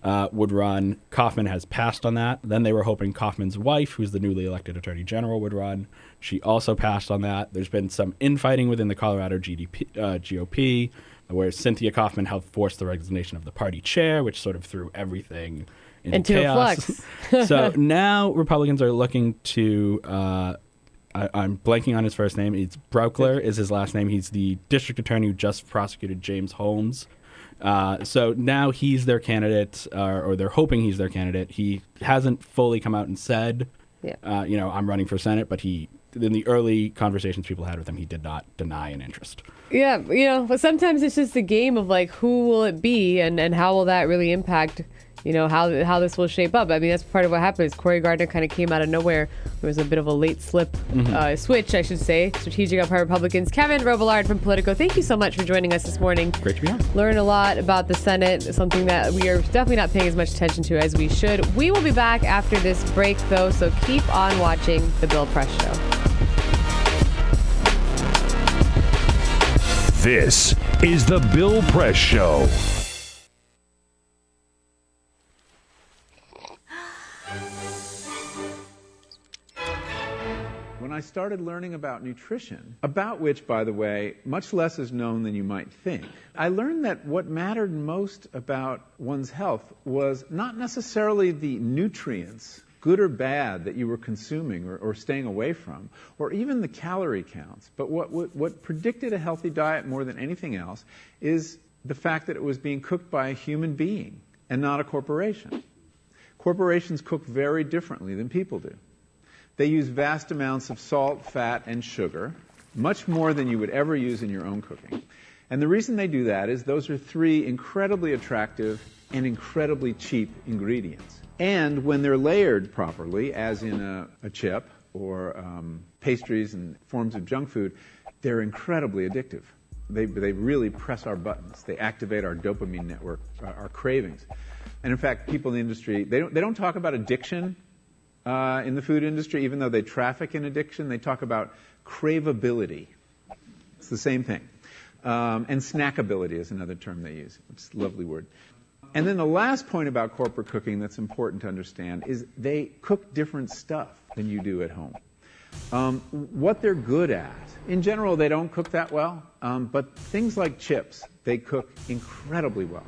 would run. Coffman has passed on that. Then they were hoping Coffman's wife, who's the newly elected attorney general, would run. She also passed on that. There's been some infighting within the Colorado GOP, where Cynthia Coffman helped force the resignation of the party chair, which sort of threw everything into chaos. So now Republicans are looking to... I'm blanking on his first name. It's Braukler is his last name. He's the district attorney who just prosecuted James Holmes. So now he's their candidate, or they're hoping he's their candidate. He hasn't fully come out and said, I'm running for Senate, but in the early conversations people had with him, he did not deny an interest. Yeah, but sometimes it's just a game of who will it be and how will that really impact how this will shape up. I mean, that's part of what happened is Cory Gardner kind of came out of nowhere. There was a bit of a late switch, I should say, strategic on part Republicans. Kevin Robillard from Politico, thank you so much for joining us this morning. Great to be on. Learn a lot about the Senate, something that we are definitely not paying as much attention to as we should. We will be back after this break, though, so keep on watching The Bill Press Show. This is The Bill Press Show. When I started learning about nutrition, about which, by the way, much less is known than you might think, I learned that what mattered most about one's health was not necessarily the nutrients, good or bad, that you were consuming or staying away from, or even the calorie counts. But what predicted a healthy diet more than anything else is the fact that it was being cooked by a human being and not a corporation. Corporations cook very differently than people do. They use vast amounts of salt, fat, and sugar, much more than you would ever use in your own cooking. And the reason they do that is those are three incredibly attractive and incredibly cheap ingredients. And when they're layered properly, as in a chip or pastries and forms of junk food, they're incredibly addictive. They really press our buttons. They activate our dopamine network, our cravings. And in fact, people in the industry, they don't talk about addiction in the food industry, even though they traffic in addiction. They talk about craveability. It's the same thing. And snackability is another term they use. It's a lovely word. And then the last point about corporate cooking that's important to understand is they cook different stuff than you do at home. What they're good at, in general, they don't cook that well, but things like chips, they cook incredibly well.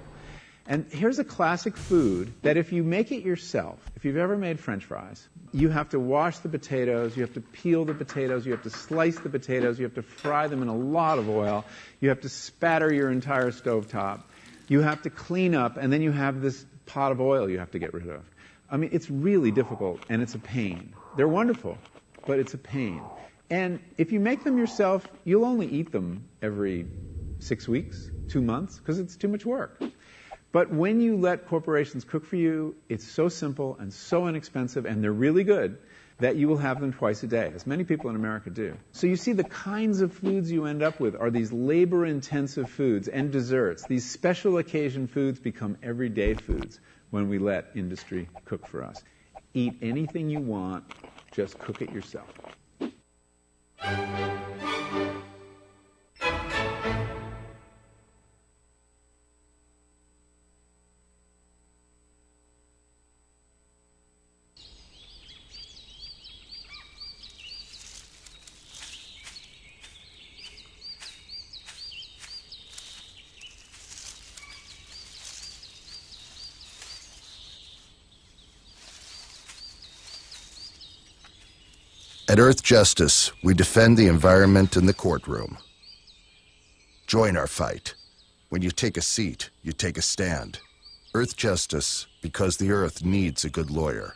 And here's a classic food that if you make it yourself, if you've ever made French fries, you have to wash the potatoes, you have to peel the potatoes, you have to slice the potatoes, you have to fry them in a lot of oil, you have to spatter your entire stovetop, you have to clean up, and then you have this pot of oil you have to get rid of. I mean, it's really difficult, and it's a pain. They're wonderful, but it's a pain. And if you make them yourself, you'll only eat them every 6 weeks, 2 months, because it's too much work. But when you let corporations cook for you, it's so simple and so inexpensive, and they're really good, that you will have them twice a day, as many people in America do. So you see the kinds of foods you end up with are these labor-intensive foods and desserts. These special occasion foods become everyday foods when we let industry cook for us. Eat anything you want, just cook it yourself. At Earth Justice, we defend the environment in the courtroom. Join our fight. When you take a seat, you take a stand. Earth Justice, because the Earth needs a good lawyer.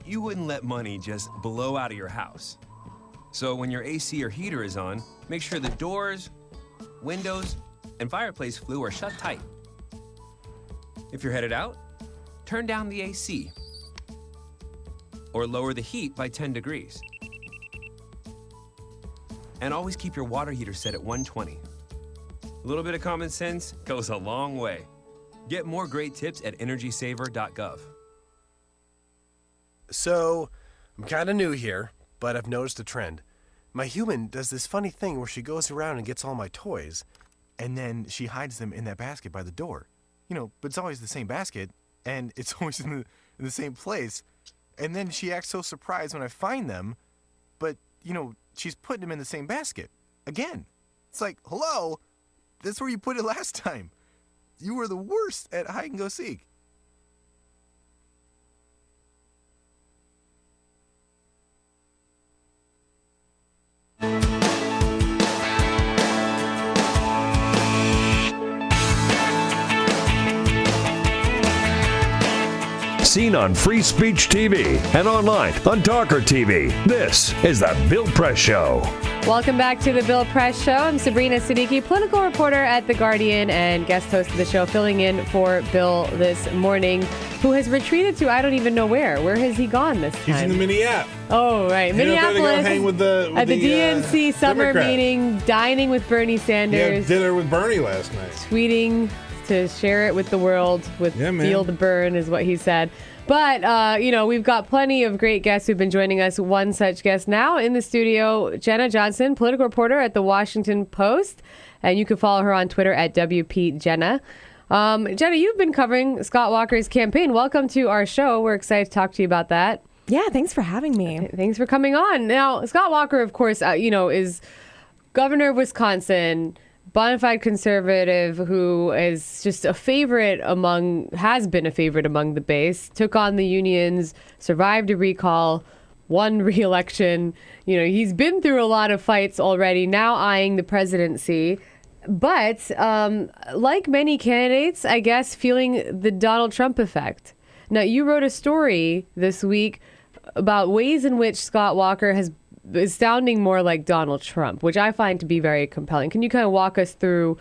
You wouldn't let money just blow out of your house. So when your AC or heater is on, make sure the doors, windows, and fireplace flue are shut tight. If you're headed out, turn down the AC. Or lower the heat by 10 degrees. And always keep your water heater set at 120. A little bit of common sense goes a long way. Get more great tips at energysaver.gov. So, I'm kind of new here, but I've noticed a trend. My human does this funny thing where she goes around and gets all my toys, and then she hides them in that basket by the door. You know, but it's always the same basket, and it's always in the same place. And then she acts so surprised when I find them, but, you know, she's putting them in the same basket. Again. It's like, hello? That's where you put it last time. You were the worst at hide and go seek. Seen on Free Speech TV and online on TawkrTV. This is The Bill Press Show. Welcome back to The Bill Press Show. I'm Sabrina Siddiqui, political reporter at The Guardian and guest host of the show, filling in for Bill this morning, who has retreated to I don't even know where. Where has he gone this time? He's in the mini app. Oh, right. Minneapolis. Hang with at the DNC summer Democrat. meeting, dining with Bernie Sanders. He had dinner with Bernie last night. Tweeting to share it with the world with Feel the Burn is what he said. But, we've got plenty of great guests who've been joining us. One such guest now in the studio, Jenna Johnson, political reporter at The Washington Post. And you can follow her on Twitter at WPJenna. Jenna, you've been covering Scott Walker's campaign. Welcome to our show. We're excited to talk to you about that. Yeah, thanks for having me. Thanks for coming on. Now, Scott Walker, of course, is governor of Wisconsin, bona fide conservative who is just has been a favorite among the base, took on the unions, survived a recall, won re-election. He's been through a lot of fights already, now eyeing the presidency. But like many candidates, I guess, feeling the Donald Trump effect. Now, you wrote a story this week about ways in which Scott Walker is sounding more like Donald Trump, which I find to be very compelling. Can you kind of walk us through,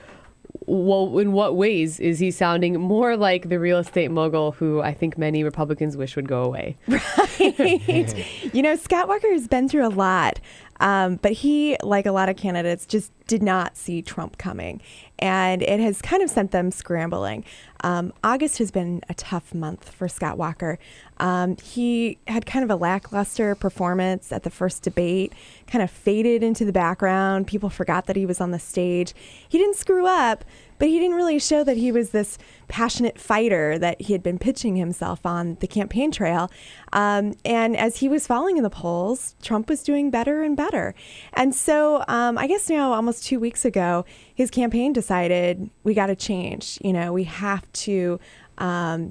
in what ways is he sounding more like the real estate mogul who I think many Republicans wish would go away? Right. Scott Walker has been through a lot, but he, like a lot of candidates, just did not see Trump coming. And it has kind of sent them scrambling. August has been a tough month for Scott Walker. He had kind of a lackluster performance at the first debate, kind of faded into the background. People forgot that he was on the stage. He didn't screw up, but he didn't really show that he was this passionate fighter that he had been pitching himself on the campaign trail. And as he was falling in the polls, Trump was doing better and better. And so I guess now almost 2 weeks ago, his campaign decided we got to change. We have to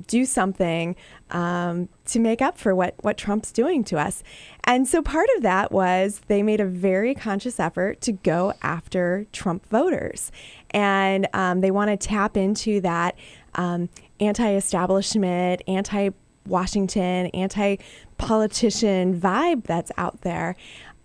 do something to make up for what Trump's doing to us. And so part of that was they made a very conscious effort to go after Trump voters. And they want to tap into that anti-establishment, anti-Washington, anti-politician vibe that's out there.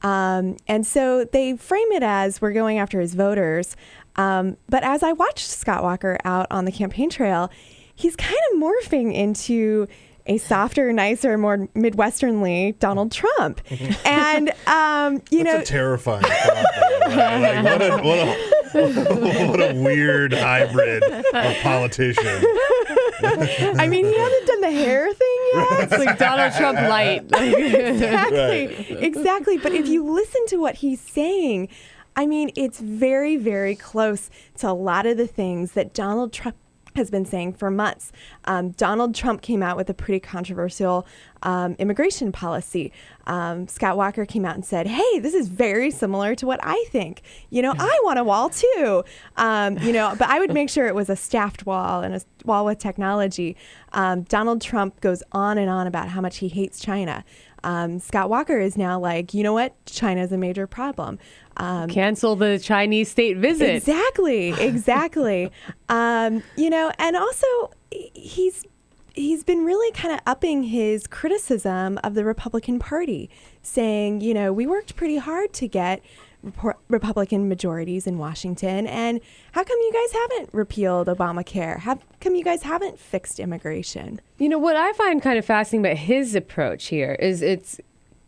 And so they frame it as we're going after his voters. But as I watched Scott Walker out on the campaign trail, he's kind of morphing into a softer, nicer, more Midwesternly Donald Trump. And, That's a terrifying thought, though, right? What a weird hybrid of politician. I mean, he hasn't done the hair thing yet. It's like Donald Trump light. Exactly. But if you listen to what he's saying, I mean, it's very, very close to a lot of the things that Donald Trump has been saying for months. Donald Trump came out with a pretty controversial immigration policy. Scott Walker came out and said, hey, this is very similar to what I think. I want a wall too. But I would make sure it was a staffed wall and a wall with technology. Donald Trump goes on and on about how much he hates China. Scott Walker is now like, you know what? China's a major problem. Cancel the Chinese state visit. Exactly. And also he's been really kind of upping his criticism of the Republican Party, saying, we worked pretty hard to get Republican majorities in Washington, and how come you guys haven't repealed Obamacare? How come you guys haven't fixed immigration? What I find kind of fascinating about his approach here is it's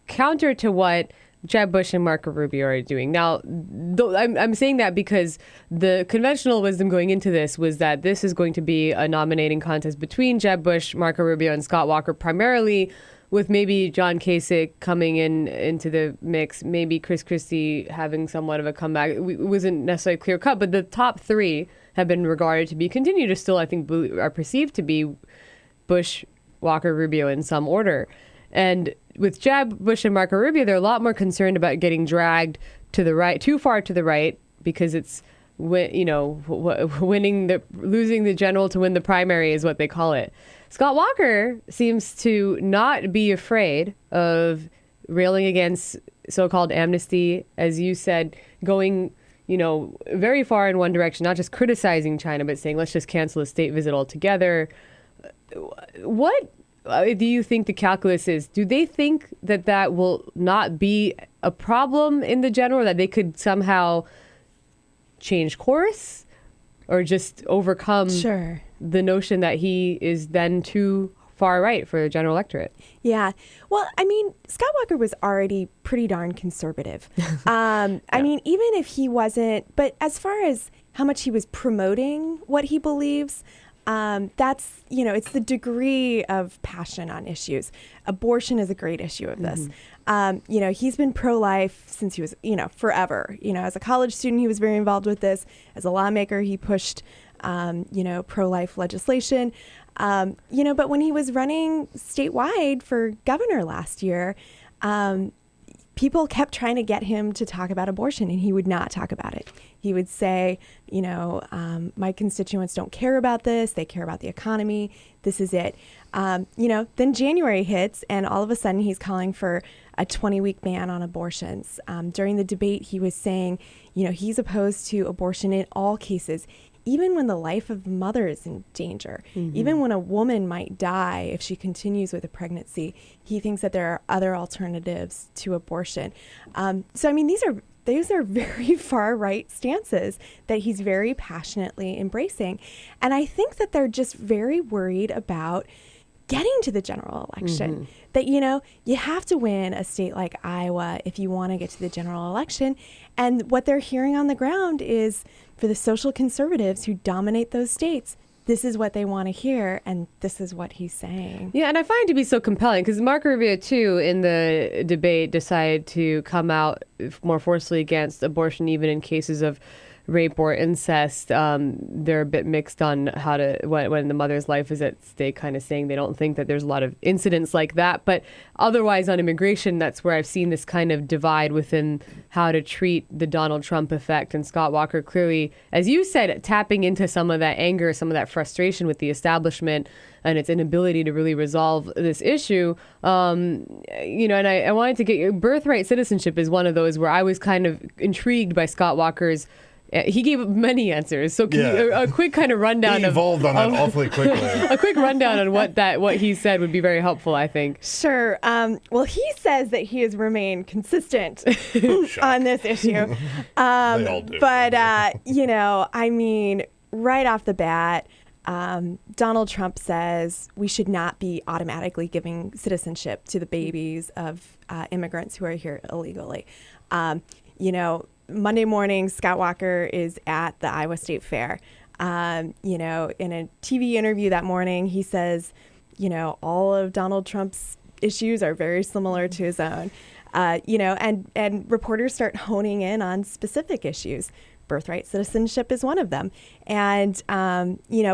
counter to what Jeb Bush and Marco Rubio are doing. Now, I'm saying that because the conventional wisdom going into this was that this is going to be a nominating contest between Jeb Bush, Marco Rubio, and Scott Walker, primarily, with maybe John Kasich coming into the mix, maybe Chris Christie having somewhat of a comeback. It wasn't necessarily clear cut, but the top three have been regarded to be, continue to still, I think, are perceived to be Bush, Walker, Rubio in some order. And with Jeb Bush and Marco Rubio, they're a lot more concerned about getting dragged to the right, too far to the right, because it's, losing the general to win the primary is what they call it. Scott Walker seems to not be afraid of railing against so-called amnesty, as you said, going, very far in one direction, not just criticizing China, but saying, let's just cancel the state visit altogether. What do you think the calculus is? Do they think that will not be a problem in the general, that they could somehow change course or just overcome the notion that he is then too far right for the general electorate? Yeah. Well, I mean, Scott Walker was already pretty darn conservative. I mean, even if he wasn't, but as far as how much he was promoting what he believes, that's, it's the degree of passion on issues. Abortion is a great issue of this. He's been pro-life since he was, forever. As a college student, he was very involved with this. As a lawmaker, he pushed, pro-life legislation. But when he was running statewide for governor last year, people kept trying to get him to talk about abortion, and he would not talk about it. He would say, my constituents don't care about this. They care about the economy. This is it. Then January hits, and all of a sudden he's calling for a 20-week ban on abortions. During the debate, he was saying, he's opposed to abortion in all cases, even when the life of the mother is in danger, even when a woman might die if she continues with a pregnancy. He thinks that there are other alternatives to abortion. So, I mean, these are very far right stances that he's very passionately embracing. And I think that they're just very worried about getting to the general election. That, you have to win a state like Iowa if you want to get to the general election. And what they're hearing on the ground is, for the social conservatives who dominate those states, this is what they want to hear, and this is what he's saying. Yeah, and I find it to be so compelling because Marco Rubio, too, in the debate, decided to come out more forcefully against abortion, even in cases of rape or incest. They're a bit mixed on how to, when the mother's life is at stake, kind of saying they don't think that there's a lot of incidents like that. But otherwise, on immigration, that's where I've seen this kind of divide within how to treat the Donald Trump effect. And Scott Walker clearly, as you said, tapping into some of that anger, some of that frustration with the establishment and its inability to really resolve this issue. And I wanted to get your birthright citizenship is one of those where I was kind of intrigued by Scott Walker's. He gave many answers. So can you, a quick kind of rundown. He evolved on that awfully quickly. A quick rundown on what he said would be very helpful, I think. Sure. Well, he says that he has remained consistent on this issue. They all do. But, I mean, right off the bat, Donald Trump says we should not be automatically giving citizenship to the babies of immigrants who are here illegally. Monday morning, Scott Walker is at the Iowa State Fair. In a TV interview that morning, he says, all of Donald Trump's issues are very similar to his own. And reporters start honing in on specific issues. Birthright citizenship is one of them. And,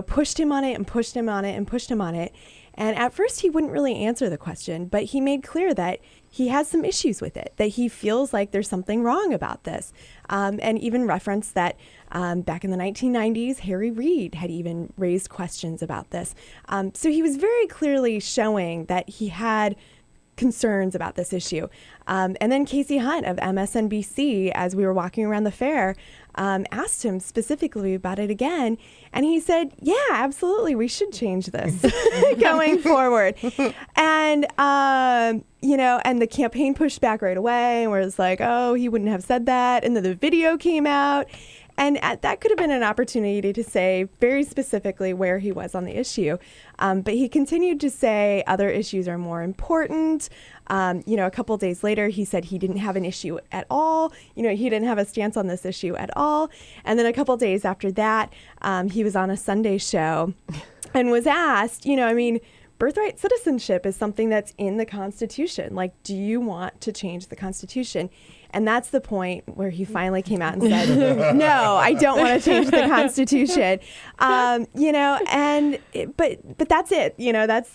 pushed him on it and pushed him on it and pushed him on it. And at first he wouldn't really answer the question, but he made clear that he has some issues with it, that he feels like there's something wrong about this. And even referenced that back in the 1990s, Harry Reid had even raised questions about this. So he was very clearly showing that he had concerns about this issue. And then Casey Hunt of MSNBC, as we were walking around the fair, asked him specifically about it again. And he said, yeah, absolutely, we should change this going forward. And, and the campaign pushed back right away, where it's like, oh, he wouldn't have said that. And then the video came out. And that could have been an opportunity to say very specifically where he was on the issue. But he continued to say other issues are more important. A couple days later, he said he didn't have an issue at all. He didn't have a stance on this issue at all. And then a couple days after that, he was on a Sunday show and was asked, birthright citizenship is something that's in the Constitution. Like, do you want to change the Constitution? And that's the point where he finally came out and said, no, I don't want to change the Constitution. But that's it.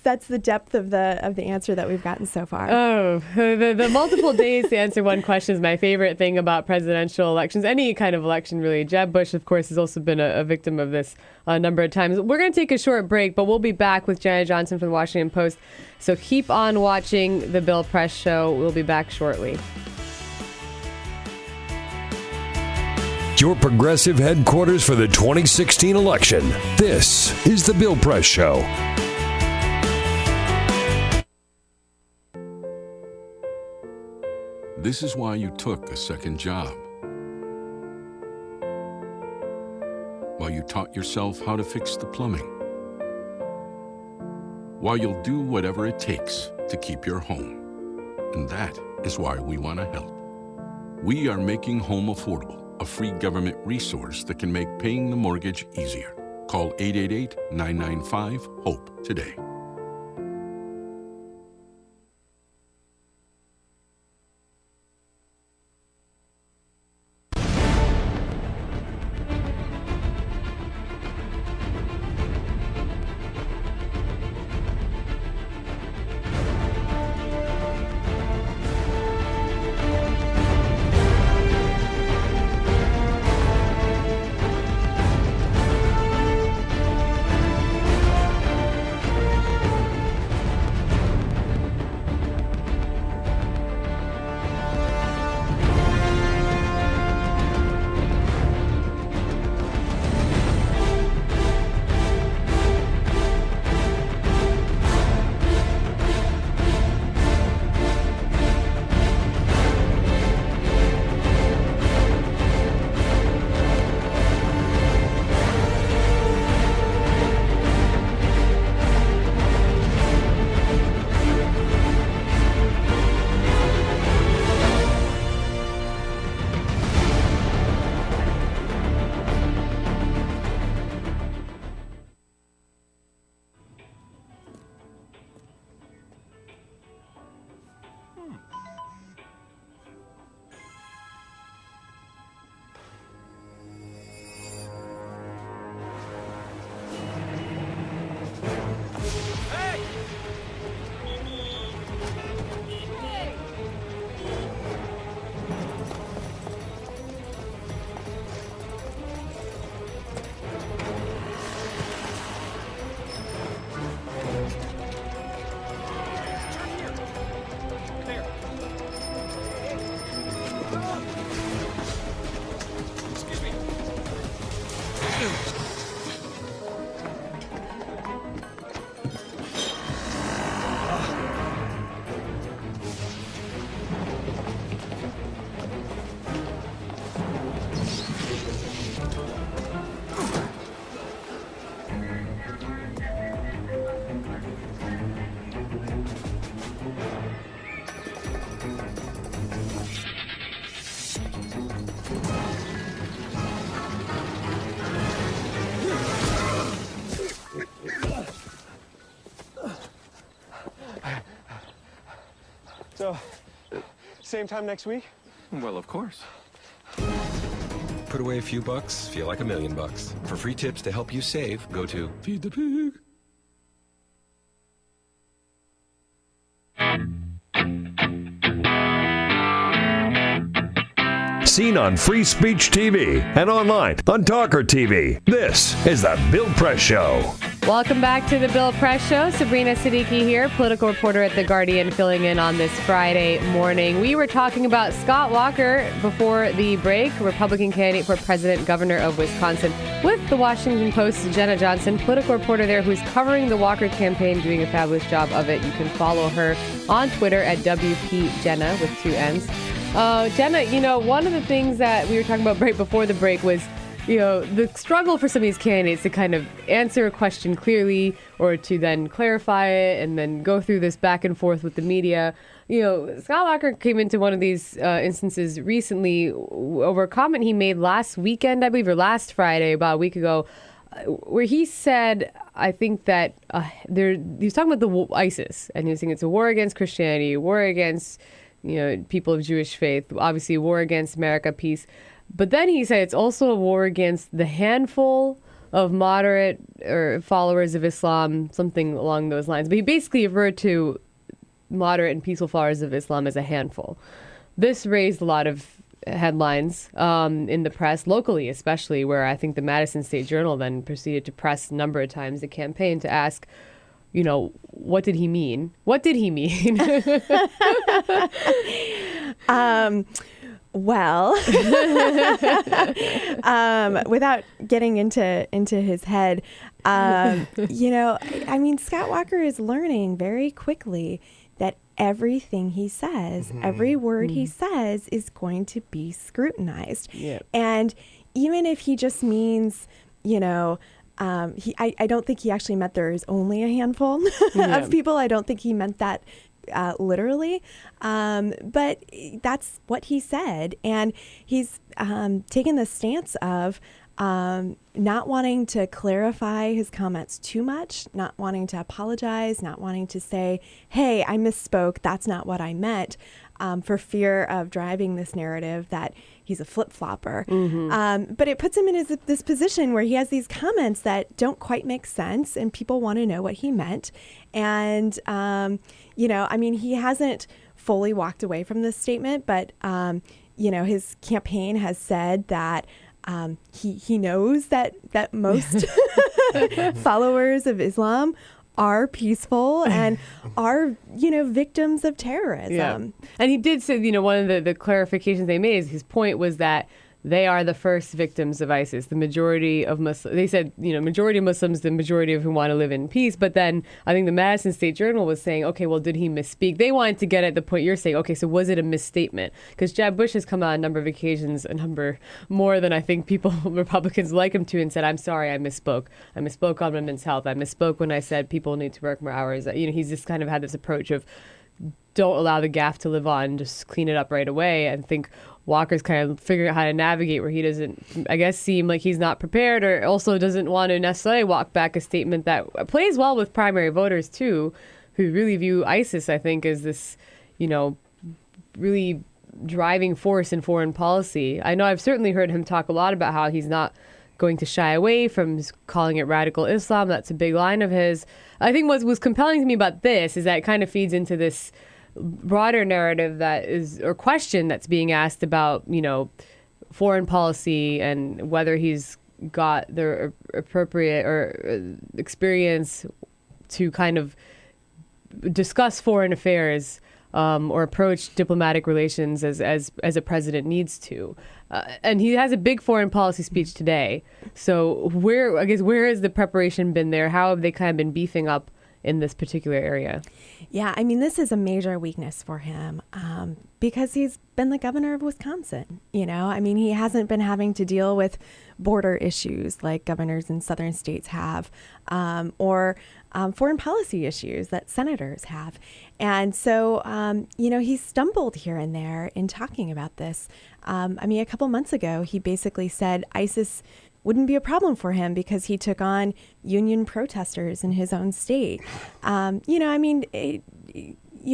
That's the depth of the answer that we've gotten so far. Oh, the multiple days to answer one question is my favorite thing about presidential elections, any kind of election, really. Jeb Bush, of course, has also been a victim of this a number of times. We're going to take a short break, but we'll be back with Jenna Johnson from the Washington Post. So keep on watching The Bill Press Show. We'll be back shortly. Your progressive headquarters for the 2016 election. This is The Bill Press Show. This is why you took a second job. While you taught yourself how to fix the plumbing. While you'll do whatever it takes to keep your home. And that is why we want to help. We are making home affordable, a free government resource that can make paying the mortgage easier. Call 888-995-HOPE today. So, same time next week? Well, of course. Put away a few bucks, feel like $1 million. For free tips to help you save, go to Feed the Pig. Seen on Free Speech TV and online on TawkrTV. This is the Bill Press Show. Welcome back to the Bill Press Show. Sabrina Siddiqui here, political reporter at The Guardian, filling in on this Friday morning. We were talking about Scott Walker before the break, Republican candidate for president, governor of Wisconsin, with the Washington Post's Jenna Johnson, political reporter there who's covering the Walker campaign, doing a fabulous job of it. You can follow her on Twitter at WPJenna with 2 N's. Jenna, one of the things that we were talking about right before the break was, the struggle for some of these candidates to kind of answer a question clearly or to then clarify it and then go through this back and forth with the media. Scott Walker came into one of these instances recently over a comment he made last weekend, I believe, or last Friday, about a week ago, where he said, I think that he was talking about the ISIS, and he was saying it's a war against Christianity, a war against people of Jewish faith, obviously a war against America, peace. But then he said it's also a war against the handful of moderate or followers of Islam, something along those lines. But he basically referred to moderate and peaceful followers of Islam as a handful. This raised a lot of headlines in the press, locally especially, where I think the Madison State Journal then proceeded to press a number of times the campaign to ask, what did he mean? What did he mean? Well, without getting into his head, Scott Walker is learning very quickly that everything he says, every word he says is going to be scrutinized. Yeah. And even if he just means, I don't think he actually meant there is only a handful of people. I don't think he meant that literally, but that's what he said, and he's taken the stance of not wanting to clarify his comments too much, not wanting to apologize, not wanting to say, hey, I misspoke, that's not what I meant, for fear of driving this narrative that he's a flip-flopper. But it puts him in this position where he has these comments that don't quite make sense, and people want to know what he meant. And, he hasn't fully walked away from this statement, but, his campaign has said that he knows that most followers of Islam are peaceful and are, victims of terrorism. Yeah. And he did say, one of the clarifications they made is his point was that they are the first victims of ISIS. The majority of Muslims, they said, majority of Muslims, the majority of whom want to live in peace. But then I think the Madison State Journal was saying, okay, well, did he misspeak? They wanted to get at the point you're saying, okay, so was it a misstatement? Because Jeb Bush has come out on a number of occasions, a number more than I think people, Republicans like him to, and said, I'm sorry, I misspoke. I misspoke on women's health. I misspoke when I said people need to work more hours. He's just kind of had this approach of don't allow the gaffe to live on, just clean it up right away. I think Walker's kind of figuring out how to navigate where he doesn't, I guess, seem like he's not prepared, or also doesn't want to necessarily walk back a statement that plays well with primary voters too, who really view ISIS, I think, as this, really driving force in foreign policy. I know I've certainly heard him talk a lot about how he's not going to shy away from calling it radical Islam. That's a big line of his. I think what was compelling to me about this is that it kind of feeds into this broader narrative that is, or question that's being asked about, foreign policy and whether he's got the appropriate or experience to kind of discuss foreign affairs or approach diplomatic relations as a president needs to. And he has a big foreign policy speech today. So where has the preparation been there? How have they kind of been beefing up in this particular area? Yeah, this is a major weakness for him because he's been the governor of Wisconsin. He hasn't been having to deal with border issues like governors in southern states have, or foreign policy issues that senators have. And so, he's stumbled here and there in talking about this. A couple months ago, he basically said ISIS wouldn't be a problem for him because he took on union protesters in his own state.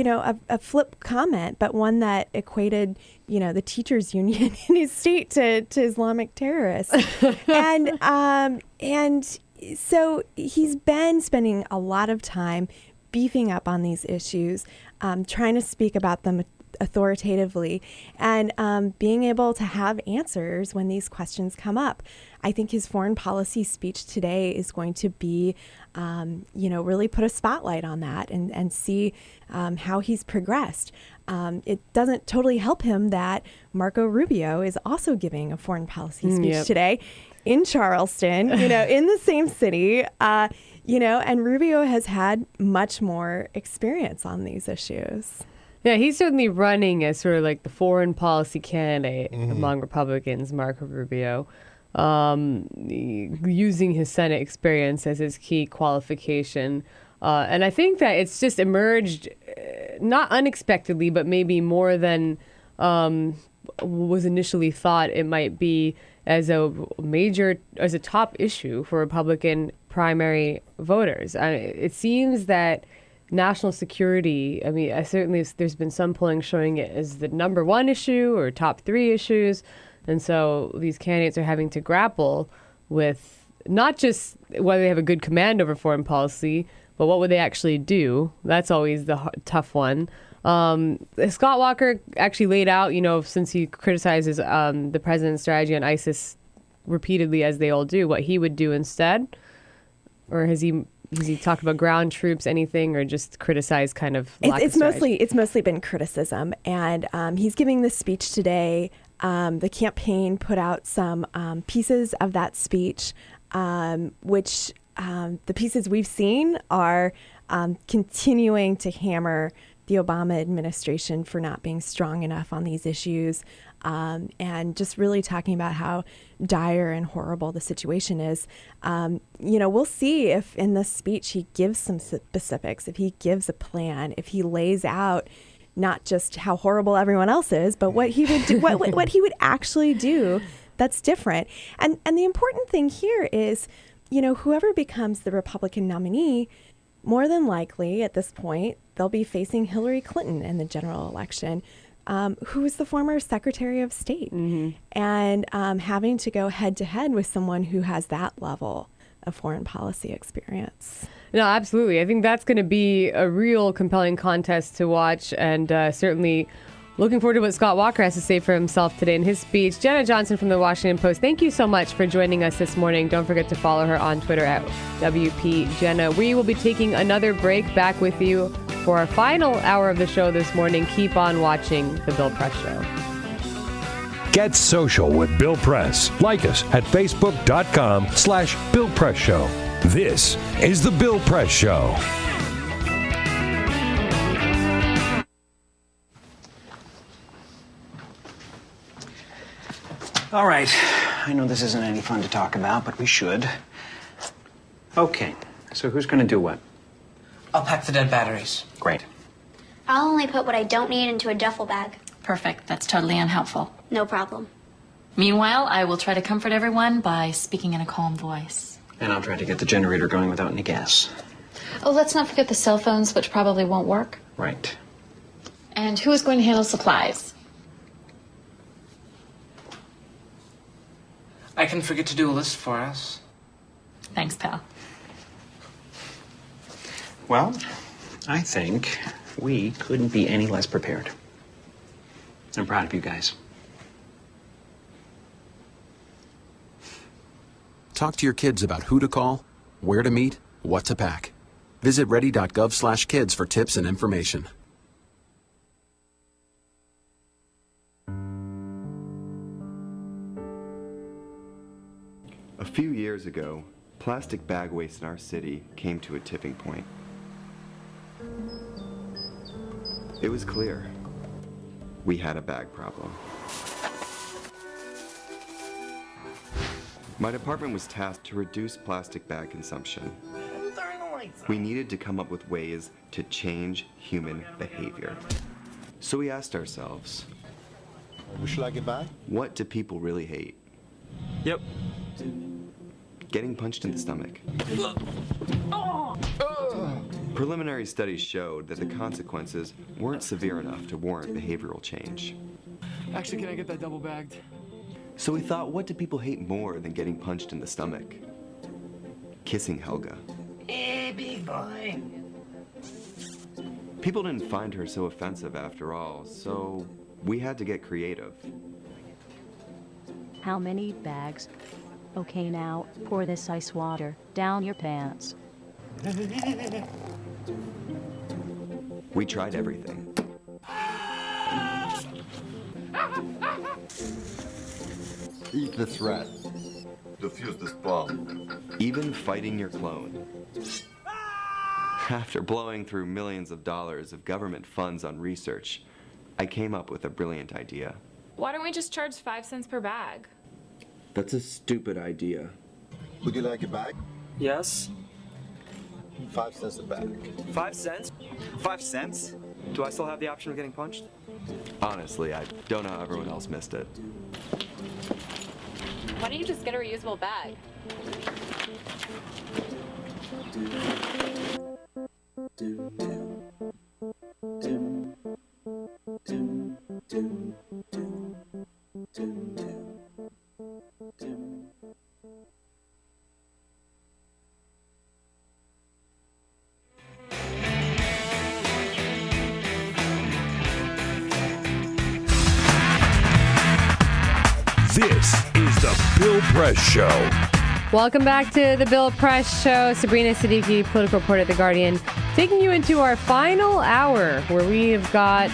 a flip comment, but one that equated, the teachers union in his state to Islamic terrorists. and so he's been spending a lot of time beefing up on these issues, trying to speak about them authoritatively, and being able to have answers when these questions come up. I think his foreign policy speech today is going to be, really put a spotlight on that and see how he's progressed. It doesn't totally help him that Marco Rubio is also giving a foreign policy speech today in Charleston, in the same city, and Rubio has had much more experience on these issues. Yeah, he's certainly running as sort of like the foreign policy candidate among Republicans, Marco Rubio, using his Senate experience as his key qualification. And I think that it's just emerged, not unexpectedly, but maybe more than was initially thought it might be, as a top issue for Republican primary voters. It seems that national security, certainly there's been some polling showing it as the number one issue or top three issues. And so these candidates are having to grapple with not just whether they have a good command over foreign policy, but what would they actually do? That's always the tough one. Scott Walker actually laid out, since he criticizes the president's strategy on ISIS repeatedly, as they all do, what he would do instead. Or has he talked about ground troops, anything, or just criticized kind of lack of strategy? It's mostly been criticism, and he's giving this speech today. The campaign put out some pieces of that speech, which the pieces we've seen are continuing to hammer the Obama administration for not being strong enough on these issues, and just really talking about how dire and horrible the situation is. We'll see if in this speech he gives some specifics, if he gives a plan, if he lays out not just how horrible everyone else is, but what he would do, what he would actually do that's different. And the important thing here is, whoever becomes the Republican nominee, more than likely at this point, they'll be facing Hillary Clinton in the general election, who is the former Secretary of State, and having to go head to head with someone who has that level of foreign policy experience. No, absolutely. I think that's going to be a real compelling contest to watch, and certainly looking forward to what Scott Walker has to say for himself today in his speech. Jenna Johnson from the Washington Post, thank you so much for joining us this morning. Don't forget to follow her on Twitter at WPJenna. We will be taking another break. Back with you for our final hour of the show this morning. Keep on watching The Bill Press Show. Get social with Bill Press. Like us at Facebook.com/Bill Press Show. This is The Bill Press Show. All right. I know this isn't any fun to talk about, but we should. Okay. So who's going to do what? I'll pack the dead batteries. Great. I'll only put what I don't need into a duffel bag. Perfect. That's totally unhelpful. No problem. Meanwhile, I will try to comfort everyone by speaking in a calm voice. And I'll try to get the generator going without any gas. Oh, let's not forget the cell phones, which probably won't work. Right. And who is going to handle supplies? I can forget to do a list for us. Thanks, pal. Well, I think we couldn't be any less prepared. I'm proud of you guys. Talk to your kids about who to call, where to meet, what to pack. Visit ready.gov/kids for tips and information. A few years ago, plastic bag waste in our city came to a tipping point. It was clear we had a bag problem. My department was tasked to reduce plastic bag consumption. We needed to come up with ways to change human behavior. So we asked ourselves, Would you like it back? What do people really hate? Yep. Getting punched in the stomach. Preliminary studies showed that the consequences weren't severe enough to warrant behavioral change. Actually, can I get that double bagged? So we thought, what do people hate more than getting punched in the stomach? Kissing Helga. Hey, big boy. People didn't find her so offensive after all, so we had to get creative. How many bags? Okay, now, pour this ice water down your pants. We tried everything. Eat this rat. Defuse this bomb. Even fighting your clone. After blowing through millions of dollars of government funds on research, I came up with a brilliant idea. Why don't we just charge 5 cents per bag? That's a stupid idea. Would you like a bag? Yes. 5 cents a bag. 5 cents? 5 cents? Do I still have the option of getting punched? Honestly, I don't know how everyone else missed it. Why don't you just get a reusable bag? This is the Bill Press Show. Welcome back to the Bill Press Show. Sabrina Siddiqui, political reporter at The Guardian, taking you into our final hour where we've got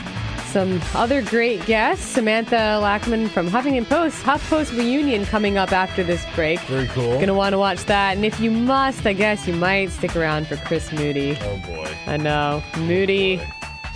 some other great guests. Samantha Lachman from Huffington Post, HuffPost reunion coming up after this break. Very cool. Gonna want to watch that. And if you must, I guess you might stick around for Chris Moody. Oh, boy. I know. Moody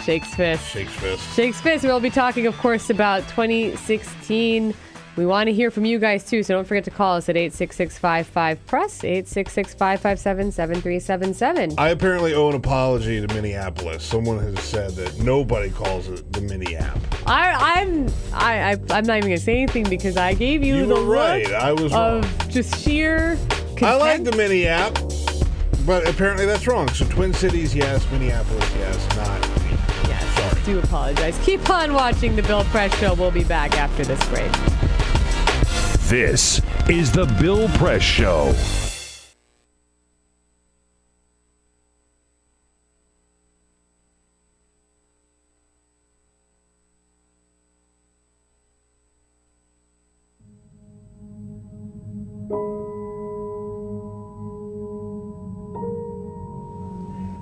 shakes fist. Shakes fist. Shakes fist. We'll be talking, of course, about 2016. We want to hear from you guys, too, so don't forget to call us at 866-55-PRESS, 866-557-7377. I apparently owe an apology to Minneapolis. Someone has said that nobody calls it the mini app. I'm not even gonna say anything because I gave you the were right. look I was of wrong. just sheer contempt. I like the mini app, but apparently that's wrong. So Twin Cities, yes. Minneapolis, yes. Not. Yes, sorry. Do apologize. Keep on watching the Bill Press Show. We'll be back after this break. This is the Bill Press Show.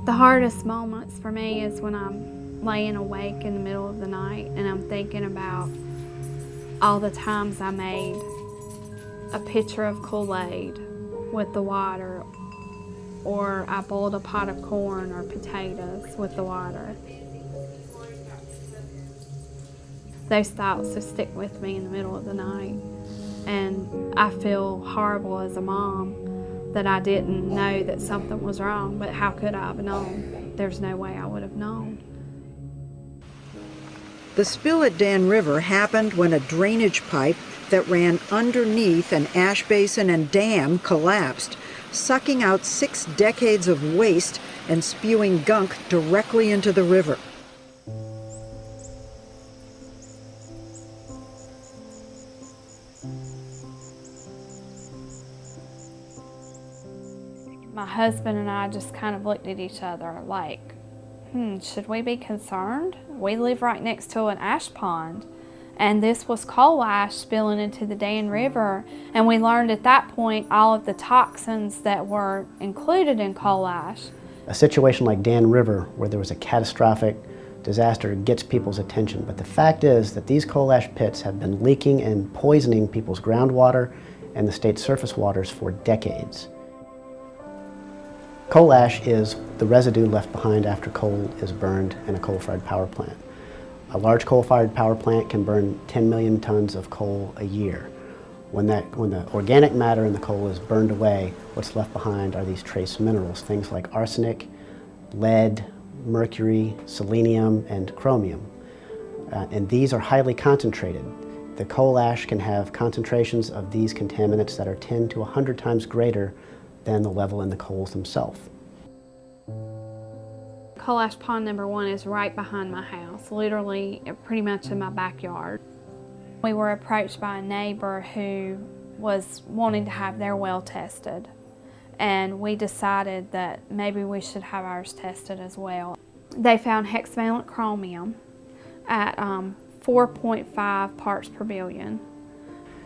The hardest moments for me is when I'm laying awake in the middle of the night and I'm thinking about all the times I made a pitcher of Kool-Aid with the water, or I boiled a pot of corn or potatoes with the water. Those thoughts just stick with me in the middle of the night, and I feel horrible as a mom that I didn't know that something was wrong, but how could I have known? There's no way I would have known. The spill at Dan River happened when a drainage pipe that ran underneath an ash basin and dam collapsed, sucking out 6 decades of waste and spewing gunk directly into the river. My husband and I just kind of looked at each other like, should we be concerned? We live right next to an ash pond, and this was coal ash spilling into the Dan River, and we learned at that point all of the toxins that were included in coal ash. A situation like Dan River, where there was a catastrophic disaster, gets people's attention, but the fact is that these coal ash pits have been leaking and poisoning people's groundwater and the state's surface waters for decades. Coal ash is the residue left behind after coal is burned in a coal-fired power plant. A large coal-fired power plant can burn 10 million tons of coal a year. When the organic matter in the coal is burned away, what's left behind are these trace minerals, things like arsenic, lead, mercury, selenium, and chromium. And these are highly concentrated. The coal ash can have concentrations of these contaminants that are 10 to 100 times greater than the level in the coals themselves. Coal ash pond number 1 is right behind my house, literally pretty much in my backyard. We were approached by a neighbor who was wanting to have their well tested, and we decided that maybe we should have ours tested as well. They found hexavalent chromium at 4.5 parts per billion.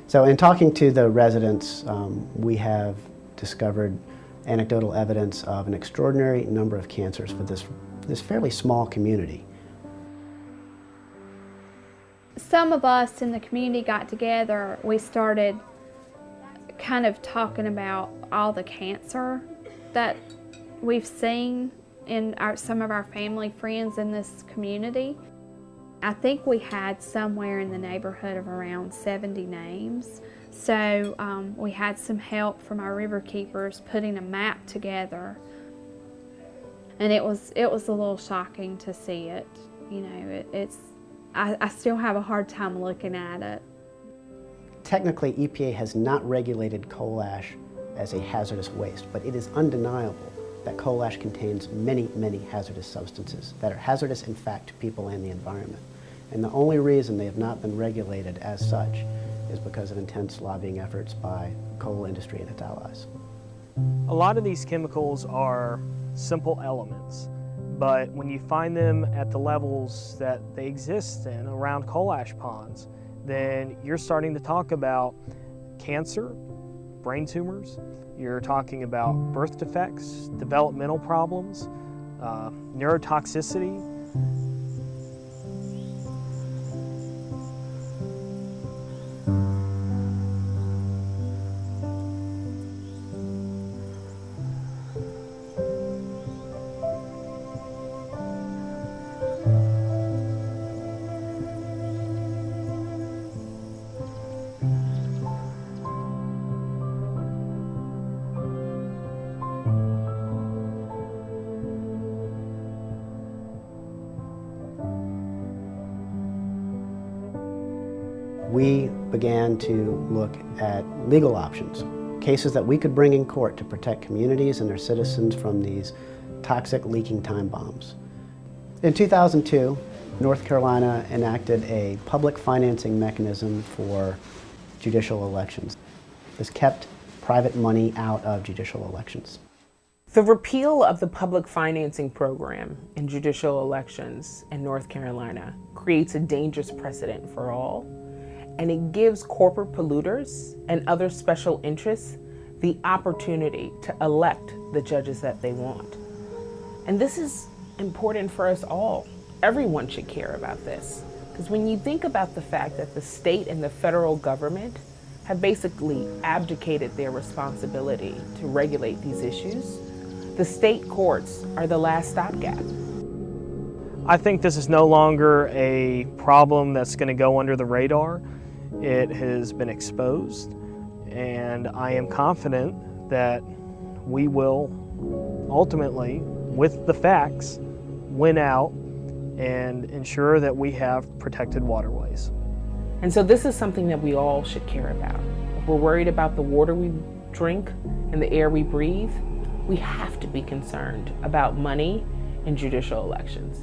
So in talking to the residents, we have discovered anecdotal evidence of an extraordinary number of cancers for this fairly small community. Some of us in the community got together. We started kind of talking about all the cancer that we've seen in some of our family friends in this community. I think we had somewhere in the neighborhood of around 70 names. So we had some help from our river keepers putting a map together, and it was a little shocking to see it. You know, I still have a hard time looking at it. Technically, EPA has not regulated coal ash as a hazardous waste, but it is undeniable that coal ash contains many, many hazardous substances that are hazardous, in fact, to people and the environment. And the only reason they have not been regulated as such is because of intense lobbying efforts by the coal industry and its allies. A lot of these chemicals are simple elements, but when you find them at the levels that they exist in around coal ash ponds, then you're starting to talk about cancer, brain tumors, you're talking about birth defects, developmental problems, neurotoxicity. We began to look at legal options, cases that we could bring in court to protect communities and their citizens from these toxic leaking time bombs. In 2002, North Carolina enacted a public financing mechanism for judicial elections. This kept private money out of judicial elections. The repeal of the public financing program in judicial elections in North Carolina creates a dangerous precedent for all, and it gives corporate polluters and other special interests the opportunity to elect the judges that they want. And this is important for us all. Everyone should care about this, because when you think about the fact that the state and the federal government have basically abdicated their responsibility to regulate these issues, the state courts are the last stopgap. I think this is no longer a problem that's going to go under the radar. It has been exposed, and I am confident that we will ultimately, with the facts, win out and ensure that we have protected waterways. And so this is something that we all should care about. If we're worried about the water we drink and the air we breathe, we have to be concerned about money in judicial elections.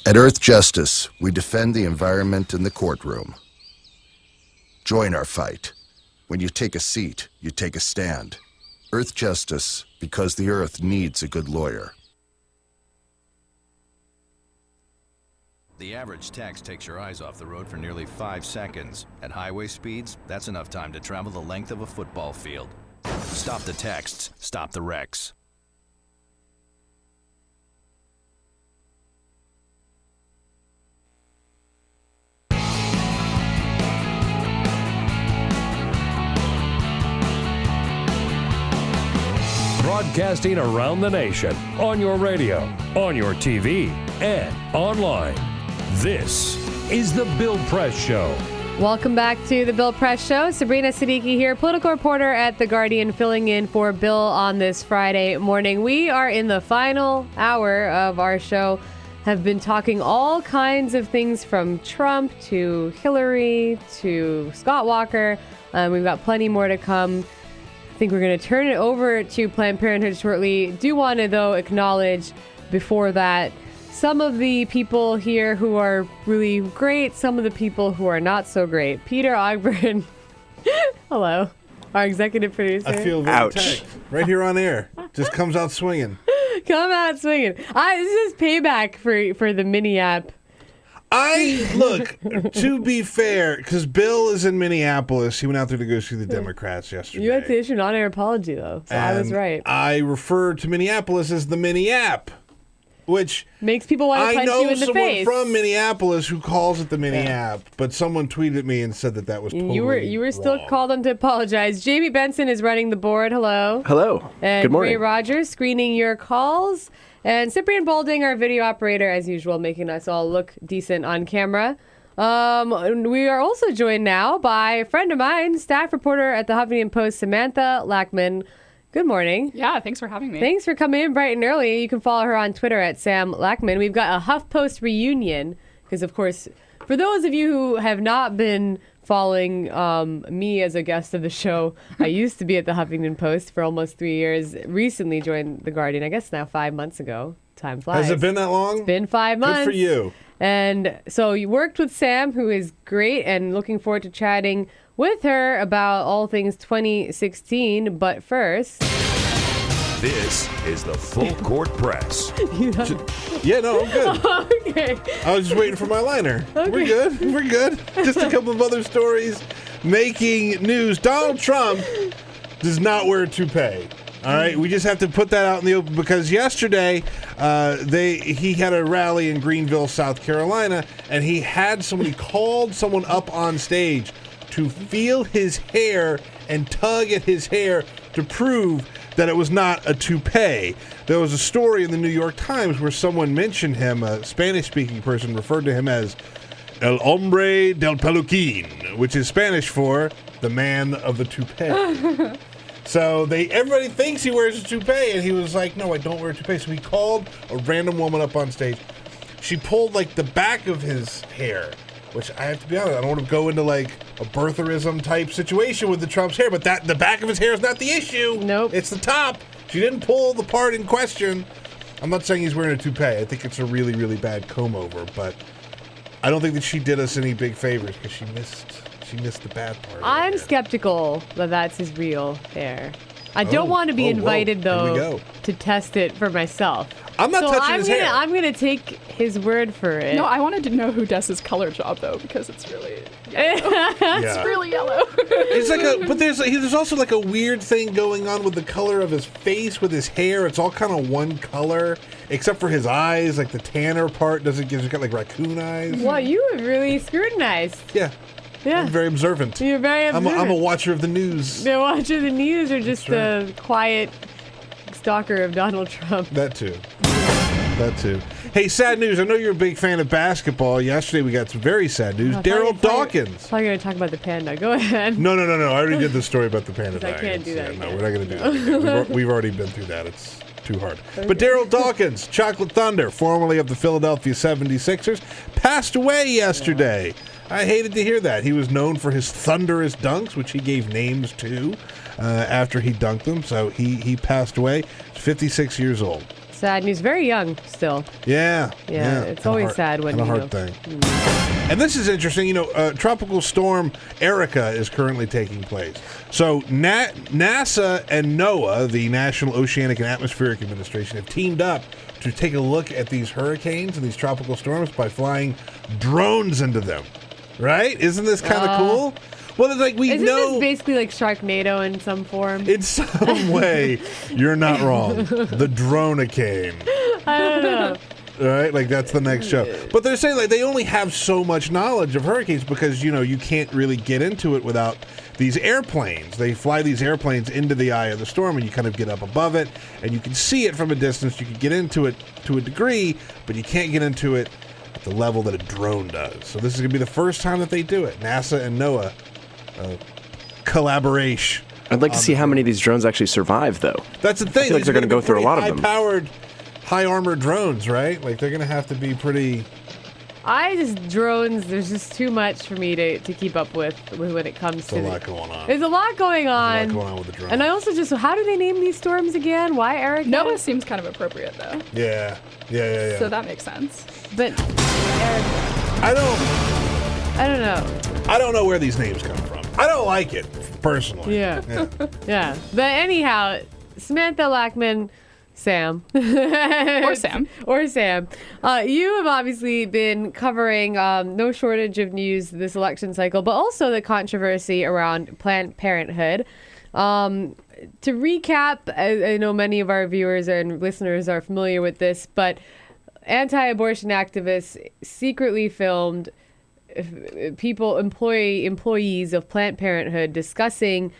At Earth Justice, we defend the environment in the courtroom. Join our fight. When you take a seat, you take a stand. Earth Justice, because the Earth needs a good lawyer. The average text takes your eyes off the road for nearly 5 seconds. At highway speeds, that's enough time to travel the length of a football field. Stop the texts, stop the wrecks. broadcasting around the nation, on your radio, on your TV, and online. This is The Bill Press Show. Welcome back to the Bill Press Show. Sabrina Siddiqui here, political reporter at The Guardian, filling in for Bill on this Friday morning. We are in the final hour of our show, have been talking all kinds of things from Trump to Hillary to Scott Walker. We've got plenty more to come. I think we're going to turn it over to Planned Parenthood shortly. Do want to, though, acknowledge before that some of the people here who are really great, some of the people who are not so great. Peter Ogburn, hello, our executive producer. I feel very attacked. Right here on air. Just comes out swinging. Come out swinging. This is payback for the mini app. Look, to be fair, because Bill is in Minneapolis. He went out there to go see the Democrats yesterday. You had to issue an on-air apology, though, so I was right. I refer to Minneapolis as the mini app, which makes people want to punch you in the face. I know someone from Minneapolis who calls it the mini app, but someone tweeted me and said that was totally You were still called on to apologize. Jamie Benson is running the board. Hello. Hello. And good morning. Ray Rogers screening your calls. And Cyprian Balding, our video operator, as usual, making us all look decent on camera. We are also joined now by a friend of mine, staff reporter at the Huffington Post, Samantha Lachman. Good morning. Yeah, thanks for having me. Thanks for coming in bright and early. You can follow her on Twitter at Sam Lachman. We've got a HuffPost reunion because, of course, for those of you who have not been following me as a guest of the show, I used to be at the Huffington Post for almost 3 years. Recently joined The Guardian, I guess now 5 months ago. Time flies. Has it been that long? It's been 5 months. Good for you. And so you worked with Sam, who is great, and looking forward to chatting with her about all things 2016. But first, this is the Full Court Press. Yeah, no, I'm good. Okay. I was just waiting for my liner. Okay. We're good. We're good. Just a couple of other stories making news. Donald Trump does not wear a toupee. All right, we just have to put that out in the open because yesterday he had a rally in Greenville, South Carolina, and he called someone up on stage to feel his hair and tug at his hair to prove that it was not a toupee. There was a story in the New York Times where someone mentioned him, a Spanish-speaking person referred to him as El Hombre del Peluquín, which is Spanish for the man of the toupee. So everybody thinks he wears a toupee, and he was like, no, I don't wear a toupee. So he called a random woman up on stage. She pulled, the back of his hair, which I have to be honest, I don't want to go into, a birtherism type situation with the Trump's hair, but the back of his hair is not the issue. Nope. It's the top. She didn't pull the part in question. I'm not saying he's wearing a toupee. I think it's a really, really bad comb-over, but I don't think that she did us any big favors because she missed the bad part. I'm skeptical that that's his real hair. I don't want to be invited, though, to test it for myself. I'm not touching his hair. I'm going to take his word for it. No, I wanted to know who does his color job, though, because it's really yellow. It's really yellow. It's but there's also a weird thing going on with the color of his face, with his hair. It's all kind of one color, except for his eyes. The tanner part doesn't give. He's got raccoon eyes. Well, you have really scrutinized. Yeah. Yeah. I'm very observant. You're very observant. I'm a watcher of the news. A watcher of the news, or just a quiet stalker of Donald Trump? That too. Hey, sad news. I know you're a big fan of basketball. Yesterday we got some very sad news. Daryl Dawkins. I'm going to talk about the panda. Go ahead. No. I already did the story about the panda. I can't do that. No, we're not going to do that again. We've already been through that. It's too hard. Okay. But Daryl Dawkins, Chocolate Thunder, formerly of the Philadelphia 76ers, passed away yesterday. I hated to hear that. He was known for his thunderous dunks, which he gave names to after he dunked them. So he passed away. 56 years old. Sad news. Very young still. Yeah. It's always sad when a hard thing. And this is interesting. Tropical storm Erica is currently taking place. So NASA and NOAA, the National Oceanic and Atmospheric Administration, have teamed up to take a look at these hurricanes and these tropical storms by flying drones into them. Right? Isn't this kind of cool? Well, it's like Isn't this basically like Sharknado in some form? In some way, you're not wrong. The dronacane. I don't know. All right, like that's the next show. But they're saying like they only have so much knowledge of hurricanes because you can't really get into it without these airplanes. They fly these airplanes into the eye of the storm, and you kind of get up above it, and you can see it from a distance. You can get into it to a degree, but you can't get into it at the level that a drone does. So this is going to be the first time that they do it. NASA and NOAA collaboration. I'd like to see how many of these drones actually survive, though. That's the thing. I feel like they're going to go through a lot of them. High-powered, high-armored drones, right? Like they're going to have to be pretty. Drones, there's just too much for me to keep up with when it comes to. There's a lot going on. There's a lot going on. There's a lot going on with the drones. And I also how do they name these storms again? Why, Eric? Noah seems kind of appropriate, though. Yeah. So that makes sense. But, Eric. I don't know. I don't know where these names come from. I don't like it, personally. Yeah. Yeah. But anyhow, Samantha, Lachman, Sam. Or Sam. You have obviously been covering no shortage of news this election cycle, but also the controversy around Planned Parenthood. To recap, I know many of our viewers and listeners are familiar with this, but anti-abortion activists secretly filmed employees of Planned Parenthood discussing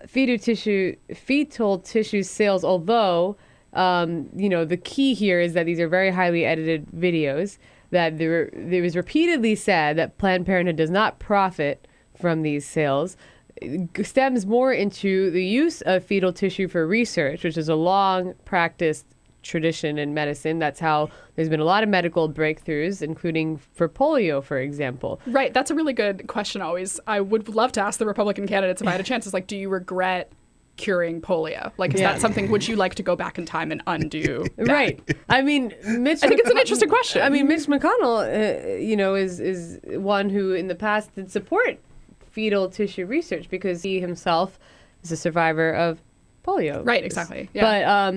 fetal tissue sales, although the key here is that these are very highly edited videos, that there was repeatedly said that Planned Parenthood does not profit from these sales. It stems more into the use of fetal tissue for research, which is a long practiced tradition in medicine. That's how there's been a lot of medical breakthroughs, including for polio, for example. Right. That's a really good question always. I would love to ask the Republican candidates if I had a chance. It's like, do you regret curing polio? Like, is that something, would you like to go back in time and undo that? Right. I mean, I think it's an interesting question. I mean, Mitch McConnell, is one who in the past did support fetal tissue research because he himself is a survivor of polio. Right, exactly. Yeah.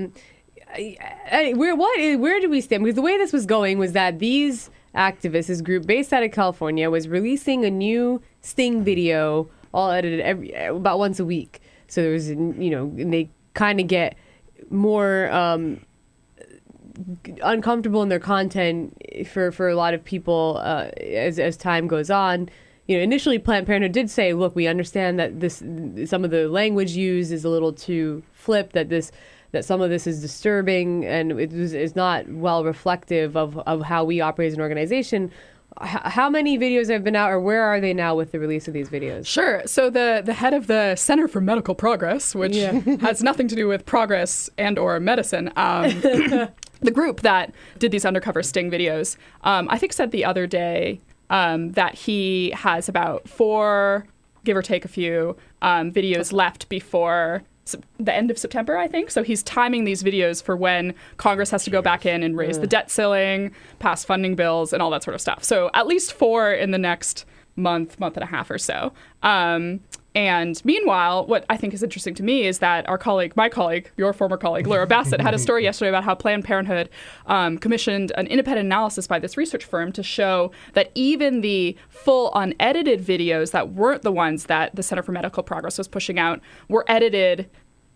But where do we stand? Because the way this was going was that these activists, this group based out of California, was releasing a new sting video, all edited about once a week. So there was, and they kind of get more uncomfortable in their content for a lot of people as time goes on. Initially Planned Parenthood did say, look, we understand that some of the language used is a little too flip, that some of this is disturbing and is not well reflective of how we operate as an organization. How many videos have been out, or where are they now with the release of these videos? Sure. So the head of the Center for Medical Progress, which has nothing to do with progress and or medicine, the group that did these undercover sting videos, I think said the other day that he has about 4, give or take a few, videos left before the end of September, I think. So he's timing these videos for when Congress has to go back in and raise the debt ceiling, pass funding bills, and all that sort of stuff. So at least 4 in the next month and a half or so. And meanwhile, what I think is interesting to me is that my colleague, your former colleague, Laura Bassett, had a story yesterday about how Planned Parenthood commissioned an independent analysis by this research firm to show that even the full unedited videos that weren't the ones that the Center for Medical Progress was pushing out were edited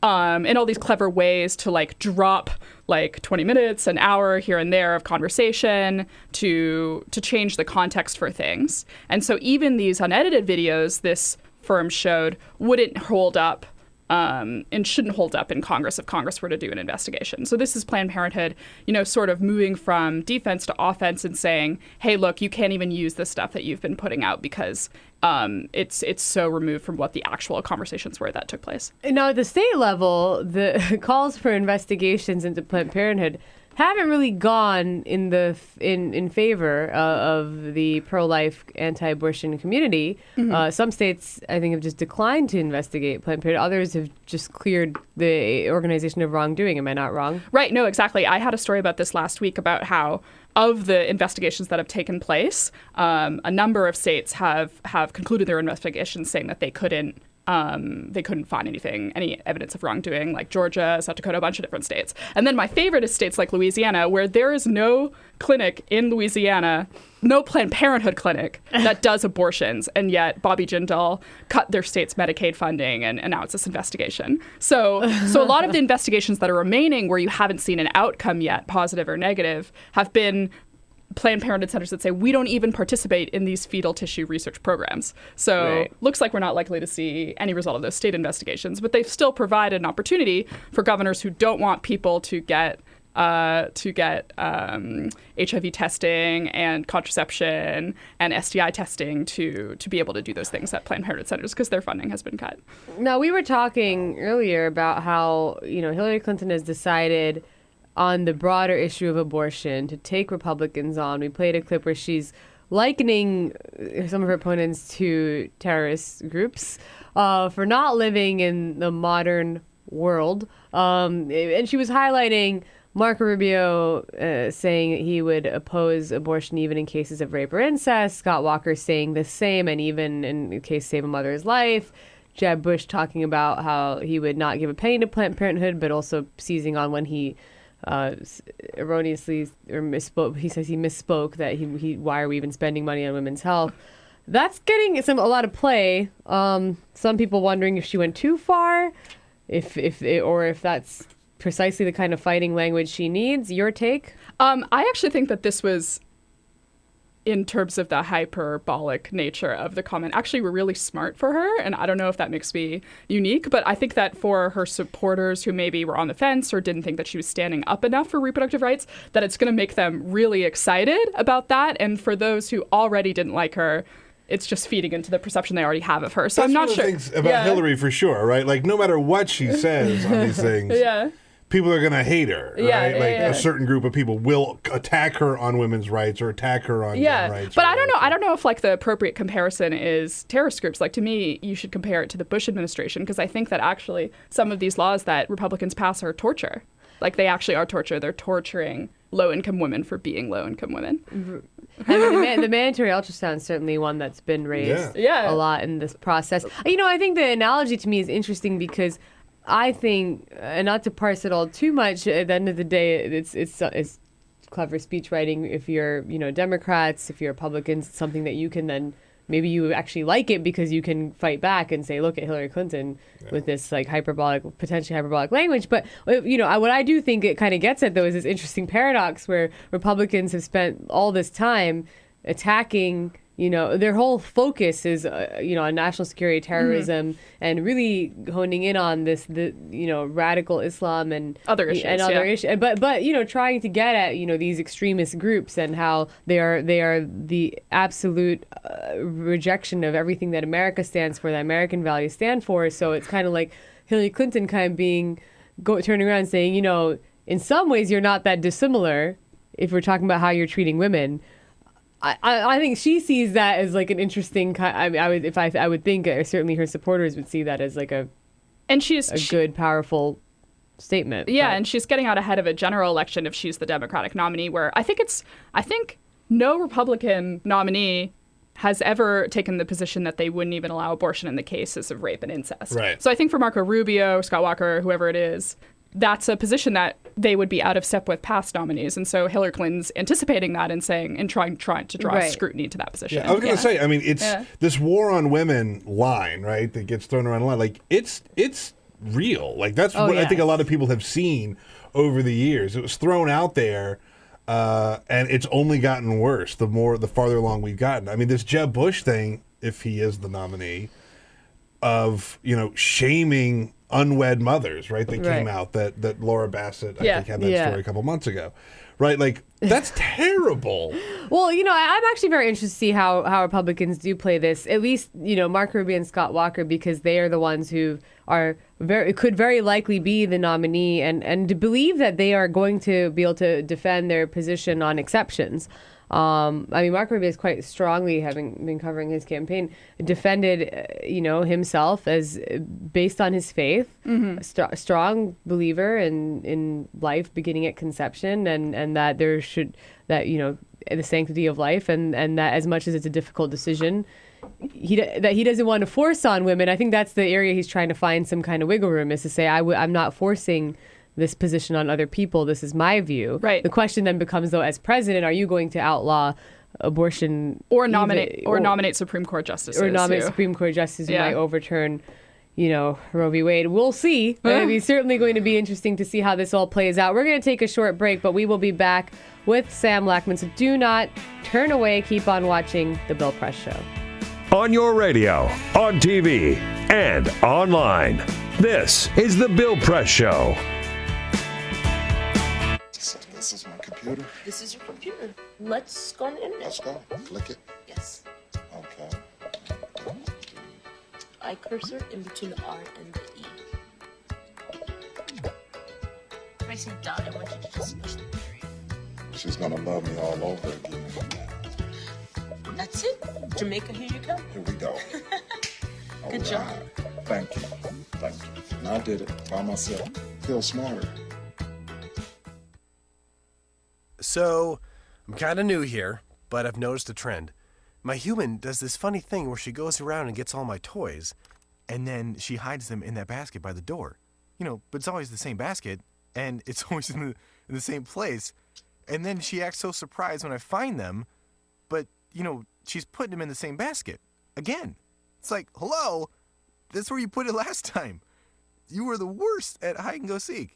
in all these clever ways to drop 20 minutes, an hour here and there of conversation to change the context for things. And so even these unedited videos, this firm showed, wouldn't hold up and shouldn't hold up in Congress if Congress were to do an investigation. So this is Planned Parenthood, sort of moving from defense to offense and saying, hey, look, you can't even use this stuff that you've been putting out because it's so removed from what the actual conversations were that took place. Now, at the state level, the calls for investigations into Planned Parenthood haven't really gone in favor of the pro-life anti-abortion community. Mm-hmm. Some states, I think, have just declined to investigate Planned Parenthood. Others have just cleared the organization of wrongdoing. Am I not wrong? Right. No, exactly. I had a story about this last week about how of the investigations that have taken place, a number of states have concluded their investigations saying that they couldn't They couldn't find any evidence of wrongdoing, like Georgia, South Dakota, a bunch of different states. And then my favorite is states like Louisiana, where there is no clinic in Louisiana, no Planned Parenthood clinic that does abortions, and yet Bobby Jindal cut their state's Medicaid funding and announced this investigation. So a lot of the investigations that are remaining where you haven't seen an outcome yet, positive or negative, have been Planned Parenthood centers that say we don't even participate in these fetal tissue research programs. So looks like we're not likely to see any result of those state investigations, but they've still provided an opportunity for governors who don't want people to get HIV testing and contraception and STI testing to be able to do those things at Planned Parenthood centers because their funding has been cut. Now, we were talking earlier about how, Hillary Clinton has decided on the broader issue of abortion to take Republicans on. We played a clip where she's likening some of her opponents to terrorist groups for not living in the modern world. And she was highlighting Marco Rubio saying that he would oppose abortion even in cases of rape or incest. Scott Walker saying the same, and even in the case Save a Mother's Life. Jeb Bush talking about how he would not give a penny to Planned Parenthood, but also seizing on when he erroneously or misspoke. He says he misspoke that he why are we even spending money on women's health? That's getting a lot of play. Some people wondering if she went too far, if that's precisely the kind of fighting language she needs. Your take? I actually think that this was, in terms of the hyperbolic nature of the comment, actually were really smart for her. And I don't know if that makes me unique, but I think that for her supporters who maybe were on the fence or didn't think that she was standing up enough for reproductive rights, that it's going to make them really excited about that. And for those who already didn't like her, it's just feeding into the perception they already have of her. So That's I'm not one of sure. the things about Hillary for sure, right? Like, no matter what she says on these things, people are going to hate her, right? A certain group of people will attack her on women's rights or attack her on gun rights. But I don't know if the appropriate comparison is terrorist groups. To me, you should compare it to the Bush administration, because I think that actually some of these laws that Republicans pass are torture. They actually are torture. They're torturing low-income women for being low-income women. I mean, the mandatory ultrasound is certainly one that's been raised a lot in this process. I think the analogy to me is interesting because I think, and not to parse it all too much, at the end of the day, it's clever speech writing. If you're, Democrats, if you're Republicans, it's something that you can then, maybe you actually like it because you can fight back and say, look at Hillary Clinton with this potentially hyperbolic language. But, what I do think it kind of gets at, though, is this interesting paradox where Republicans have spent all this time attacking, their whole focus is, on national security, terrorism, and really honing in on radical Islam and other issues. But trying to get at, these extremist groups and how they are the absolute rejection of everything that America stands for, that American values stand for. So it's kind of like Hillary Clinton kind of turning around and saying, in some ways you're not that dissimilar if we're talking about how you're treating women. I think she sees that as an interesting kind. I would think certainly her supporters would see that as a good, powerful statement. Yeah, and she's getting out ahead of a general election if she's the Democratic nominee, where I think no Republican nominee has ever taken the position that they wouldn't even allow abortion in the cases of rape and incest. Right. So I think for Marco Rubio, Scott Walker, whoever it is, that's a position that they would be out of step with past nominees. And so Hillary Clinton's anticipating that and trying to draw scrutiny to that position. Yeah, I was going to say, it's this war on women line, right, that gets thrown around a lot. It's real. That's what I think a lot of people have seen over the years. It was thrown out there, and it's only gotten worse the farther along we've gotten. This Jeb Bush thing, if he is the nominee, of, shaming unwed mothers, right? That came out that Laura Bassett, I think, had that story a couple months ago, right? That's terrible. Well, I'm actually very interested to see how Republicans do play this. At least, Marco Rubio and Scott Walker, because they are the ones who could very likely be the nominee, and to believe that they are going to be able to defend their position on exceptions. Marco Rubio is quite strongly, having been covering his campaign, defended, himself as based on his faith, a strong believer in life beginning at conception, and that the sanctity of life, and that as much as it's a difficult decision, he doesn't want to force on women. I think that's the area he's trying to find some kind of wiggle room, is to say, I'm not forcing this position on other people. This is my view. Right. The question then becomes, though, as president, are you going to outlaw abortion or nominate Supreme Court justices? Or nominate Supreme Court justices who might overturn, Roe v. Wade. We'll see. It's certainly going to be interesting to see how this all plays out. We're going to take a short break, but we will be back with Sam Lachman. So do not turn away. Keep on watching The Bill Press Show. On your radio, on TV, and online. This is The Bill Press Show. This is my computer. This is your computer. Let's go on the internet. Let's go. Click it. Yes. Okay. I cursor in between the R and the E. Pressing dot, I want you to just push the period. She's gonna love me all over again. That's it. Jamaica, here you go. Here we go. Good job. Thank you. Thank you. And I did it by myself. Feel smarter. So, I'm kind of new here, but I've noticed a trend. My human does this funny thing where she goes around and gets all my toys, and then she hides them in that basket by the door. But it's always the same basket, and it's always in the same place. And then she acts so surprised when I find them, but, she's putting them in the same basket. Again. It's like, hello, that's where you put it last time. You were the worst at hide and go seek.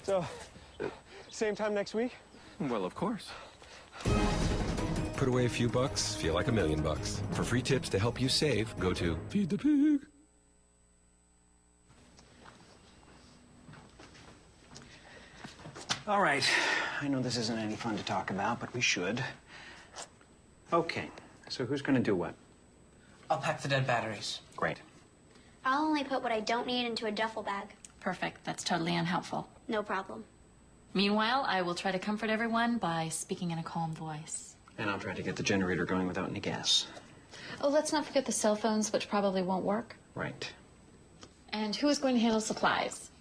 So, same time next week? Well, of course. Put away a few bucks, feel like $1 million. For free tips to help you save, go to Feed the Pig. All right. I know this isn't any fun to talk about, but we should. Okay. So who's going to do what? I'll pack the dead batteries. Great. I'll only put what I don't need into a duffel bag. Perfect. That's totally unhelpful. No problem. Meanwhile, I will try to comfort everyone by speaking in a calm voice. And I'll try to get the generator going without any gas. Oh, let's not forget the cell phones, which probably won't work. Right. And who is going to handle supplies?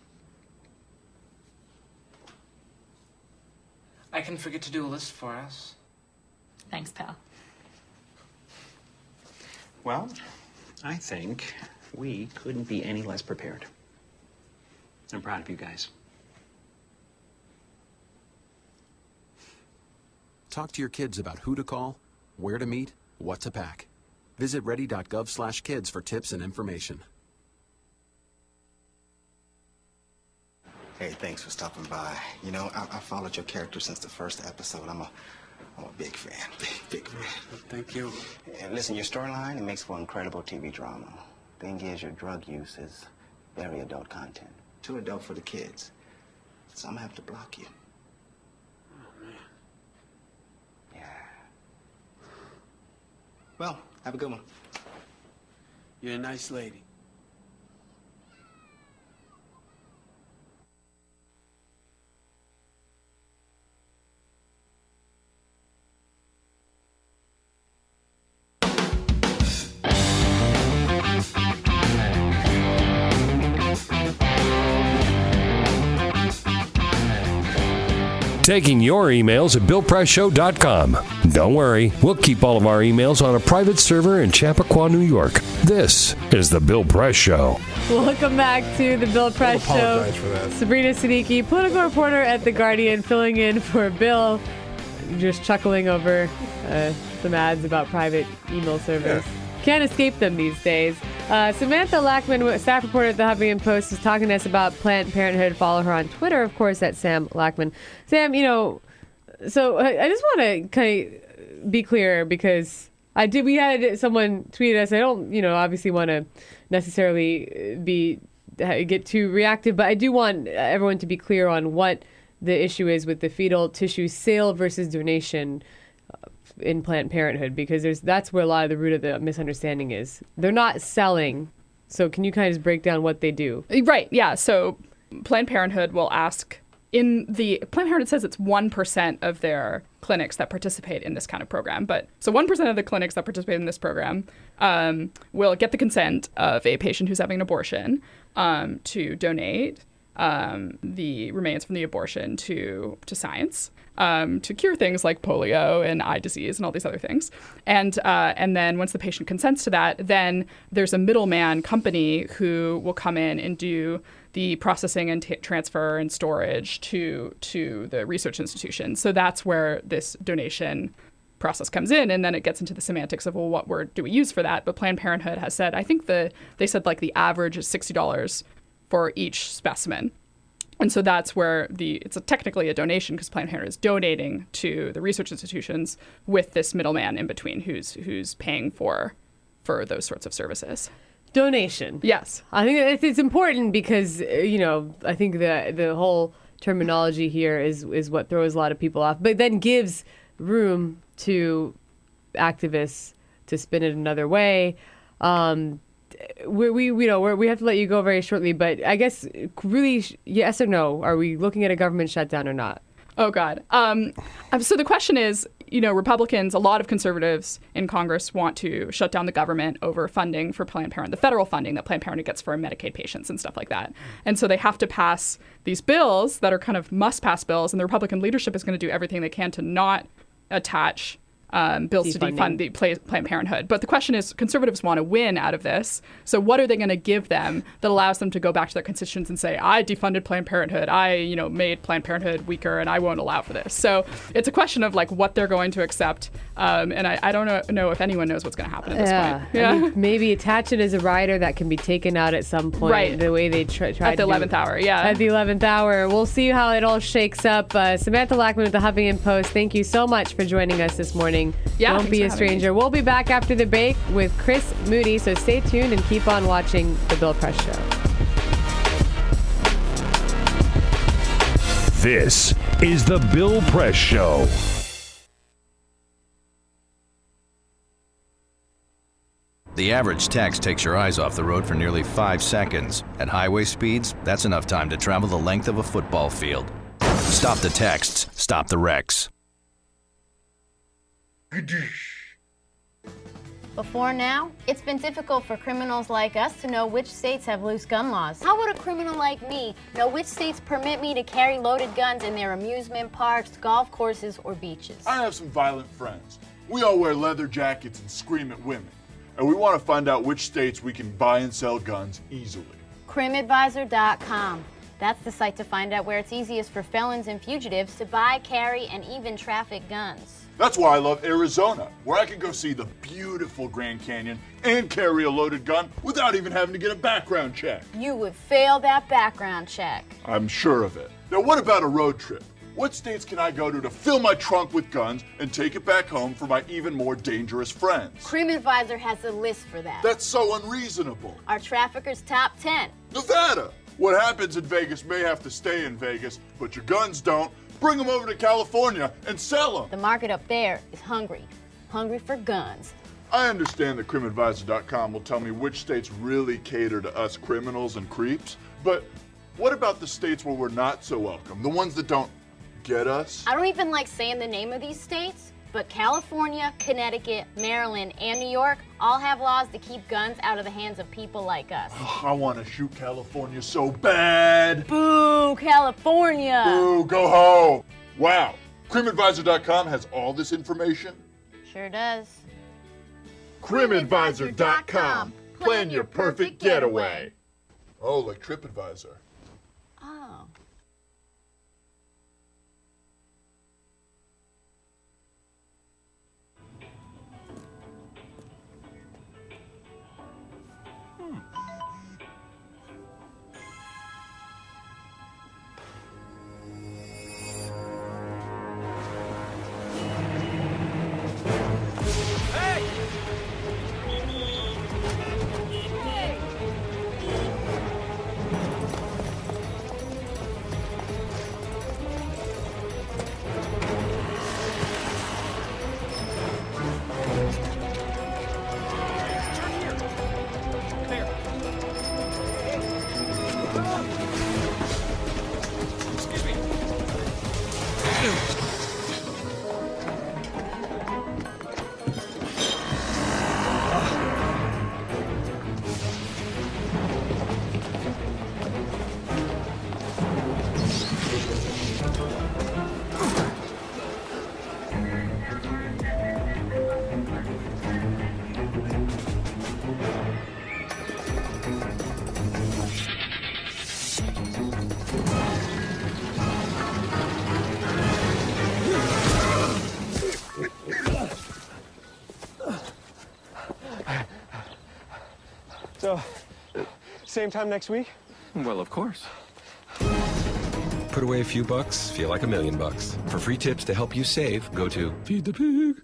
I can forget to do a list for us. Thanks, pal. Well, I think we couldn't be any less prepared. I'm proud of you guys. Talk to your kids about who to call, where to meet, what to pack. Visit ready.gov/kids for tips and information. Hey, thanks for stopping by. You know, I followed your character since the first episode. I'm a big fan, big fan. Thank you. And listen, your storyline, it makes for incredible TV drama. Thing is, your drug use is very adult content. Too adult for the kids. So I'm gonna have to block you. Oh, man. Yeah. Well, have a good one. You're a nice lady. taking your emails at BillPressShow.com. Don't worry, we'll keep all of our emails on a private server in Chappaqua, New York. This is The Bill Press Show. Welcome back to The Bill Press Show. Apologize for that. Sabrina Siddiqui, political reporter at The Guardian, filling in for Bill. Just chuckling over some ads about private email servers. Yeah. Can't escape them these days. Samantha Lachman, staff reporter at the Huffington Post, is talking to us about Planned Parenthood. Follow her on Twitter, of course, at Sam Lachman. Sam, so I just want to kind of be clear because we had someone tweet us. I don't, obviously want to necessarily get too reactive, but I do want everyone to be clear on what the issue is with the fetal tissue sale versus donation in Planned Parenthood, because that's where a lot of the root of the misunderstanding is. They're not selling. So can you kind of just break down what they do? Right. Yeah. So Planned Parenthood will ask Planned Parenthood says it's 1% of their clinics that participate in this kind of program. So 1% of the clinics that participate in this program will get the consent of a patient who's having an abortion to donate the remains from the abortion to science, to cure things like polio and eye disease and all these other things. And then once the patient consents to that, then there's a middleman company who will come in and do the processing and transfer and storage to the research institution. So that's where this donation process comes in, and then it gets into the semantics of, well, what word do we use for that? But Planned Parenthood has said, I think they said like the average is $60 for each specimen. And so that's where it's technically a donation, because Planned Parenthood is donating to the research institutions with this middleman in between who's paying for those sorts of services. Donation. Yes. I think it's important because, I think the whole terminology here is what throws a lot of people off, but then gives room to activists to spin it another way. We have to let you go very shortly, but I guess really, yes or no, are we looking at a government shutdown or not? Oh, God. So the question is, Republicans, a lot of conservatives in Congress want to shut down the government over funding for Planned Parenthood, the federal funding that Planned Parenthood gets for Medicaid patients and stuff like that. And so they have to pass these bills that are kind of must-pass bills, and the Republican leadership is going to do everything they can to not attach bills to defund the Planned Parenthood. But the question is, conservatives want to win out of this. So what are they going to give them that allows them to go back to their constituents and say, I defunded Planned Parenthood. I, made Planned Parenthood weaker, and I won't allow for this. So it's a question of like what they're going to accept. And I don't know if anyone knows what's going to happen at this point. Yeah. I mean, maybe attach it as a rider that can be taken out at some point. Right. The way they tried at the 11th hour. Yeah. At the 11th hour. We'll see how it all shakes up. Samantha Lachman with the Huffington Post, thank you so much for joining us this morning. Yeah, don't be a stranger. We'll be back after the break with Chris Moody, so stay tuned and keep on watching The Bill Press Show. This is The Bill Press Show. The average text takes your eyes off the road for nearly 5 seconds. At highway speeds, that's enough time to travel the length of a football field. Stop the texts, stop the wrecks. Before now, it's been difficult for criminals like us to know which states have loose gun laws. How would a criminal like me know which states permit me to carry loaded guns in their amusement parks, golf courses, or beaches? I have some violent friends. We all wear leather jackets and scream at women. And we want to find out which states we can buy and sell guns easily. CrimAdvisor.com. That's the site to find out where it's easiest for felons and fugitives to buy, carry, and even traffic guns. That's why I love Arizona, where I can go see the beautiful Grand Canyon and carry a loaded gun without even having to get a background check. You would fail that background check. I'm sure of it. Now, what about a road trip? What states can I go to fill my trunk with guns and take it back home for my even more dangerous friends? CrimAdvisor has a list for that. That's so unreasonable. Our traffickers' top 10. Nevada. What happens in Vegas may have to stay in Vegas, but your guns don't. Bring them over to California and sell them. The market up there is hungry for guns. I understand that CrimAdvisor.com will tell me which states really cater to us criminals and creeps, but what about the states where we're not so welcome? The ones that don't get us? I don't even like saying the name of these states, but California, Connecticut, Maryland, and New York all have laws to keep guns out of the hands of people like us. I want to shoot California so bad. Boo, California. Boo, go home. Wow, CrimAdvisor.com has all this information? Sure does. CrimAdvisor.com. Plan your perfect getaway. Oh, like TripAdvisor. Oh. So, same time next week? Well, of course. Put away a few bucks, feel like $1 million. For free tips to help you save, go to Feed the Pig.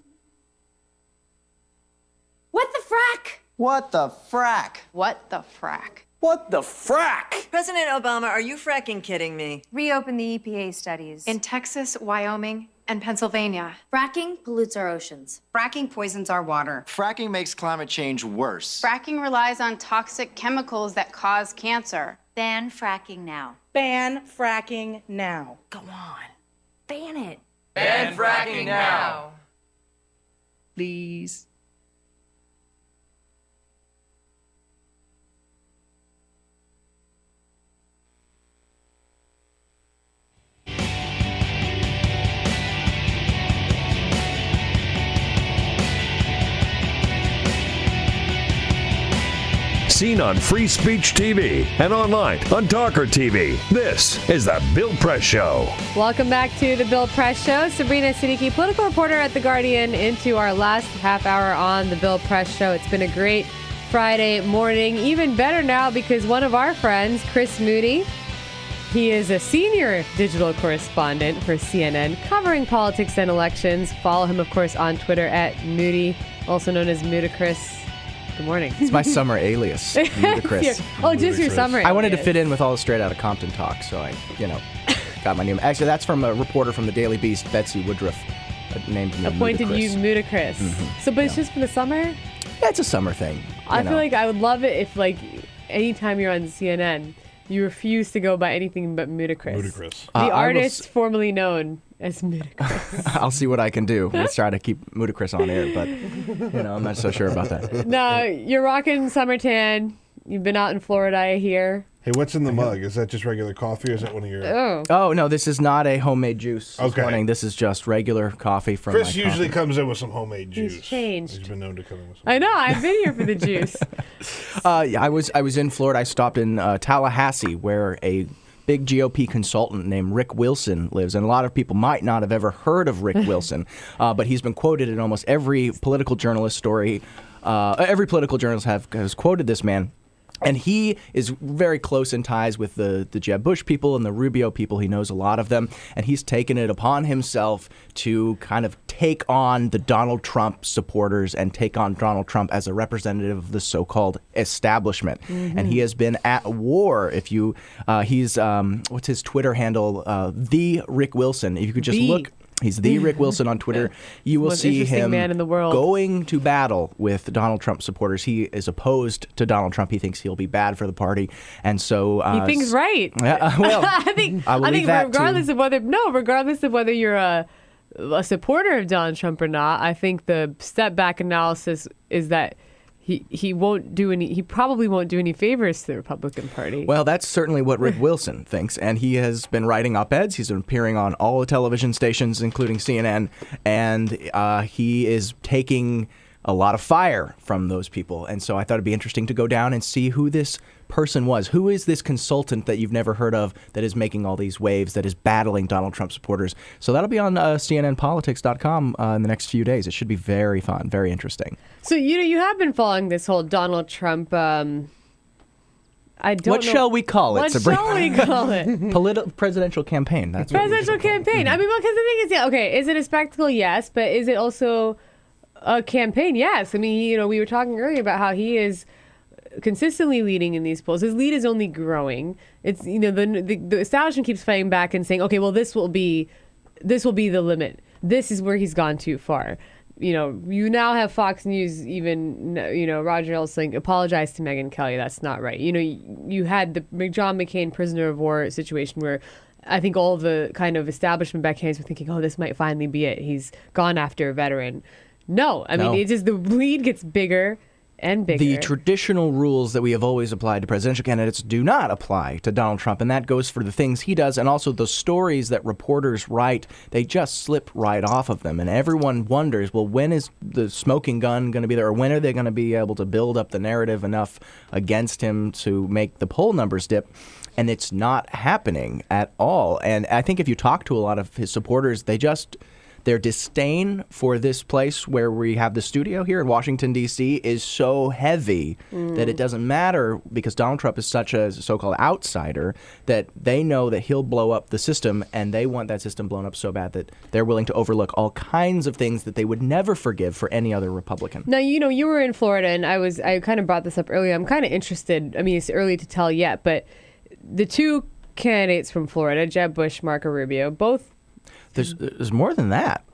What the frack? What the frack? What the frack? What the frack? President Obama, are you fracking kidding me? Reopen the EPA studies. In Texas, Wyoming, and Pennsylvania. Fracking pollutes our oceans. Fracking poisons our water. Fracking makes climate change worse. Fracking relies on toxic chemicals that cause cancer. Ban fracking now. Ban fracking now. Go on. Ban it. Ban fracking now. Please. Seen on Free Speech TV and online on TawkrTV. This is The Bill Press Show. Welcome back to The Bill Press Show. Sabrina Siddiqui, political reporter at The Guardian, into our last half hour on The Bill Press Show. It's been a great Friday morning. Even better now because one of our friends, Chris Moody, he is a senior digital correspondent for CNN covering politics and elections. Follow him, of course, on Twitter at Moody, also known as Ludicrous. Good morning. It's my summer alias, Ludicrous. Just your summer alias. I wanted to fit in with all the Straight Outta Compton talk, so I, got my name. Actually, that's from a reporter from the Daily Beast, Betsy Woodruff, named me appointed Ludicrous. you Ludicrous. Mm-hmm. But it's just for the summer? Yeah, it's a summer thing. I feel like I would love it if, anytime you're on CNN, you refuse to go by anything but Ludicrous. Ludicrous. The artist formerly known as Ludicrous. I'll see what I can do. Let's try to keep Ludicrous on air, but I'm not so sure about that. No, you're rocking summer tan. You've been out in Florida, I hear. Hey, what's in the mug? Is that just regular coffee, or is that one of your... Oh, no, this is not a homemade juice this morning. This is just regular coffee from Chris usually comes in with some homemade juice. He's changed. He's been known to come in with some. I know. I've been here for the juice. Yeah, I was in Florida. I stopped in Tallahassee, where a big GOP consultant named Rick Wilson lives. And a lot of people might not have ever heard of Rick Wilson, but he's been quoted in almost every political journalist story. Every political journalist has quoted this man. And he is very close in ties with the Jeb Bush people and the Rubio people. He knows a lot of them. And he's taken it upon himself to kind of take on the Donald Trump supporters and take on Donald Trump as a representative of the so-called establishment. Mm-hmm. And he has been at war. If you, he's, what's his Twitter handle? The Rick Wilson. If you could just look. He's the Rick Wilson on Twitter. You will see him man in the world. Going to battle with Donald Trump supporters. He is opposed to Donald Trump. He thinks he'll be bad for the party, and so he thinks right. Well, I think regardless of whether you're a supporter of Donald Trump or not, I think the step back analysis is that he won't do any. He probably won't do any favors to the Republican Party. Well, that's certainly what Rick Wilson thinks, and he has been writing op-eds. He's been appearing on all the television stations, including CNN, and he is taking a lot of fire from those people. And so I thought it'd be interesting to go down and see who this person was. Who is this consultant that you've never heard of that is making all these waves, that is battling Donald Trump supporters? So that'll be on CNNpolitics.com in the next few days. It should be very fun, very interesting. So, you have been following this whole Donald Trump, I don't What know. shall we call it, What Sabrina? shall we call it? Presidential campaign. That's what we Presidential campaign. I mean, because the thing is, yeah, okay, is it a spectacle? Yes, but is it also a campaign? Yes. I mean, we were talking earlier about how he is consistently leading in these polls. His lead is only growing. It's the establishment keeps fighting back and saying, okay, well, this will be the limit. This is where he's gone too far. You now have Fox News even, Roger Ailes saying, apologize to Megyn Kelly. That's not right. You had the John McCain prisoner of war situation where I think all the kind of establishment backhands were thinking, oh, this might finally be it. He's gone after a veteran. No, I mean, it's just the lead gets bigger and bigger. The traditional rules that we have always applied to presidential candidates do not apply to Donald Trump, and that goes for the things he does, and also the stories that reporters write. They just slip right off of them, and everyone wonders, well, when is the smoking gun going to be there, or when are they going to be able to build up the narrative enough against him to make the poll numbers dip? And it's not happening at all. And I think if you talk to a lot of his supporters, their disdain for this place where we have the studio here in Washington, D.C. is so heavy that it doesn't matter, because Donald Trump is such a so-called outsider that they know that he'll blow up the system, and they want that system blown up so bad that they're willing to overlook all kinds of things that they would never forgive for any other Republican. Now, you were in Florida, and I kind of brought this up earlier. I'm kind of interested. I mean, it's early to tell yet, but the two candidates from Florida, Jeb Bush, Marco Rubio, both. There's more than that.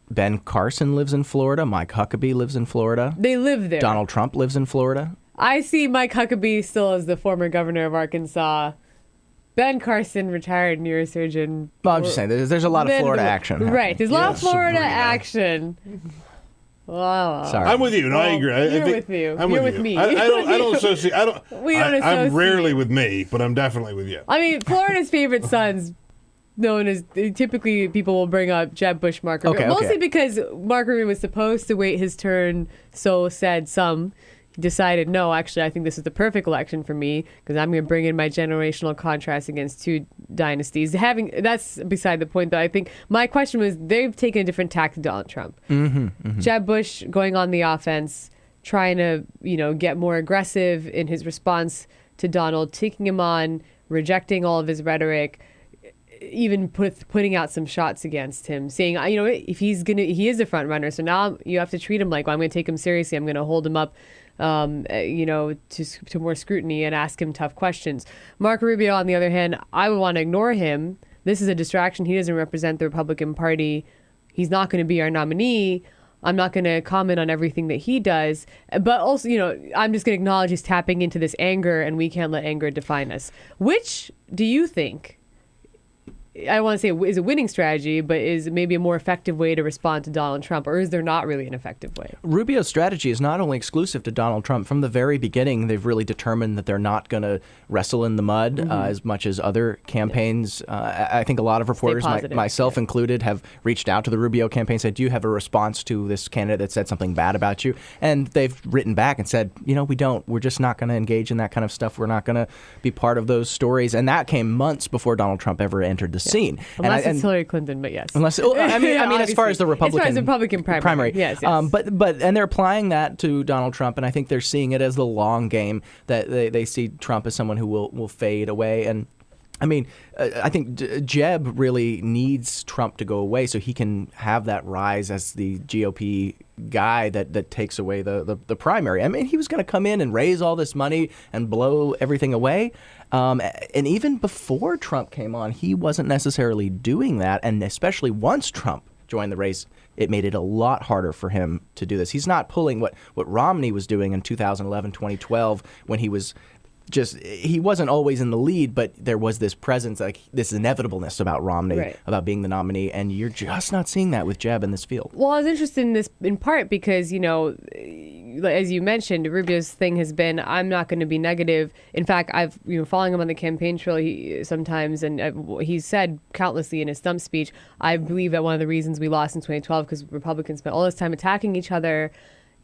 Ben Carson lives in Florida. Mike Huckabee lives in Florida. They live there. Donald Trump lives in Florida. I see Mike Huckabee still as the former governor of Arkansas. Ben Carson, retired neurosurgeon. Well, I'm just saying, there's a lot of Florida action happening. Right, there's a lot of Florida action. Wow. Sorry. I'm with you. No, I agree. You're with you. I'm You're with with you. me. I don't associate. We don't associate. I'm rarely with me, but I'm definitely with you. I mean, Florida's favorite sons, known as, typically people will bring up Jeb Bush, Marco Rubio. Mostly because Marco Rubio was supposed to wait his turn, so said some. He decided, no, actually, I think this is the perfect election for me, because I'm going to bring in my generational contrast against two dynasties. That's beside the point, though. I think my question was, they've taken a different tack to Donald Trump. Jeb Bush going on the offense, trying to, get more aggressive in his response to Donald, taking him on, rejecting all of his rhetoric, even putting out some shots against him, saying, if he is a front runner, so now you have to treat him like, well, I'm going to take him seriously. I'm going to hold him up, to more scrutiny and ask him tough questions. Marco Rubio, on the other hand, I would want to ignore him. This is a distraction. He doesn't represent the Republican Party. He's not going to be our nominee. I'm not going to comment on everything that he does, but also, I'm just going to acknowledge he's tapping into this anger, and we can't let anger define us. Which do you think, I don't want to say is a winning strategy, but is maybe a more effective way to respond to Donald Trump, or is there not really an effective way? Rubio's strategy is not only exclusive to Donald Trump. From the very beginning, they've really determined that they're not going to wrestle in the mud as much as other campaigns. I think a lot of reporters, myself included, have reached out to the Rubio campaign and said, do you have a response to this candidate that said something bad about you? And they've written back and said, we don't. We're just not going to engage in that kind of stuff. We're not going to be part of those stories. And that came months before Donald Trump ever entered the scene. Unless it's Hillary Clinton, but yes. As far as the Republican primary. Yes. But they're applying that to Donald Trump, and I think they're seeing it as the long game, that they see Trump as someone who will fade away. And I mean, I think Jeb really needs Trump to go away so he can have that rise as the GOP guy that takes away the primary. I mean, he was going to come in and raise all this money and blow everything away. And even before Trump came on, he wasn't necessarily doing that. And especially once Trump joined the race, it made it a lot harder for him to do this. He's not pulling what Romney was doing in 2011, 2012, when he was he wasn't always in the lead, but there was this presence, like this inevitableness about Romney, about being the nominee, and you're just not seeing that with Jeb in this field. Well, I was interested in this in part because, as you mentioned, Rubio's thing has been, I'm not going to be negative. In fact, I've, following him on the campaign trail sometimes, and he's said countlessly in his stump speech, I believe that one of the reasons we lost in 2012 because Republicans spent all this time attacking each other,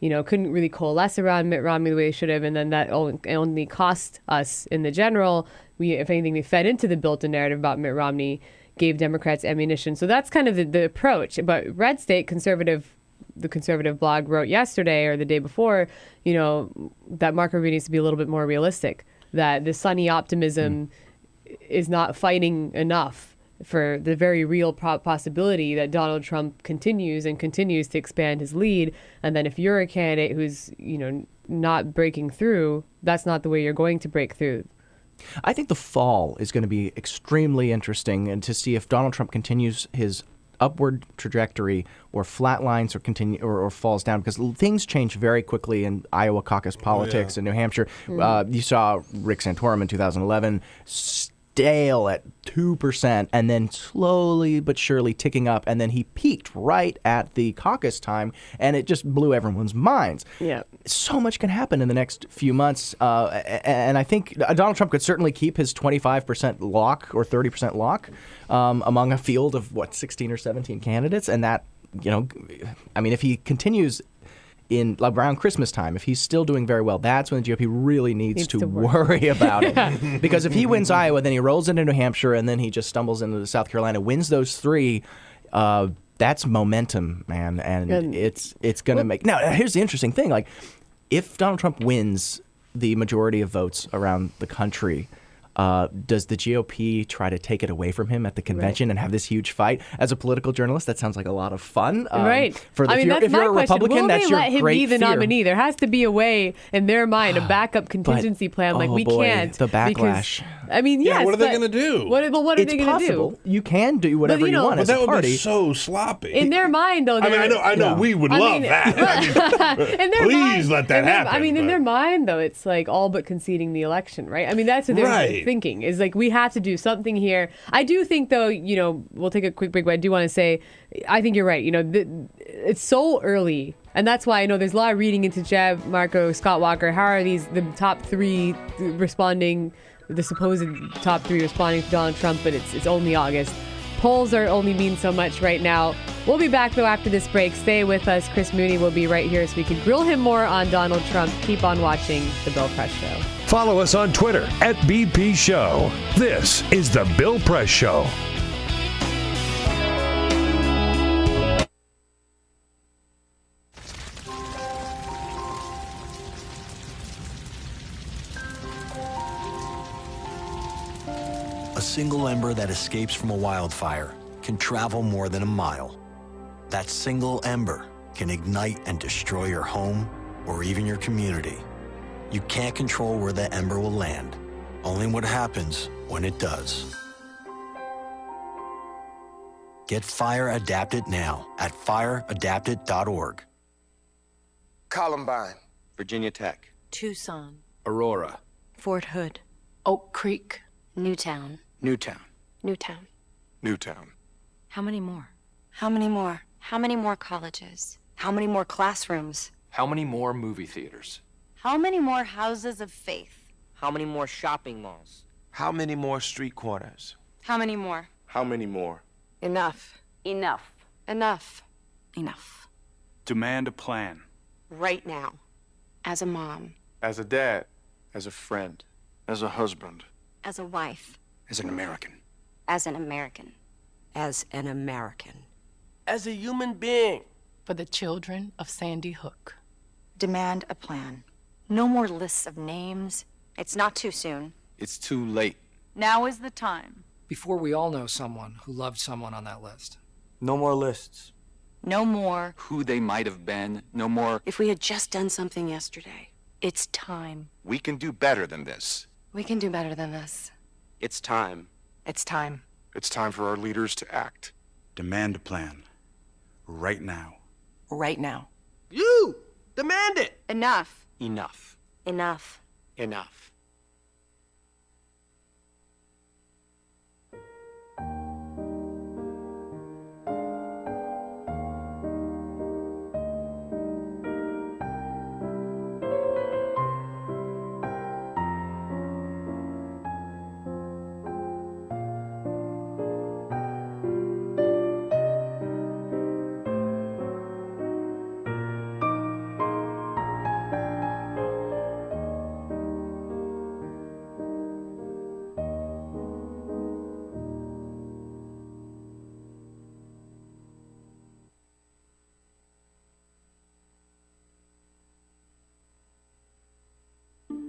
couldn't really coalesce around Mitt Romney the way they should have, and then that only cost us in the general. If anything, they fed into the built-in narrative about Mitt Romney, gave Democrats ammunition. So that's kind of the approach. But Red State the conservative blog wrote yesterday or the day before, that Marco Rubio needs to be a little bit more realistic, that the sunny optimism is not fighting enough for the very real possibility that Donald Trump continues to expand his lead. And then if you're a candidate who's, not breaking through, that's not the way you're going to break through. I think the fall is going to be extremely interesting, and to see if Donald Trump continues his upward trajectory or flatlines or falls down, because things change very quickly in Iowa caucus politics and New Hampshire. You saw Rick Santorum in 2011 stale at 2% and then slowly but surely ticking up, and then he peaked right at the caucus time, and it just blew everyone's minds. Yeah, so much can happen in the next few months, and I think Donald Trump could certainly keep his 25% lock or 30% lock among a field of 16 or 17 candidates, and that, if he continues in around Christmas time, if he's still doing very well, that's when the GOP really needs to worry about it. Because if he wins Iowa, then he rolls into New Hampshire, and then he just stumbles into South Carolina, wins those three, that's momentum, man, and it's going to make... Now, here's the interesting thing. Like, if Donald Trump wins the majority of votes around the country, does the GOP try to take it away from him at the convention and have this huge fight? As a political journalist, that sounds like a lot of fun. Right. If you're a Republican, that's your great fear. Will they let him be the nominee? There has to be a way in their mind, a backup contingency plan. We can't. The backlash. Yes. What are they going to do? What are they going to do? You can do whatever you want as a party. But that would be so sloppy. In their mind, though. I know. We would love that. Please let that happen. In their mind, though, it's like all but conceding the election, right? That's what they're thinking, is like, we have to do something here. I do think, though, we'll take a quick break, but I do want to say, I think you're right. It's so early, and that's why I know there's a lot of reading into Jeb, Marco, Scott Walker. How are the top three responding, the supposed top three responding to Donald Trump, but it's only August. Polls only mean so much right now. We'll be back, though, after this break. Stay with us. Chris Moody will be right here so we can grill him more on Donald Trump. Keep on watching The Bill Press Show. Follow us on Twitter @BP Show. This is The Bill Press Show. A single ember that escapes from a wildfire can travel more than a mile. That single ember can ignite and destroy your home or even your community. You can't control where that ember will land, only what happens when it does. Get Fire Adapted now at fireadapted.org. Columbine, Virginia Tech, Tucson, Aurora, Fort Hood, Oak Creek, Newtown. Newtown, Newtown. Newtown. How many more? How many more? How many more colleges? How many more classrooms? How many more movie theaters? How many more houses of faith? How many more shopping malls? How many more street corners? How many more? How many more? Enough. Enough. Enough. Enough. Demand a plan. Right now. As a mom. As a dad. As a friend. As a husband. As a wife. As an American. As an American. As an American. As a human being. For the children of Sandy Hook. Demand a plan. No more lists of names. It's not too soon. It's too late. Now is the time. Before we all know someone who loved someone on that list. No more lists. No more. Who they might have been. No more. If we had just done something yesterday. It's time. We can do better than this. We can do better than this. It's time. It's time. It's time for our leaders to act. Demand a plan. Right now. Right now. You! Demand it! Enough. Enough. Enough. Enough.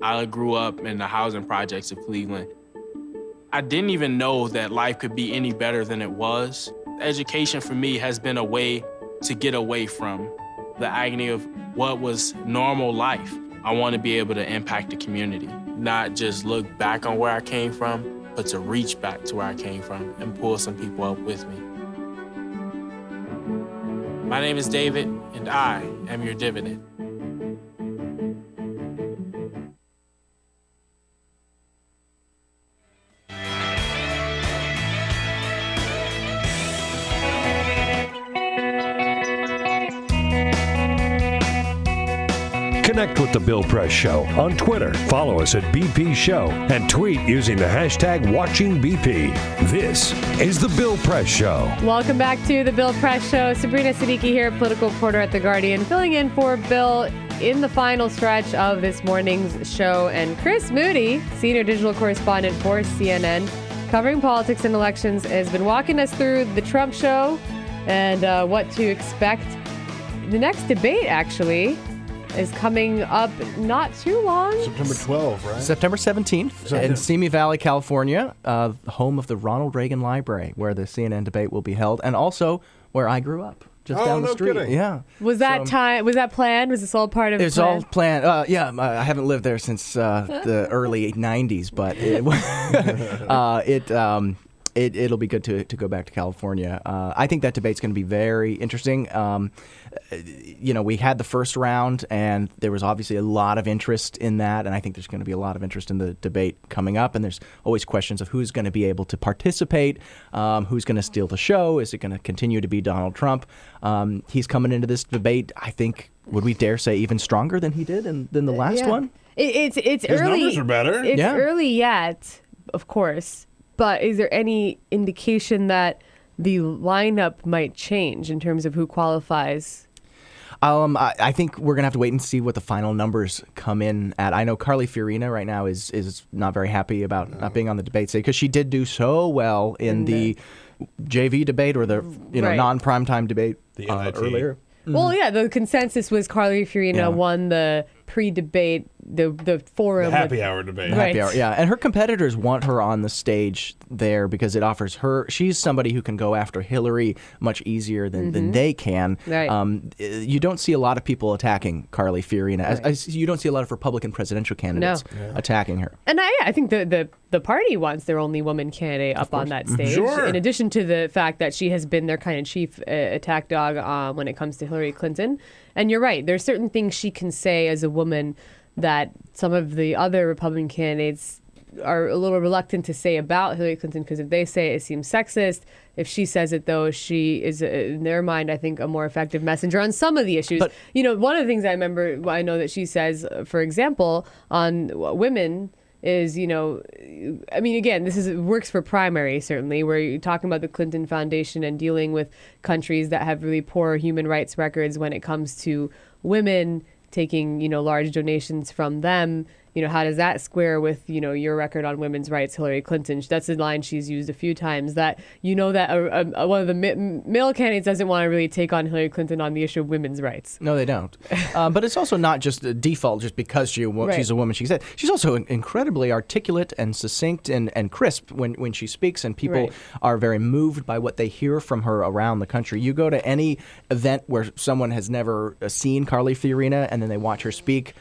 I grew up in the housing projects of Cleveland. I didn't even know that life could be any better than it was. Education for me has been a way to get away from the agony of what was normal life. I want to be able to impact the community, not just look back on where I came from, but to reach back to where I came from and pull some people up with me. My name is David, and I am your dividend. Connect with The Bill Press Show on Twitter. Follow us at BP Show and tweet using the hashtag WatchingBP. This is The Bill Press Show. Welcome back to The Bill Press Show. Sabrina Siddiqui here, political reporter at The Guardian, filling in for Bill in the final stretch of this morning's show. And Chris Moody, senior digital correspondent for CNN, covering politics and elections, has been walking us through the Trump show and what to expect. The next debate, actually, is coming up not too long. September 12th, right? September 17th in Simi Valley, California, home of the Ronald Reagan Library, where the CNN debate will be held, and also where I grew up, just down the street. Kidding. Yeah. Was that planned? Was this all part of the plan? It's all planned. I haven't lived there since the early 90s, but it'll be good to go back to California. I think that debate's going to be very interesting. We had the first round, and there was obviously a lot of interest in that, and I think there's going to be a lot of interest in the debate coming up, and there's always questions of who's going to be able to participate, who's going to steal the show, is it going to continue to be Donald Trump? He's coming into this debate, I think, would we dare say, even stronger than he did than the last one? It's His early. numbers are better. It's early yet, of course, but is there any indication that the lineup might change in terms of who qualifies? I think we're going to have to wait and see what the final numbers come in at. I know Carly Fiorina right now is not very happy about not being on the debate stage because she did do so well in the JV debate or the non-primetime debate earlier. Well, yeah, the consensus was Carly Fiorina won the pre-debate, the forum. The happy hour debate. Right. Happy hour, yeah. And her competitors want her on the stage there because it offers her, she's somebody who can go after Hillary much easier than they can. Right. You don't see a lot of people attacking Carly Fiorina. Right. You don't see a lot of Republican presidential candidates attacking her. And I think the party wants their only woman candidate up on that stage. Sure. In addition to the fact that she has been their kind of chief attack dog when it comes to Hillary Clinton. And you're right. There's certain things she can say as a woman that some of the other Republican candidates are a little reluctant to say about Hillary Clinton because if they say it seems sexist. If she says it, though, she is, in their mind, I think, a more effective messenger on some of the issues. But, one of the things I know that she says, for example, on women is, again, this works for primary, certainly, where you're talking about the Clinton Foundation and dealing with countries that have really poor human rights records when it comes to women taking, large donations from them. How does that square with, your record on women's rights, Hillary Clinton? That's a line she's used a few times that, that one of the male candidates doesn't want to really take on Hillary Clinton on the issue of women's rights. No, they don't. But it's also not just a default just because she's a woman. She's also incredibly articulate and succinct and crisp when she speaks, and people are very moved by what they hear from her around the country. You go to any event where someone has never seen Carly Fiorina and then they watch her speak,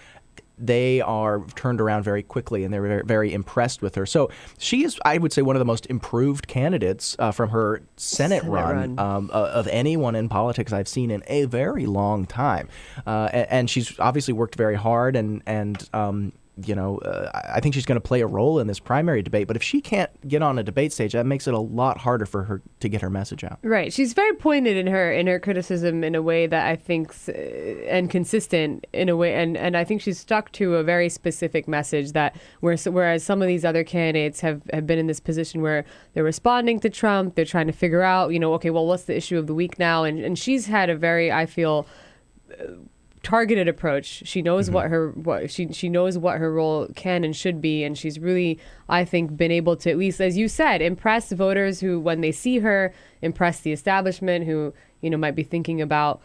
they are turned around very quickly, and they're very, very impressed with her. So she is, I would say, one of the most improved candidates from her Senate run. Of anyone in politics I've seen in a very long time. And she's obviously worked very hard, and I think she's going to play a role in this primary debate. But if she can't get on a debate stage, that makes it a lot harder for her to get her message out. Right. She's very pointed in her criticism in a way that I think, and consistent in a way. And I think she's stuck to a very specific message that whereas some of these other candidates have been in this position where they're responding to Trump, they're trying to figure out, okay, well, what's the issue of the week now? And she's had a very, I feel, targeted approach. She knows she knows what her role can and should be, and she's really, I think, been able to, at least as you said, impress voters who, when they see her, impress the establishment who might be thinking about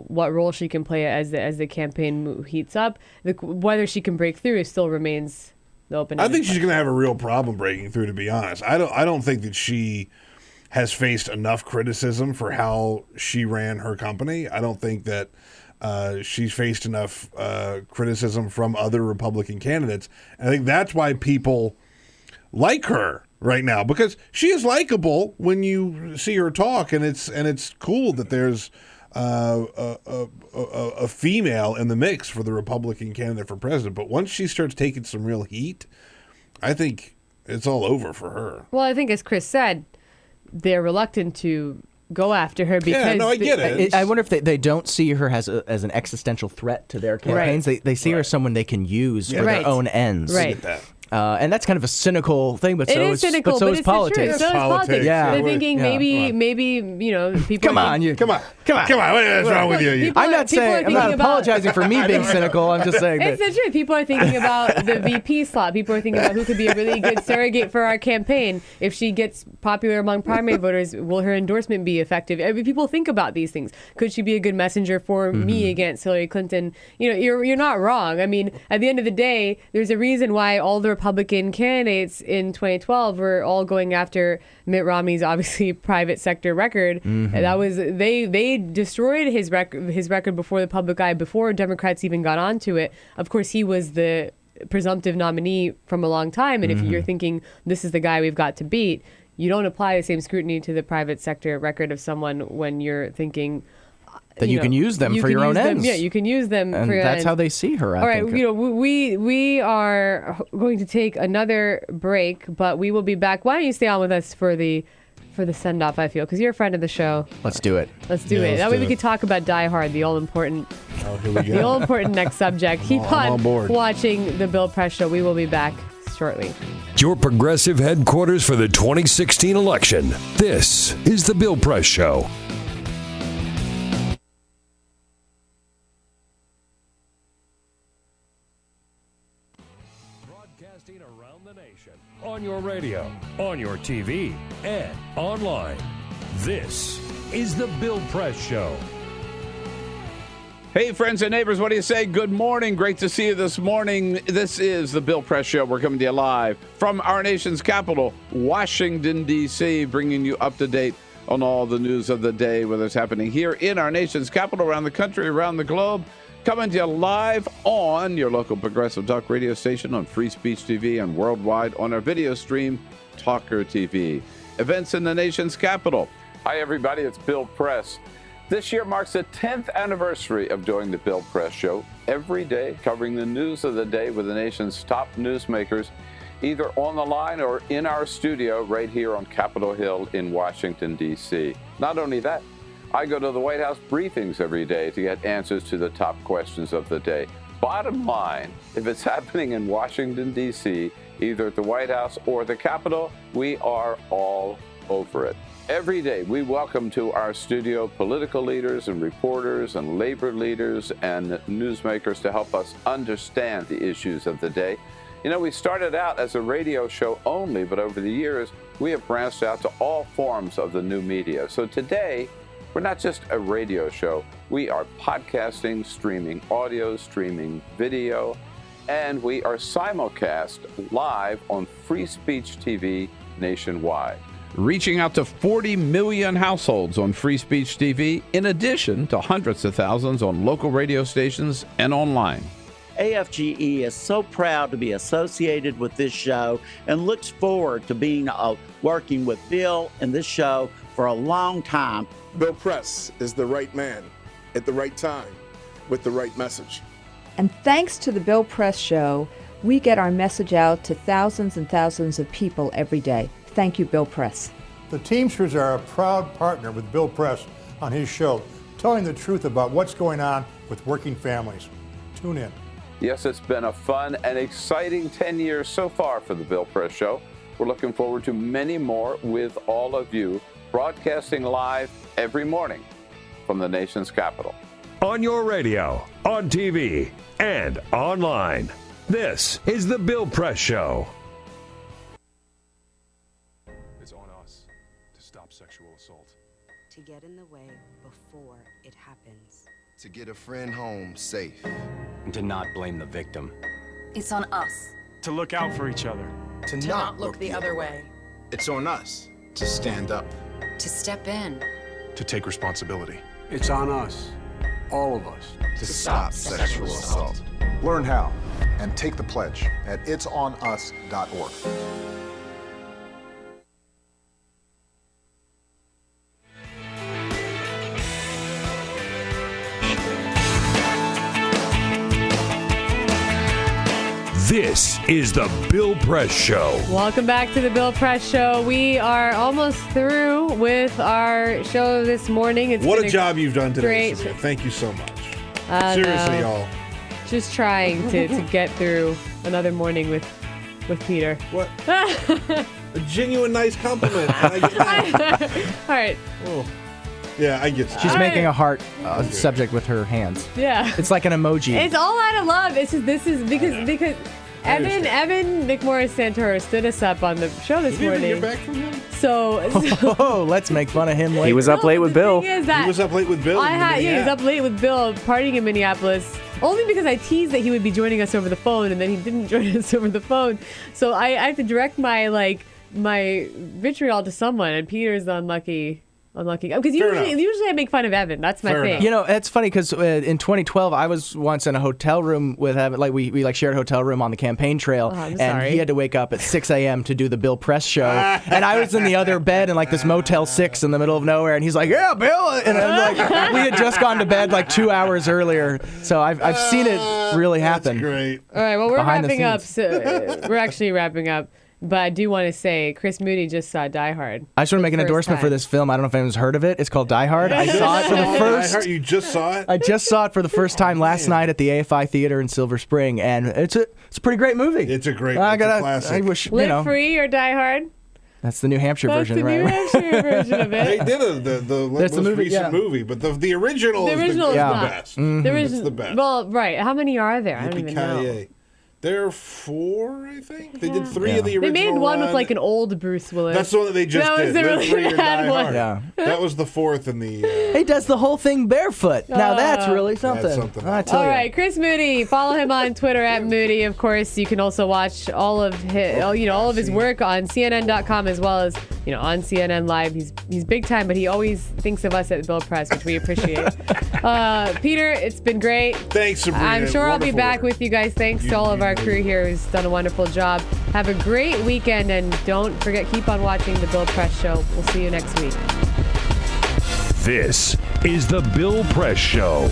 what role she can play as the campaign heats up. Whether she can break through still remains the open. I think she's going to have a real problem breaking through, to be honest. I don't think that she has faced enough criticism for how she ran her company. I don't think that she's faced enough criticism from other Republican candidates. And I think that's why people like her right now, because she is likable when you see her talk, and it's cool that there's a female in the mix for the Republican candidate for president. But once she starts taking some real heat, I think it's all over for her. Well, I think, as Chris said, they're reluctant to go after her because I get it. I wonder if they don't see her as an existential threat to their campaigns. Right. They see her as someone they can use for their own ends. Right. I get that. And that's kind of a cynical thing, but it is cynical, but so is it's politics. The truth. So is politics. Yeah. They're thinking maybe people. Come on. What's wrong with you? I'm not apologizing for me being cynical. I'm just saying it's the truth. People are thinking about the VP slot. People are thinking about who could be a really good surrogate for our campaign. If she gets popular among primary voters, will her endorsement be effective? I mean, people think about these things. Could she be a good messenger for me against Hillary Clinton? You're not wrong. I mean, at the end of the day, there's a reason why all the Republican candidates in 2012 were all going after Mitt Romney's obviously private sector record. That was they destroyed his record before the public eye, before Democrats even got onto it. Of course, he was the presumptive nominee from a long time, and if you're thinking this is the guy we've got to beat, you don't apply the same scrutiny to the private sector record of someone when you're thinking that you can use them for your own ends. Yeah, you can use them and for your that's ends. how they see her. All right, we are going to take another break, but we will be back. Why don't you stay on with us for the send off? I feel because you're a friend of the show. Let's do it. Let's do it. That way we can talk about Die Hard, the all important next subject. Keep on board. watching the Bill Press Show. We will be back shortly. Your progressive headquarters for the 2016 election. This is the Bill Press Show. Broadcasting around the nation, on your radio, on your TV, and online. This is the Bill Press Show. Hey, friends and neighbors, what do you say? Good morning. Great to see you this morning. This is the Bill Press Show. We're coming to you live from our nation's capital, Washington, D.C., bringing you up to date on all the news of the day, whether it's happening here in our nation's capital, around the country, around the globe. Coming to you live on your local progressive talk radio station, on Free Speech TV, and worldwide on our video stream, TawkrTV. Events in the nation's capital. Hi, everybody. It's Bill Press. This year marks the 10th anniversary of doing the Bill Press Show. Every day, covering the news of the day with the nation's top newsmakers, either on the line or in our studio right here on Capitol Hill in Washington, D.C. Not only that, I go to the White House briefings every day to get answers to the top questions of the day. Bottom line, if it's happening in Washington, D.C., either at the White House or the Capitol, we are all over it. Every day, we welcome to our studio political leaders and reporters and labor leaders and newsmakers to help us understand the issues of the day. You know, we started out as a radio show only, but over the years, we have branched out to all forms of the new media. So today, we're not just a radio show. We are podcasting, streaming audio, streaming video, and we are simulcast live on Free Speech TV nationwide, reaching out to 40 million households on Free Speech TV, in addition to hundreds of thousands on local radio stations and online. AFGE is so proud to be associated with this show and looks forward to being working with Bill and this show for a long time. Bill Press is the right man at the right time with the right message. And thanks to the Bill Press Show, we get our message out to thousands and thousands of people every day. Thank you, Bill Press. The Teamsters are a proud partner with Bill Press on his show, telling the truth about what's going on with working families. Tune in. Yes, it's been a fun and exciting 10 years so far for the Bill Press Show. We're looking forward to many more with all of you, broadcasting live every morning from the nation's capital. On your radio, on TV, and online. This is the Bill Press Show. It's on us to stop sexual assault. To get in the way before it happens. to get a friend home safe. And to not blame the victim. It's on us. To look out for each other. To not look the other way. It's on us to stand up. To step in. To take responsibility. It's on us, all of us, to stop sexual assault. Learn how and take the pledge at itsonus.org. This is the Bill Press Show. Welcome back to the Bill Press Show. We are almost through with our show this morning. What a job you've done today, great. Samantha. Thank you so much. Seriously, y'all. Just trying to get through another morning with Peter. What? A genuine nice compliment. I get that. All right. Oh. Yeah, I get that. She's making a heart subject with her hands. Yeah. It's like an emoji. It's all out of love. This is because Evan McMorris-Santoro stood us up on the show this morning. Did you ever get back from him? So let's make fun of him later. He was up late with Bill. He was up late with Bill. He was up late with Bill partying in Minneapolis. Only because I teased that he would be joining us over the phone, and then he didn't join us over the phone. So I have to direct my vitriol to someone, and Peter's the unlucky. Because usually I make fun of Evan. That's my thing. You know, it's funny because in 2012 I was once in a hotel room with Evan. Like we shared a hotel room on the campaign trail, and he had to wake up at 6 a.m. to do the Bill Press show, and I was in the other bed in like this Motel 6 in the middle of nowhere, and he's like, "Yeah, Bill," and I'm like, we had just gone to bed like 2 hours earlier, so I've seen it really happen. That's great. All right, well we're wrapping up. So we're actually wrapping up. But I do want to say, Chris Moody just saw Die Hard. I just want to make an endorsement for this film. I don't know if anyone's heard of it. It's called Die Hard. I saw it for the first. Die Hard, you just saw it? I just saw it for the first time last night at the AFI Theater in Silver Spring, and it's a pretty great movie. It's a great classic. I wish Live Free or Die Hard? That's the New Hampshire version, right? That's the New Hampshire version of it. They did the most recent movie, but the original is the best. Mm-hmm. The original is the best. Well, right. How many are there? I don't even know. There are 4, I think. They did 3 of the original. They made one with like an old Bruce Willis. That's the one that they just did. That was the really bad one. Yeah. That was the 4th in the... He does the whole thing barefoot. Now that's really something. That's something. I tell All you. right, Chris Moody. Follow him on Twitter at Moody. Of course, you can also watch all of his, all of his work on CNN.com as well as on CNN Live. He's big time, but he always thinks of us at Bill Press, which we appreciate. Peter, it's been great. Thanks, Sabrina. I'm sure I'll be Wonderful back with you guys. Thanks to all of our crew here who's done a wonderful job. Have a great weekend, and don't forget, keep on watching the Bill Press Show. We'll see you next week. This is the Bill Press Show.